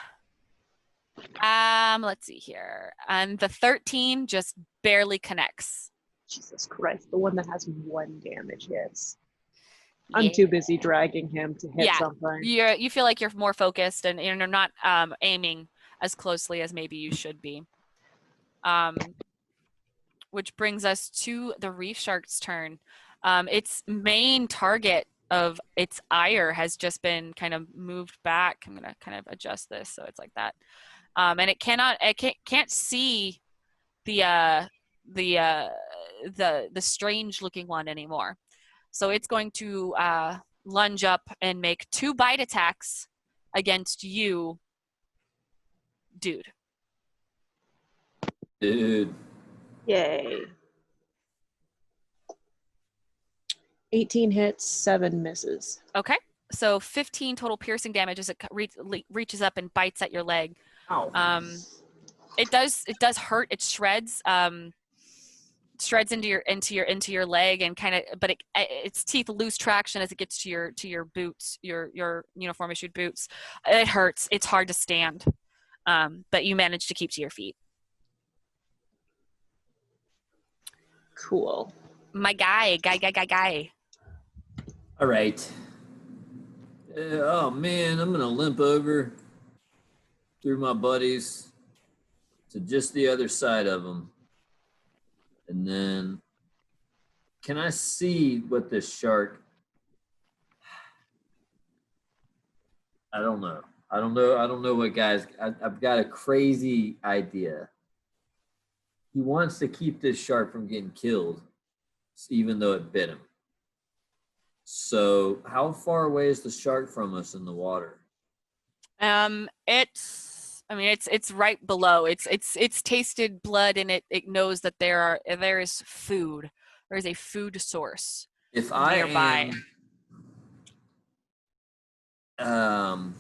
Let's see here. And the 13 just barely connects. Jesus Christ, the one that has 1 damage hits. I'm too busy dragging him to hit something. You feel like you're more focused and you're not aiming as closely as maybe you should be. Which brings us to the reef shark's turn. Its main target of its ire has just been kind of moved back. I'm gonna kind of adjust this so it's like that. And it can't see the strange looking one anymore. So it's going to lunge up and make 2 bite attacks against you, dude. Yay. 18 hits, 7 misses. Okay. So 15 total piercing damage as it reaches up and bites at your leg. Ow. It does hurt. It shreds. Shreds into your leg and kind of, but its teeth lose traction as it gets to your boots, your uniform issued boots. It hurts. It's hard to stand, but you manage to keep to your feet. Cool. My guy. All right. Oh man, I'm gonna limp over through my buddies to just the other side of them, and then can I see what this shark? I don't know what guys. I've got a crazy idea. He wants to keep this shark from getting killed, even though it bit him. So how far away is the shark from us in the water? It's right below. It's tasted blood and it knows that there is food. There is a food source If nearby. No,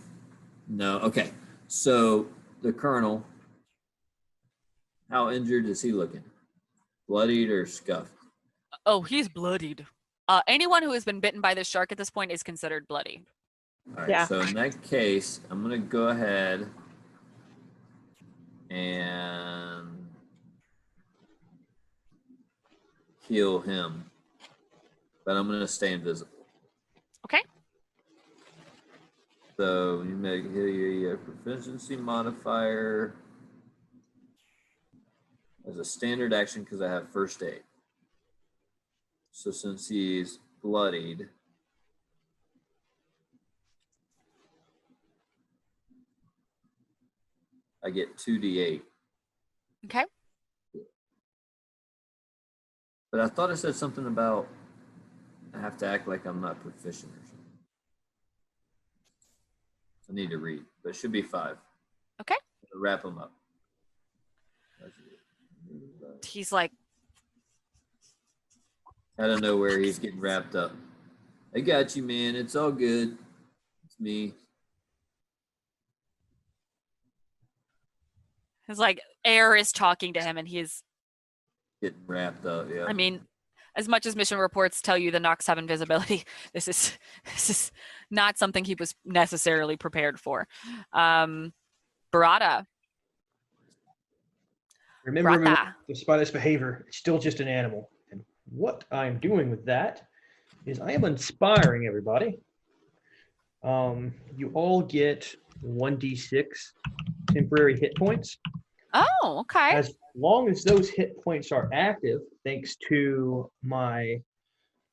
okay. So the colonel, how injured is he looking? Bloodied or scuffed? Oh, he's bloodied. Anyone who has been bitten by this shark at this point is considered bloody. All right, Yeah. so in that case, I'm going to go ahead and heal him, but I'm going to stay invisible. Okay. So you make your proficiency modifier as a standard action because I have first aid. So since he's bloodied, I get 2d8. Okay. But I thought it said something about I have to act like I'm not proficient or something. I need to read, but it should be 5. Okay. Wrap him up. He's like, Out of nowhere, he's getting wrapped up. I got you, man. It's all good. It's me. it's like air is talking to him and he's, Getting wrapped up, yeah. I mean, as much as mission reports tell you the Nox have invisibility, this is not something he was necessarily prepared for. Barada. Remember, Brata. despite its behavior, it's still just an animal. And what I'm doing with that is I am inspiring everybody. You all get 1d6 temporary hit points. Oh, okay. As long as those hit points are active, thanks to my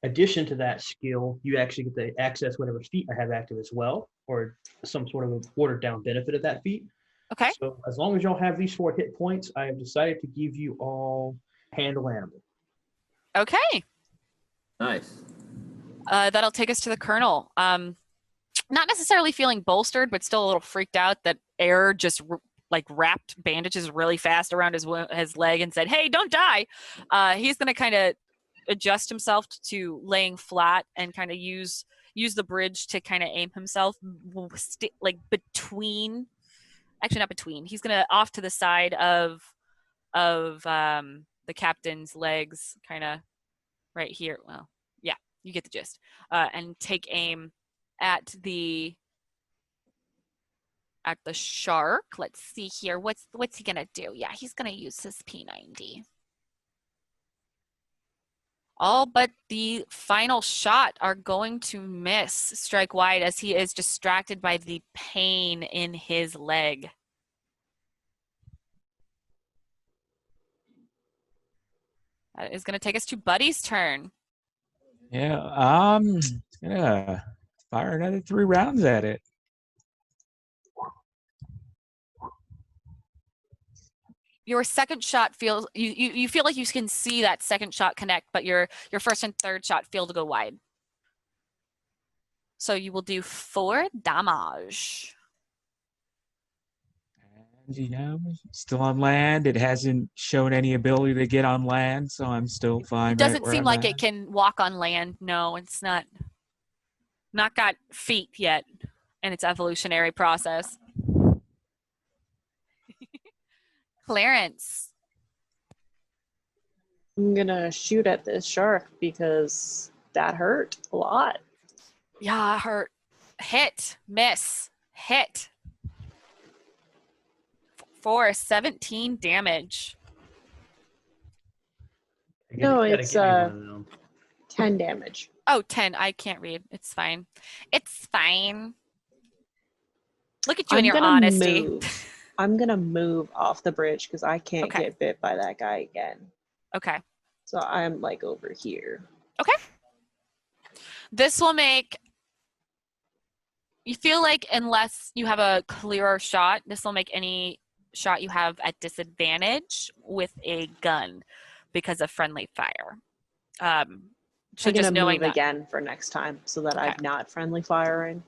addition to that skill, you actually get to access whatever feat I have active as well, or some sort of a watered down benefit of that feat. Okay. So as long as y'all have these 4 hit points, I have decided to give you all handle animal. Okay. Nice. That'll take us to the Colonel. Not necessarily feeling bolstered, but still a little freaked out that air just wrapped bandages really fast around his leg and said, "Hey, don't die." He's going to kind of adjust himself to laying flat and kind of use the bridge to kind of aim himself between. Actually, not between. He's going to off to the side of the captain's legs, kind of right here. Well, yeah, you get the gist. And take aim at the shark. Let's see here. What's he gonna do? Yeah, he's gonna use his P90. All but the final shot are going to miss strike wide as he is distracted by the pain in his leg. That is gonna take us to Buddy's turn. Yeah, gonna fire another 3 rounds at it. Your second shot feels you feel like you can see that second shot connect, but your first and third shot feel to go wide. So you will do 4 damage. And, still on land. It hasn't shown any ability to get on land, so I'm still fine. It doesn't seem like it can walk on land. No, it's not. Not got feet yet in its evolutionary process. Clarence. I'm gonna shoot at this shark because that hurt a lot. Yeah, hurt. Hit. Miss. Hit. For 17 damage. No, Gotta it's give me one of them. 10 damage. Oh, 10. I can't read. It's fine. It's fine. Look at you and your honesty. I'm gonna move off the bridge because I can't Okay. get bit by that guy again. Okay. So I'm like over here. Okay. This will make you feel like unless you have a clearer shot, this will make any shot you have at disadvantage with a gun because of friendly fire. So I'm just gonna knowing move that. again for next time so that Okay. I'm not friendly firing.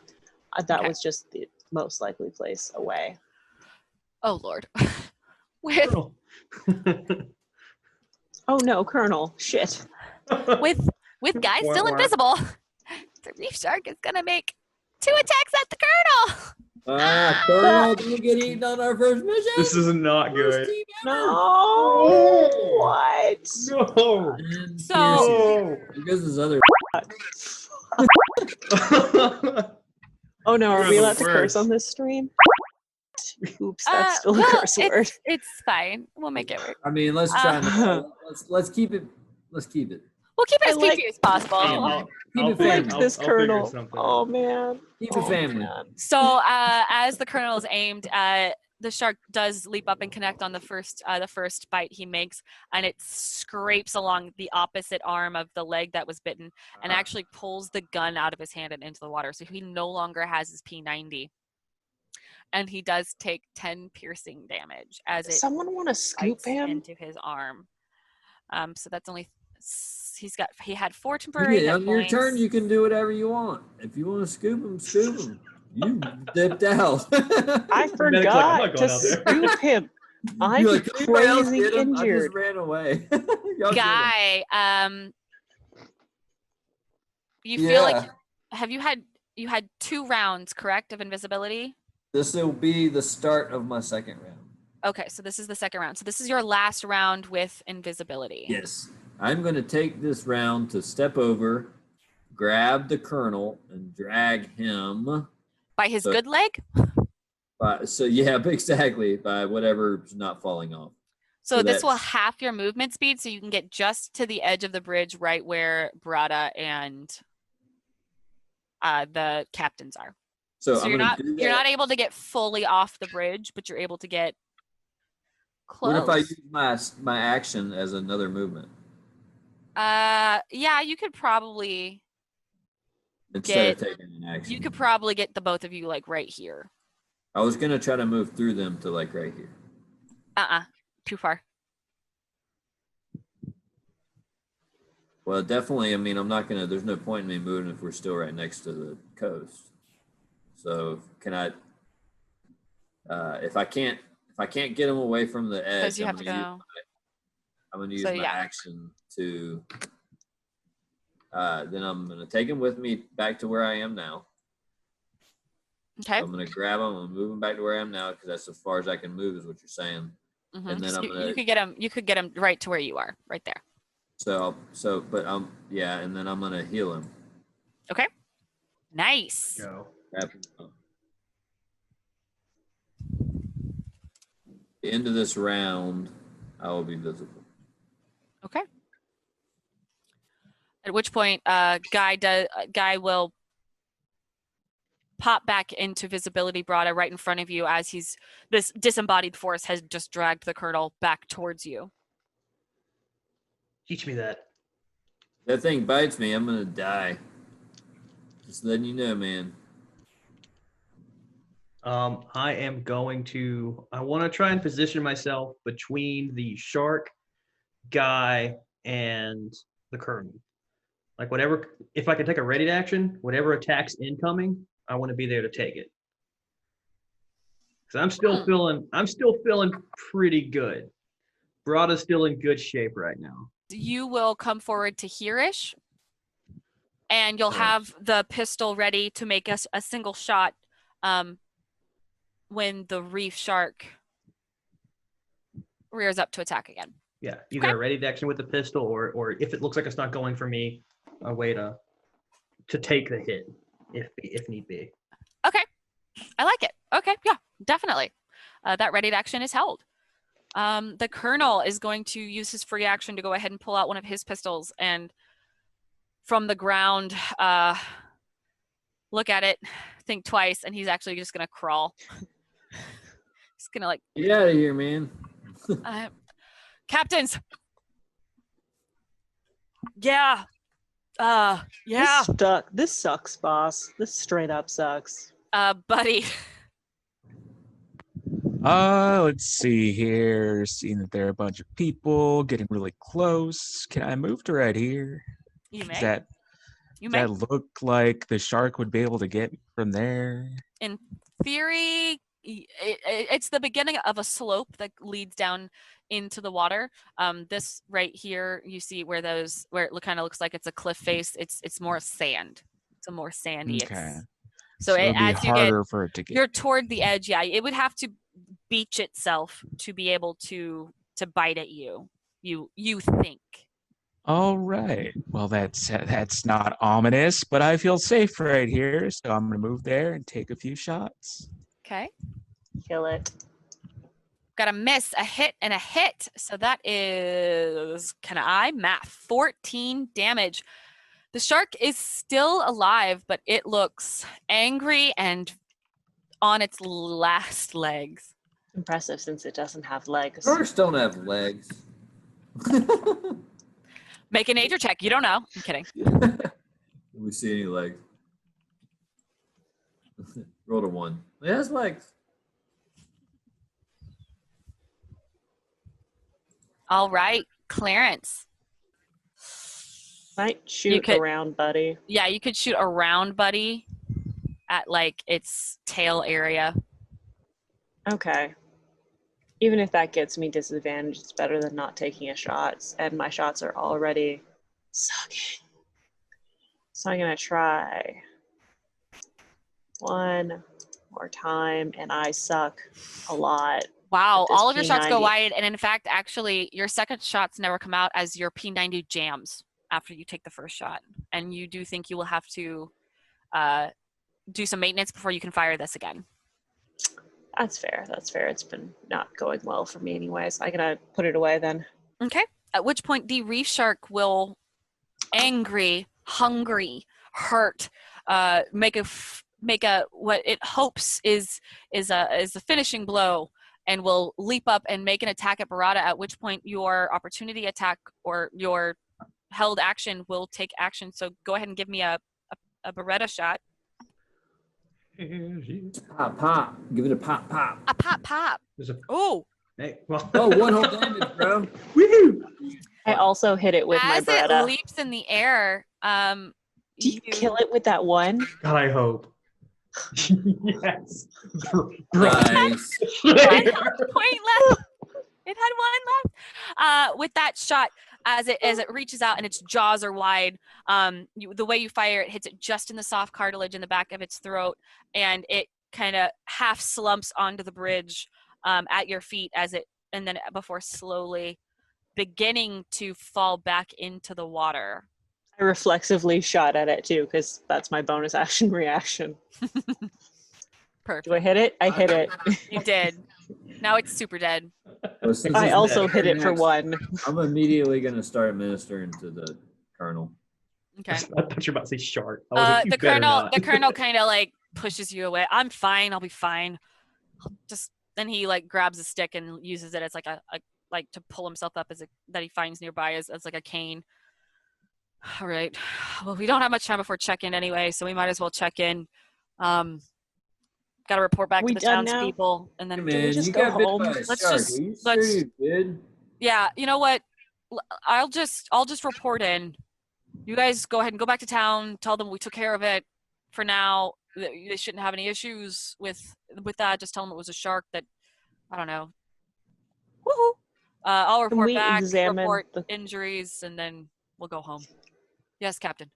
That Okay. was just the most likely place away. Oh Lord. with Colonel. Oh no, Colonel. Shit. with guys still Wah, wah. invisible, the reef shark is gonna make 2 attacks at the Colonel. Colonel, don't get eaten on our first mission. This is not First good. team ever. No. What? No. And So- piercing. Because his other. Oh no, are You're we the allowed to curse worst. on this stream? Oops, that's still a Well, curse word. It's fine. We'll make it work. I mean, let's try. Let's keep it. Let's keep it. We'll keep it I as like- PG as possible. I'll Keep it figure- family. I'll- This I'll figure Colonel. something Oh out. man. Keep Oh, it family. man. So as the Colonel is aimed, the shark does leap up and connect on the first bite he makes, and it scrapes along the opposite arm of the leg that was bitten, and actually pulls the gun out of his hand and into the water. So he no longer has his P90, and he does take 10 piercing damage as Does it someone want to scoop bites him? into his arm. So that's only he had 4 temporary Yeah, hit on your points. turn, you can do whatever you want. If you want to scoop him, scoop him. You dipped out. I Medic's like, I'm forgot not to going out there. scoop him. I'm You're like, "Can anybody else crazy get him?" I injured. just ran away. Y'all get him. Guy, you feel like you had 2 rounds, correct, of invisibility? This will be the start of my second round. Okay, so this is the second round. So this is your last round with invisibility. Yes. I'm going to take this round to step over, grab the Colonel, and drag him. By his So- good leg? Exactly. By whatever's not falling off. So So this will that's- half your movement speed, so you can get just to the edge of the bridge right where Brada and the captains are. So, So I'm you're gonna not do that. you're not able to get fully off the bridge, but you're able to get close. What if I use my action as another movement Yeah, you could probably instead of taking an action? you could probably get the both of you like right here. I was gonna try to move through them to like right here. Too far. Well, definitely. I mean, I'm not gonna. There's no point in me moving if we're still right next to the coast. So can I? If I can't get them away from the edge, Because you have to go. I'm gonna use So, my yeah. action to. Then I'm gonna take them with me back to where I am now. Okay. So I'm gonna grab them and move them back to where I am now because that's as far as I can move, is what you're saying. Mhm. And then So I'm gonna. you could get him right to where you are, right there. Yeah, and then I'm gonna heal him. Nice. Go. Wrap him up. The end of this round, I will be visible. Okay. At which point, Guy will pop back into visibility, Brada, right in front of you as this disembodied force has just dragged the Colonel back towards you. Teach me that. That thing bites me, I'm gonna die. Just letting you know, man. I am going to. I want to try and position myself between the shark, Guy, and the Colonel. Like whatever, if I can take a ready to action, whatever attacks incoming, I want to be there to take it. Because I'm still feeling pretty good. Brada's still in good shape right now. You will come forward to hereish. and you'll Sure. have the pistol ready to make us a single shot when the reef shark rears up to attack again. Yeah, either a ready action with the pistol, or if it looks like it's not going for me, a way to take the hit if need be. Okay, I like it. Okay, yeah, definitely. That ready action is held. The Colonel is going to use his free action to go ahead and pull out one of his pistols and from the ground, look at it, think twice, and he's actually just gonna crawl. He's gonna like, Get out of here, man. captains. Yeah. Yeah. This sucks, boss. This straight up sucks. Buddy. Let's see here. Seeing that there are a bunch of people getting really close. Can I move to right here? You may. Does that, You does may. that look like the shark would be able to get me from there? In theory, it's the beginning of a slope that leads down into the water. This right here, you see where it kind of looks like it's a cliff face. It's more sand. It's a more sandy. Okay. So it'd be as you harder for it to get. you're toward the edge. Yeah, it would have to beach itself to be able to bite at you. You think. All right. Well, that's not ominous, but I feel safe right here, so I'm gonna move there and take a few shots. Okay. Kill it. Got a miss, a hit, and a hit. So that is, can I math? 14 damage. The shark is still alive, but it looks angry and on its last legs. Impressive since it doesn't have legs. Sharks don't have legs. Make a nature check. You don't know. I'm kidding. Do we see any legs? Rolled a 1. It has legs. All right, Clarence. Might shoot could- around, buddy. Yeah, you could shoot around Buddy at like its tail area. Okay. Even if that gets me disadvantage, it's better than not taking a shot. And my shots are already sucking. So I'm going to try one more time, and I suck a lot. Wow, With this all of your shots go P90. wide, and in fact, actually, your second shots never come out as your P90 jams after you take the first shot, and you do think you will have to do some maintenance before you can fire this again. That's fair. That's fair. It's been not going well for me anyways. I'm going to put it away then. Okay. At which point, the reef shark will, angry, hungry, hurt, make a what it hopes is a finishing blow, and will leap up and make an attack at Barada. At which point, your opportunity attack or your held action will take action. So go ahead and give me a Beretta shot. Pop, pop. Give it a pop, pop. A pop, pop. There's a Oh, hey, well. Oh, 1 whole damage, bro. Woohoo! I also hit it with my as it Beretta. leaps in the air, Do you kill it with that one? God, I hope. Yes. Nice. Point left. It had one left. With that shot, as it reaches out and its jaws are wide, the way you fire it hits it just in the soft cartilage in the back of its throat, and it kind of half slumps onto the bridge at your feet and then before slowly beginning to fall back into the water. I reflexively shot at it too, because that's my bonus action reaction. Perfect. Do I hit it? I hit it. You did. Now it's super dead. Well, since I it's also next- hit it for one. I'm immediately going to start administering to the colonel. Okay. I thought you were about to say shark. I was like, you The better colonel not. the colonel kind of like pushes you away. I'm fine. I'll be fine. Then he like grabs a stick and uses it as like a like to pull himself up that he finds nearby as like a cane. All right. Well, we don't have much time before check-in anyway, so we might as well check in. Got to report back We to the done now? townspeople, and Hey, then man, just you go got bit home? by a Let's shark. just- Are you let's- sure you did? yeah, you know what? I'll just report in. You guys go ahead and go back to town. Tell them we took care of it. For now, they shouldn't have any issues with that. Just tell them it was a shark that, I don't know. Woohoo! I'll report we back, examine report the- injuries, and then we'll go home. Yes, Captain.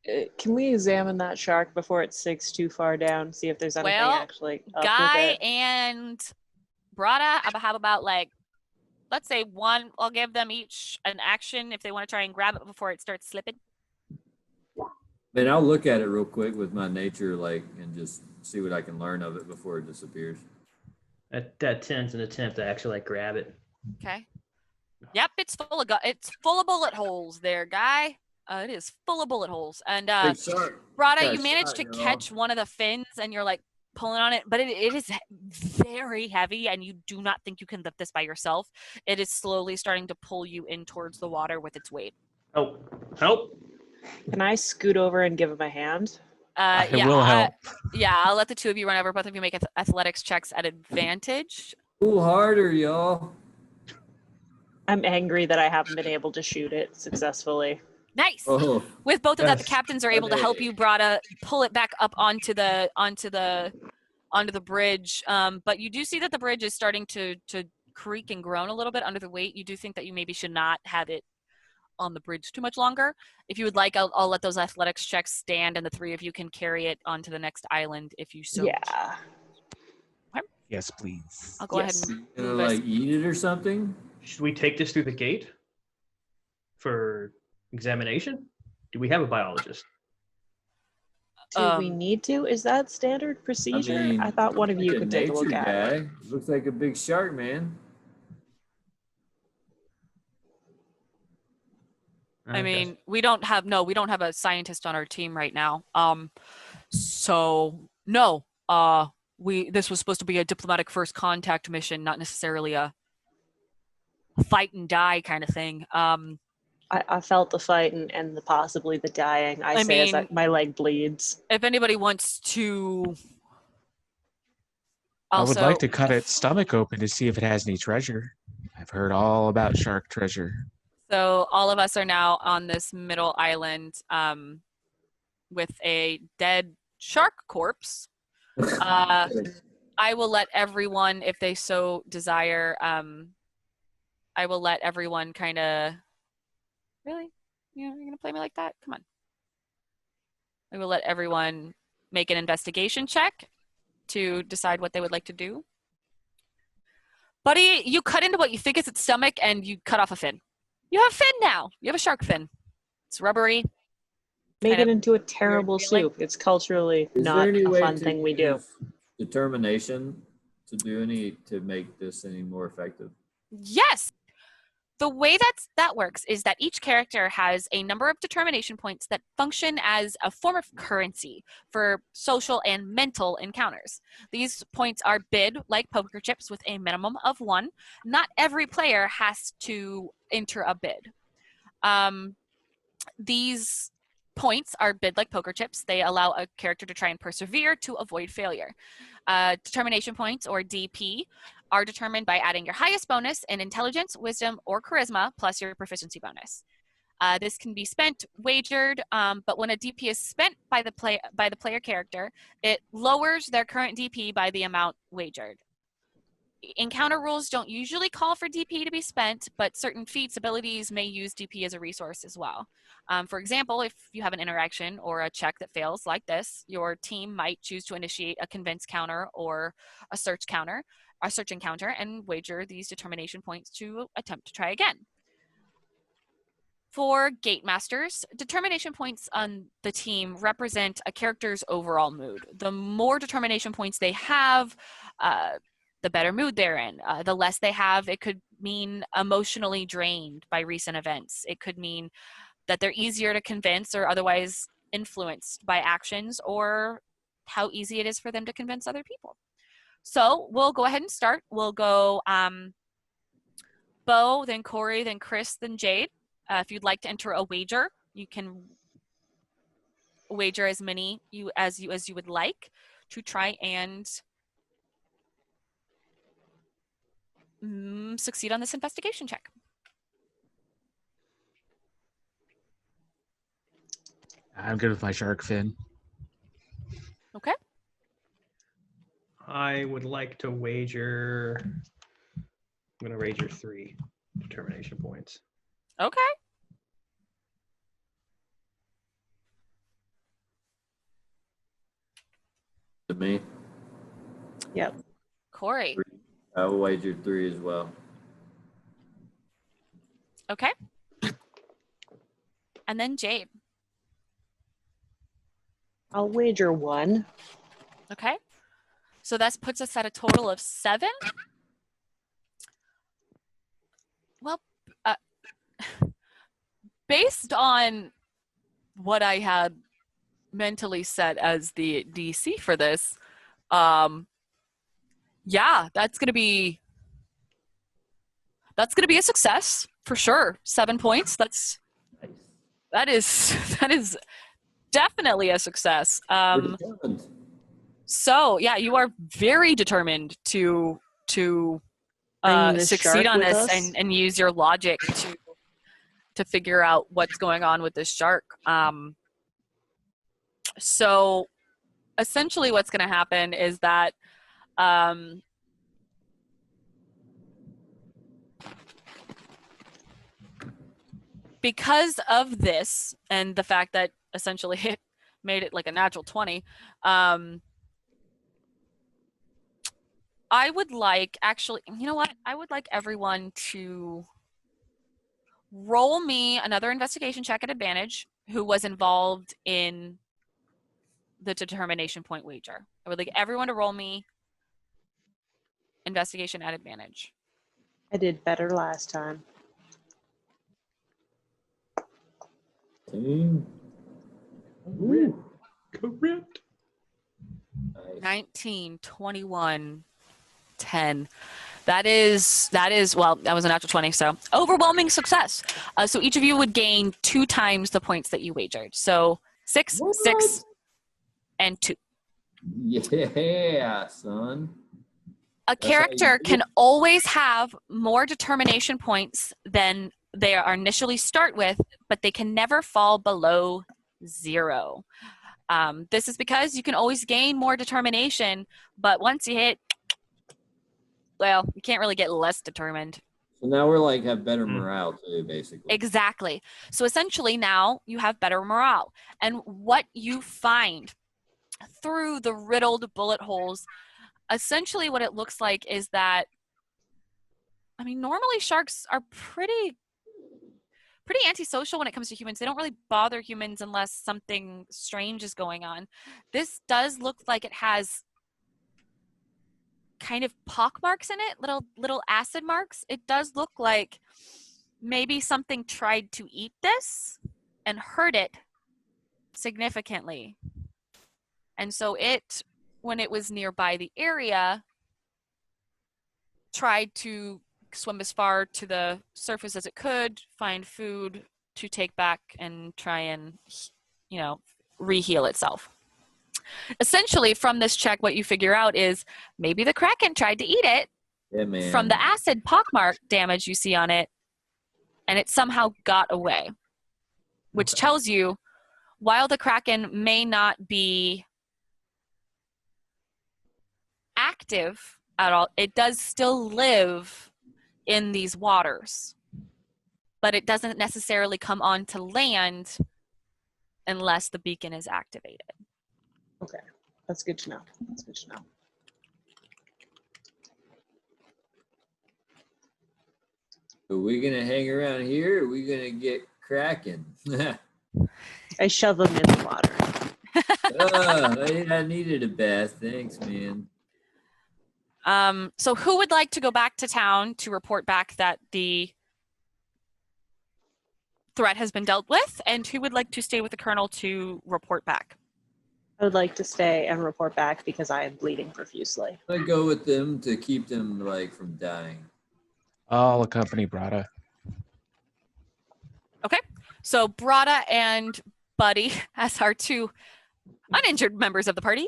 Can we examine that shark before it sinks too far down? See if there's anything Well, actually up Guy with it. and Brada, I have about like, let's say one. I'll give them each an action if they want to try and grab it before it starts slipping. Man, I'll look at it real quick with my nature, like, and just see what I can learn of it before it disappears. That 10's an attempt to actually like grab it. Okay. Yep, it's full of bullet holes there, Guy. It is full of bullet holes. And Big shark. Brada, Got you managed to shot, y'all. catch one of the fins and you're like pulling on it, but it is very heavy and you do not think you can lift this by yourself. It is slowly starting to pull you in towards the water with its weight. Oh, help! Can I scoot over and give him a hand? It will help. Yeah, I'll let the two of you run over. Both of you make athletics checks at advantage. Pull harder, y'all. I'm angry that I haven't been able to shoot it successfully. Nice. Oh, With both of that, the Yes. captains are able to help you, Brada, pull it back up onto the bridge. But you do see that the bridge is starting to creak and groan a little bit under the weight. You do think that you maybe should not have it on the bridge too much longer. If you would like, I'll let those athletics checks stand, and the three of you can carry it onto the next island if you so. Yeah. Yes, please. I'll go ahead Yes. and gonna move us. like eat it or something? Should we take this through the gate for examination? Do we have a biologist? Do we need to? Is that standard procedure? I thought one of you like could take a look nature at guy. it. Looks like a big shark, man. I mean, we don't have a scientist on our team right now. So no. This was supposed to be a diplomatic first contact mission, not necessarily a fight and die kind of thing. I felt the fight and possibly the dying. I say as mean, my leg bleeds. If anybody wants to I would also like to cut its stomach open to see if it has any treasure. I've heard all about shark treasure. So all of us are now on this middle island with a dead shark corpse. I will let everyone, if they so desire, I will let everyone kind of, really? You're going to play me like that? Come on. I will let everyone make an investigation check to decide what they would like to do. Buddy, you cut into what you think is its stomach and you cut off a fin. You have a fin now. You have a shark fin. It's rubbery. Make kind it of into a terrible feeling. soup. It's culturally Is not there any a way fun to thing we do. use determination to make this any more effective? Yes. The way that works is that each character has a number of determination points that function as a form of currency for social and mental encounters. These points are bid like poker chips with a minimum of 1. Not every player has to enter a bid. These points are bid like poker chips. They allow a character to try and persevere to avoid failure. Determination points, or DP, are determined by adding your highest bonus in intelligence, wisdom, or charisma, plus your proficiency bonus. This can be spent, wagered, but when a DP is spent by the player character, it lowers their current DP by the amount wagered. Encounter rules don't usually call for DP to be spent, but certain feats, abilities may use DP as a resource as well. For example, if you have an interaction or a check that fails like this, your team might choose to initiate a convince counter or a search encounter, and wager these determination points to attempt to try again. For Gate Masters, determination points on the team represent a character's overall mood. The more determination points they have, the better mood they're in. The less they have, it could mean emotionally drained by recent events. It could mean that they're easier to convince or otherwise influenced by actions, or how easy it is for them to convince other people. So we'll go ahead and start. We'll go Bo, then Corey, then Chris, then Jade. If you'd like to enter a wager, you can wager as many as you would like to try and succeed on this investigation check. I'm good with my shark fin. Okay. I would like to wager. I'm going to wager 3 determination points. Okay. To me, Yep. Corey. I will wager 3 as well. Okay. And then Jade. I'll wager 1. Okay. So that puts us at a total of 7. Well, based on what I had mentally set as the DC for this, yeah, that's gonna be a success for sure. 7 points. That is definitely a success. We're determined. So yeah, you are very determined to Bring this succeed shark on with this us? and use your logic to figure out what's going on with this shark. So essentially what's going to happen is that because of this and the fact that essentially it made it like a natural 20, I would like, actually, you know what? I would like everyone to roll me another investigation check at advantage who was involved in the determination point wager. I would like everyone to roll me investigation at advantage. I did better last time. Team. Ooh. Correct. Nice. 19, 21, 10. That is, well, that was a natural 20, so overwhelming success. So each of you would gain 2 times the points that you wagered. So 6, What? 6, and 2. Yeah, son. A how you character do can it. always have more determination points than they are initially start with, but they can never fall below 0. This is because you can always gain more determination, but once you hit, well, you can't really get less determined. So now we're like have better morale too, basically. Exactly. So essentially now you have better morale. And what you find through the riddled bullet holes, essentially what it looks like is that, I mean, normally sharks are pretty antisocial when it comes to humans. They don't really bother humans unless something strange is going on. This does look like it has kind of pock marks in it, little acid marks. It does look like maybe something tried to eat this and hurt it significantly. And so it, when it was nearby the area, tried to swim as far to the surface as it could, find food to take back and try and, reheal itself. Essentially, from this check, what you figure out is maybe the Kraken tried to eat it Yeah, man. from the acid pockmark damage you see on it, and it somehow got away, which tells you while the Kraken may not be active at all, it does still live in these waters, but it doesn't necessarily come onto land unless the beacon is activated. Okay. That's good to know. That's good to know. Are we gonna hang around here? Or are we gonna get cracking? I shove him in the water. I needed a bath. Thanks, man. So who would like to go back to town to report back that the threat has been dealt with, and who would like to stay with the colonel to report back? I would like to stay and report back because I am bleeding profusely. I go with them to keep them from dying. I'll accompany Brada. Okay, so Brada and Buddy, as our 2 uninjured members of the party,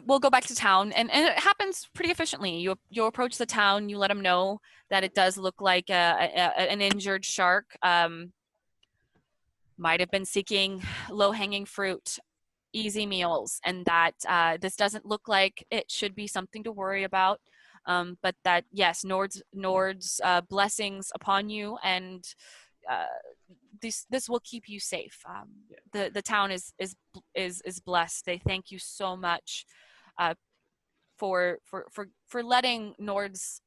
will go back to town, and it happens pretty efficiently. You approach the town, you let them know that it does look like an injured shark. Might have been seeking low-hanging fruit, easy meals, and that this doesn't look like it should be something to worry about, but that yes, Nord's blessings upon you, and this will keep you safe. The town is blessed. They thank you so much for letting Nord's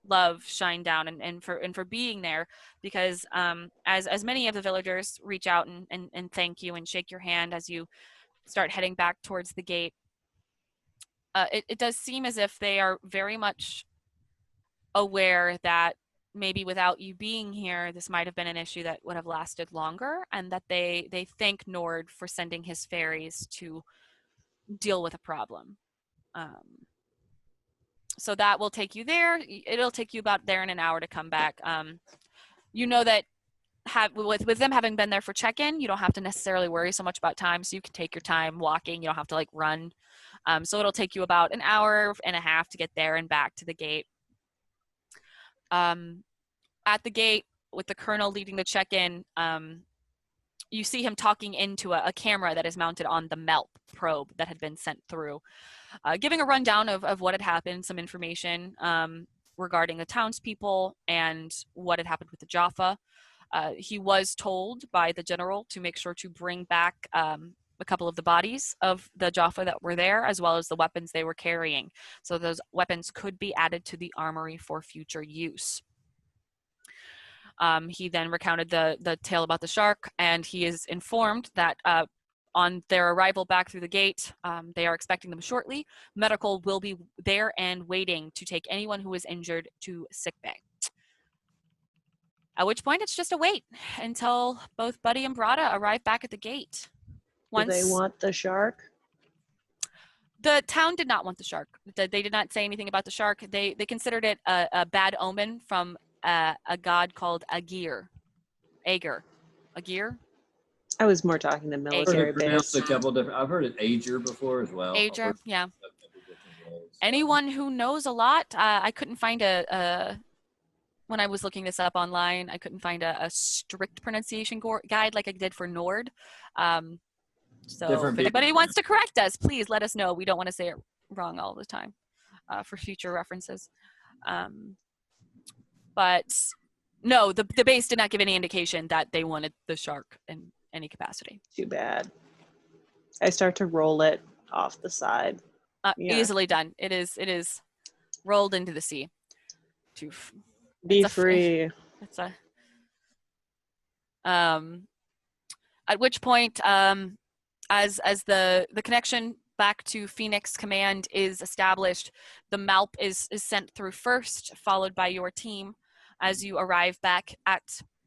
love shine down and for being there, because as many of the villagers reach out and thank you and shake your hand as you start heading back towards the gate, it does seem as if they are very much aware that maybe without you being here, this might have been an issue that would have lasted longer, and that they thank Nord for sending his fairies to deal with a problem. So that will take you there. It'll take you about there in an hour to come back. You know that with them having been there for check-in, you don't have to necessarily worry so much about time, so you can take your time walking. You don't have to like run. So it'll take you about an hour and a half to get there and back to the gate. At the gate, with the colonel leading the check-in, you see him talking into a camera that is mounted on the MELP probe that had been sent through, giving a rundown of what had happened, some information regarding the townspeople and what had happened with the Jaffa. He was told by the general to make sure to bring back a couple of the bodies of the Jaffa that were there, as well as the weapons they were carrying. So those weapons could be added to the armory for future use. He then recounted the tale about the shark, and he is informed that on their arrival back through the gate, they are expecting them shortly. Medical will be there and waiting to take anyone who is injured to sickbay. At which point, it's just a wait until both Buddy and Brada arrive back at the gate. Do they want the shark? The town did not want the shark. They did not say anything about the shark. They considered it a bad omen from a god called Aegir. Aegir? I was more talking the I've heard military it pronounced base. a couple different. I've heard it Aegir before as well. I've Aegir, heard yeah. a couple different ways. Anyone who knows a lot, I couldn't find when I was looking this up online, I couldn't find a strict pronunciation guide like I did for Nord. So Different if people. anybody wants to correct us, please let us know. We don't want to say it wrong all the time for future references. But no, the base did not give any indication that they wanted the shark in any capacity. Too bad. I start to roll it off the side. Yeah. Easily done. It is rolled into the sea. Be free. It's a at which point as the connection back to Pheonix command is established, the MALP is sent through first, followed by your team as you arrive back at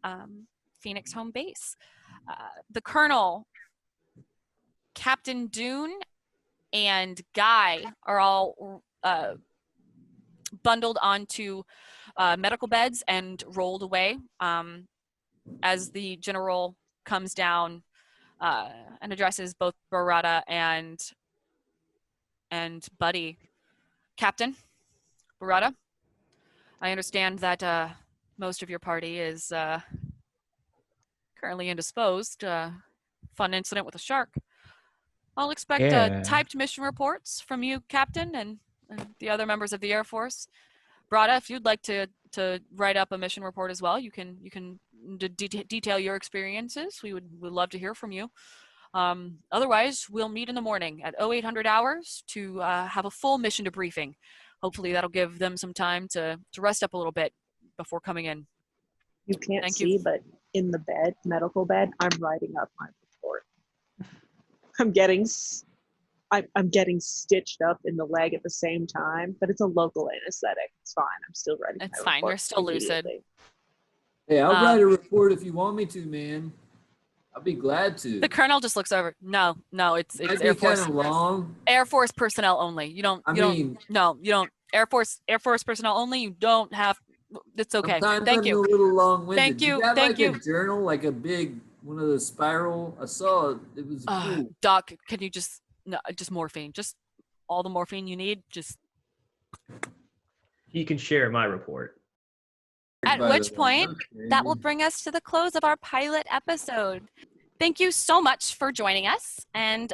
Pheonix home base. The colonel, Captain Dune, and Guy are all bundled onto medical beds and rolled away as the general comes down and addresses both Barada and Buddy. Captain Barada, I understand that most of your party is currently indisposed. Fun incident with a shark. I'll expect typed mission reports from you, Captain, and the other members of the Air Force. Brada, if you'd like to write up a mission report as well, you can detail your experiences. We would love to hear from you. Otherwise, we'll meet in the morning at 0800 hours to have a full mission debriefing. Hopefully that'll give them some time to rest up a little bit before coming in. You can't Thank see, you. but in the bed, medical bed, I'm writing up my report. I'm getting stitched up in the leg at the same time, but it's a local anesthetic. It's fine. I'm still writing. It's my fine. report You're still lucid. immediately. Hey, I'll write a report if you want me to, man. I'll be glad to. The colonel just looks over. No, it's Might Air be Force. kind of long. Air Force personnel only. You don't. You don't. Air Force personnel only. You don't have. It's okay. Sometimes Thank I'm you. a little long-winded. Thank you. You got Thank like you. a journal, like a big one of those spiral. I saw it. It was cool. Doc, can you just morphine? Just all the morphine you need. Just. You can share my report. At By which the way, point, okay. that will bring us to the close of our pilot episode. Thank you so much for joining us and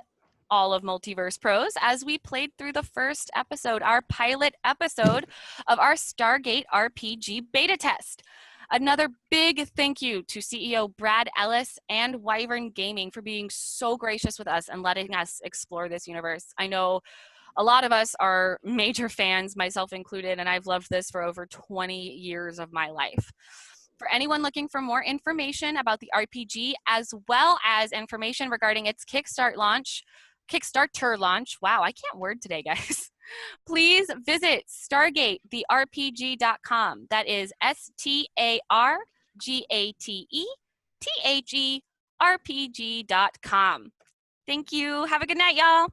all of Multiverse Prose as we played through the first episode, our pilot episode of our Stargate RPG beta test. Another big thank you to CEO Brad Ellis and Wyvern Gaming for being so gracious with us and letting us explore this universe. I know A lot of us are major fans, myself included, and I've loved this for over 20 years of my life. For anyone looking for more information about the RPG, as well as information regarding its Kickstarter launch, wow, I can't word today, guys. Please visit stargatetherepg.com. That is StargateTherepg.com. Thank you. Have a good night, y'all.